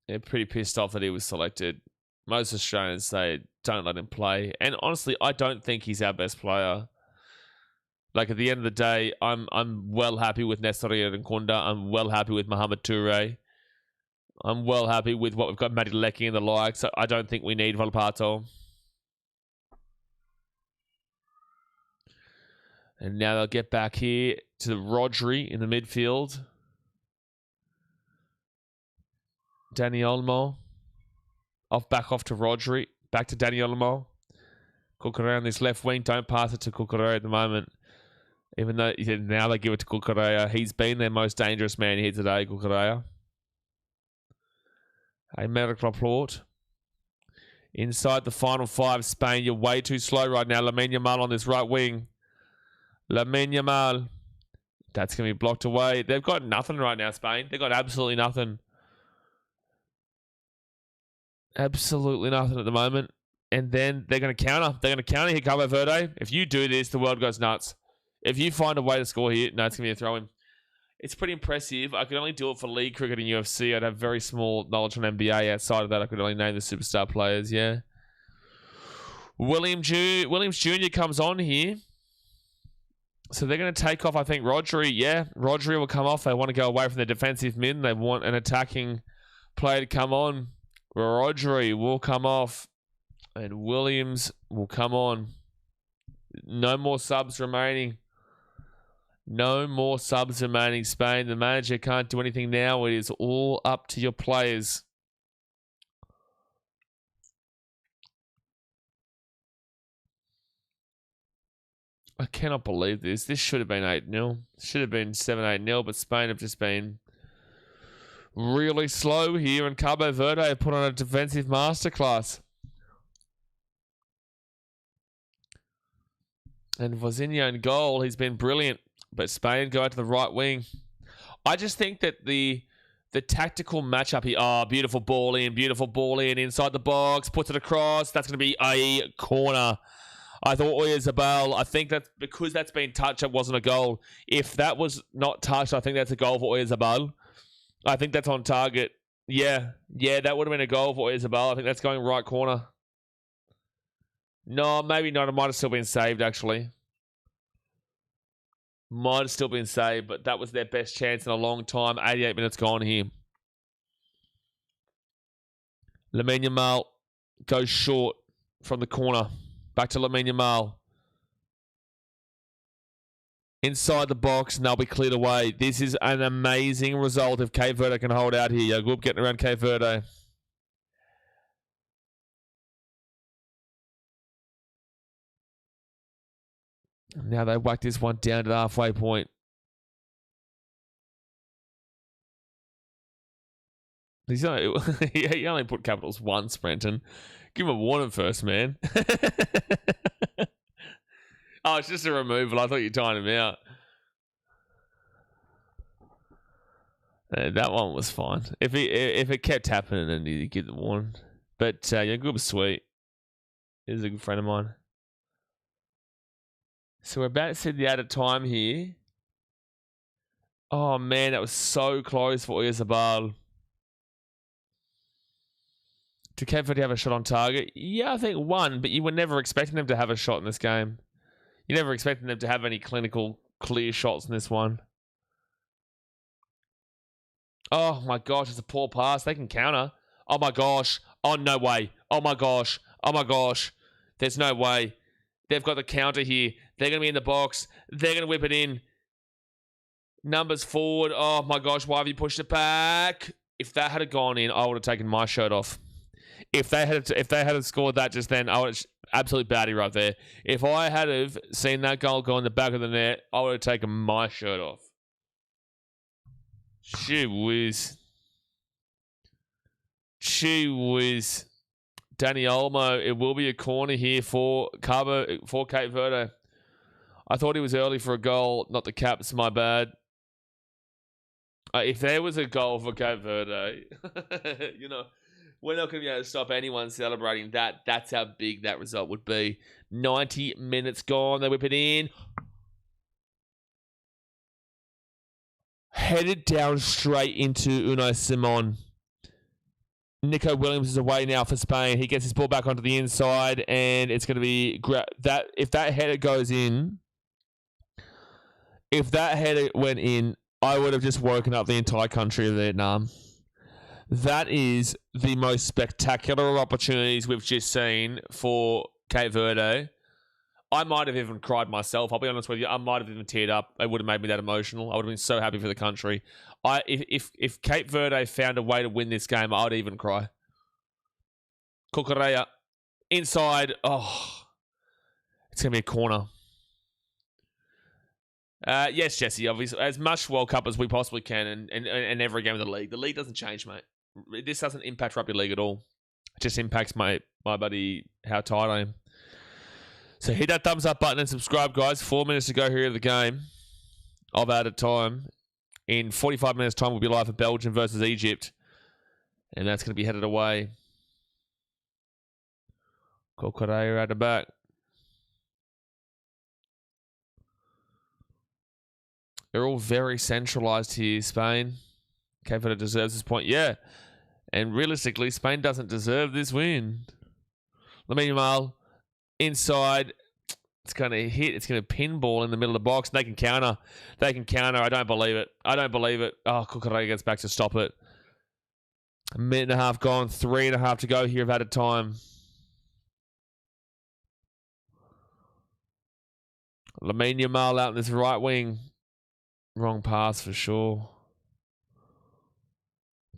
They're pretty pissed off that he was selected. Most Australians say, don't let him play. And honestly, I don't think he's our best player. Like, at the end of the day, I'm well happy with Nestor and Kunda. I'm well happy with Mohamed Toure. I'm well happy with what we've got, Matty Leckie and the like. So I don't think we need Volpato. And now they'll get back here to the Rodri in the midfield. Dani Olmo. Back off to Rodri. Back to Dani Olmo. Cucurella on this left wing. Don't pass it to Cucurella at the moment. Even though now they give it to Cucurella. He's been their most dangerous man here today, Cucurella. Hey, Merrick Laporte. Inside the final five, Spain. You're way too slow right now. Lamine Yamal on this right wing. Lamine Yamal. That's going to be blocked away. They've got nothing right now, Spain. They've got absolutely nothing. Absolutely nothing at the moment. And then they're going to counter. They're going to counter here, Cape Verde. If you do this, the world goes nuts. If you find a way to score here, no, it's going to be a throw-in. It's pretty impressive. I could only do it for league cricket and UFC. I'd have very small knowledge on NBA. Outside of that, I could only name the superstar players, yeah. Williams Jr. comes on here. So they're going to take off, I think, Rodri. Yeah, Rodri will come off. They want to go away from the defensive mid. They want an attacking player to come on. Rodri will come off. And Williams will come on. No more subs remaining. No more subs remaining, Spain. The manager can't do anything now. It is all up to your players. I cannot believe this. This should have been 8-0. Should have been 7-8-0, but Spain have just been really slow here, and Cape Verde have put on a defensive masterclass. And Vozinho in goal, he's been brilliant. But Spain go out to the right wing. I just think that the tactical matchup here. Oh, beautiful ball in inside the box, puts it across. That's going to be a corner. I thought Oyarzabal, I think that's because that's been touched, it wasn't a goal. If that was not touched, I think that's a goal for Oyarzabal. I think that's on target. Yeah, that would have been a goal for Oyarzabal. I think that's going right corner. No, maybe not. It might have still been saved, actually. Might have still been saved, but that was their best chance in a long time. 88 minutes gone here. Lamine Yamal goes short from the corner. Back to Lamine Yamal. Inside the box, and they'll be cleared away. This is an amazing result if Cape Verde can hold out here. Yagub getting around Cape Verde. Now they whack this one down to the halfway point. He only put capitals once, Brenton. Give him a warning first, man. Oh, it's just a removal. I thought you timed him out. That one was fine. If it kept happening, then he'd get the warning. But yeah, good was sweet. He's a good friend of mine. So we're about to see the added time here. Oh man, that was so close for Oyarzabal. Did Cape Verde have a shot on target? Yeah, I think one, but you were never expecting them to have a shot in this game. You're never expecting them to have any clinical, clear shots in this one. Oh my gosh, it's a poor pass. They can counter. Oh my gosh. Oh, no way. Oh my gosh. Oh my gosh. There's no way. They've got the counter here. They're going to be in the box. They're going to whip it in. Numbers forward. Oh my gosh, why have you pushed it back? If that had gone in, I would have taken my shirt off. If they had scored that just then, I would have absolute baddie right there. If I had have seen that goal go in the back of the net, I would have taken my shirt off. Gee whiz. Gee whiz. Danny Olmo, it will be a corner here for Cape Verde. I thought he was early for a goal, not the Caps, my bad. If there was a goal for Cape Verde, you know, we're not going to be able to stop anyone celebrating that. That's how big that result would be. 90 minutes gone. They whip it in. Headed down straight into Unai Simon. Nico Williams is away now for Spain. He gets his ball back onto the inside, and it's going to be that. If that header goes in, if that header went in, I would have just woken up the entire country of Vietnam. That is the most spectacular opportunities we've just seen for Cape Verde. I might have even cried myself. I'll be honest with you. I might have even teared up. It would have made me that emotional. I would have been so happy for the country. If Cape Verde found a way to win this game, I would even cry. Cucurella inside. Oh, it's going to be a corner. Yes, Jesse, obviously. As much World Cup as we possibly can and every game of the league. The league doesn't change, mate. This doesn't impact rugby league at all. It just impacts my buddy, how tired I am. So hit that thumbs up button and subscribe, guys. 4 minutes to go here of the game. Of added time. In 45 minutes' time, we'll be live for Belgium versus Egypt. And that's going to be headed away. Correa at the back. They're all very centralised here, Spain. Cape Verde deserves this point. Yeah. And realistically, Spain doesn't deserve this win. Lamine Yamal inside. It's going to hit. It's going to pinball in the middle of the box. They can counter. I don't believe it. Oh, Cucurella gets back to stop it. A minute and a half gone. 3.5 to go here of added time. Lamine Yamal out in this right wing. Wrong pass for sure.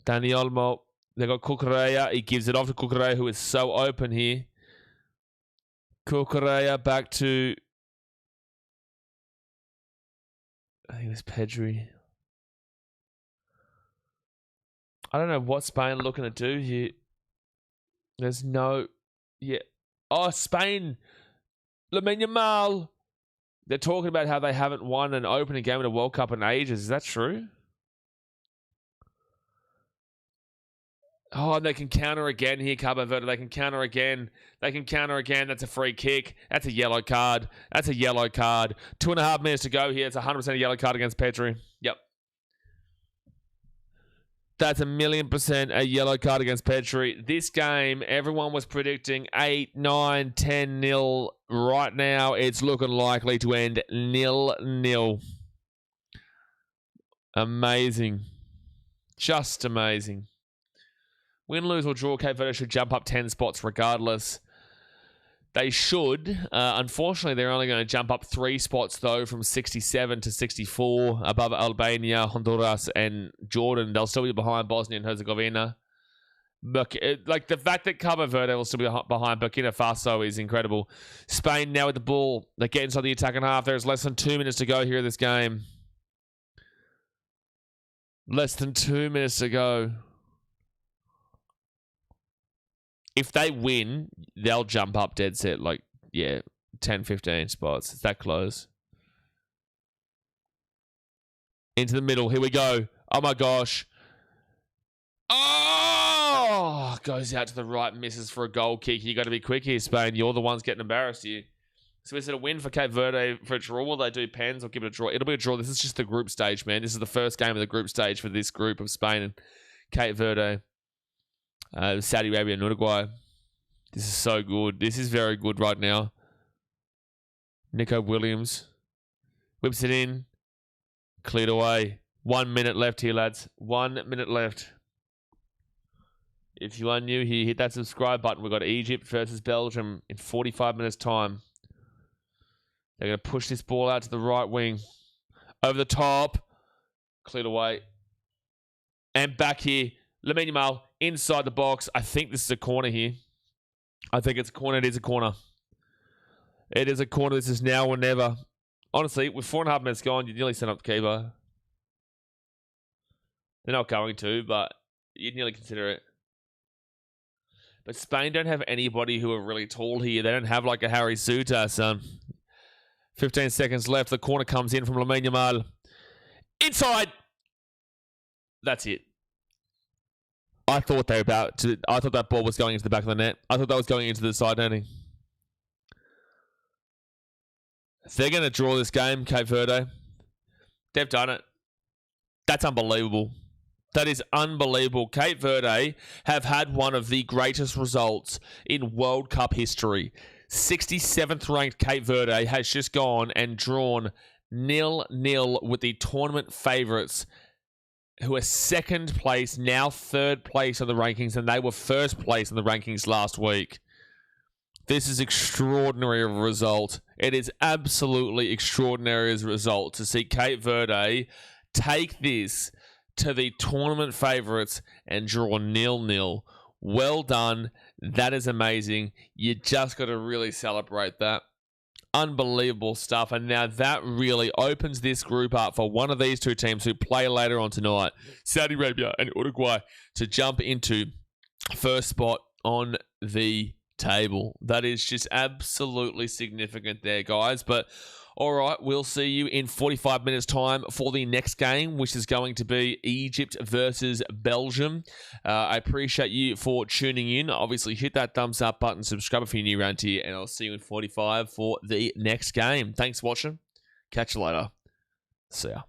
Dani Olmo. They got Cucurella. He gives it off to Cucurella, who is so open here. Cucurella back to... I think it's Pedri. I don't know what Spain are looking to do here. There's no... Yeah. Oh, Spain. Lamine Yamal. They're talking about how they haven't won an opening game in a World Cup in ages. Is that true? Oh, and they can counter again here, Cape Verde. They can counter again. They can counter again. That's a free kick. That's a yellow card. That's a yellow card. 2.5 minutes to go here. It's 100% a yellow card against Pedri. Yep. That's 1,000,000% a yellow card against Pedri. This game, everyone was predicting 8, 9, 10-0. Right now, it's looking likely to end 0-0. Amazing. Just amazing. Win, lose, or draw, Cape Verde should jump up 10 spots regardless. They should. Unfortunately, they're only going to jump up 3 spots, though, from 67 to 64, above Albania, Honduras, and Jordan. They'll still be behind Bosnia and Herzegovina. But, like, the fact that Cape Verde will still be behind Burkina Faso is incredible. Spain now with the ball. They get inside the attacking half. There's less than 2 minutes to go here in this game. Less than 2 minutes to go. If they win, they'll jump up dead set, like, yeah, 10, 15 spots. It's that close. Into the middle. Here we go. Oh, my gosh. Oh! Goes out to the right, misses for a goal kick. You got to be quick here, Spain. You're the ones getting embarrassed here. So is it a win for Cape Verde for a draw? Will they do pens or give it a draw? It'll be a draw. This is just the group stage, man. This is the first game of the group stage for this group of Spain and Cape Verde. Saudi Arabia and Uruguay. This is so good. This is very good right now. Nico Williams whips it in. Cleared away. 1 minute left here, lads. 1 minute left. If you are new here, hit that subscribe button. We've got Egypt versus Belgium in 45 minutes' time. They're going to push this ball out to the right wing. Over the top. Cleared away. And back here. Lamine Yamal inside the box. I think this is a corner here. I think it's a corner. It is a corner. It is a corner. This is now or never. Honestly, with 4.5 minutes gone, you'd nearly send up the keeper. They're not going to, but you'd nearly consider it. But Spain don't have anybody who are really tall here. They don't have like a Harry Suter, son. 15 seconds left. The corner comes in from Lamine Yamal. Inside. That's it. I thought that ball was going into the back of the net. I thought that was going into the side netting. They're going to draw this game, Cape Verde. They've done it. That's unbelievable. That is unbelievable. Cape Verde have had one of the greatest results in World Cup history. 67th ranked Cape Verde has just gone and drawn 0-0 with the tournament favourites, who are second place, now third place on the rankings, and they were first place in the rankings last week. This is extraordinary of a result. It is absolutely extraordinary as a result to see Cape Verde take this to the tournament favourites and draw 0-0. Well done. That is amazing. You just got to really celebrate that. Unbelievable stuff. And now that really opens this group up for one of these two teams who play later on tonight, Saudi Arabia and Uruguay, to jump into first spot on the table. That is just absolutely significant there, guys. But all right, we'll see you in 45 minutes time for the next game, which is going to be Egypt versus Belgium. I appreciate you for tuning in. Obviously, hit that thumbs up button, subscribe if you're new around here, and I'll see you in 45 for the next game. Thanks for watching. Catch you later. See ya.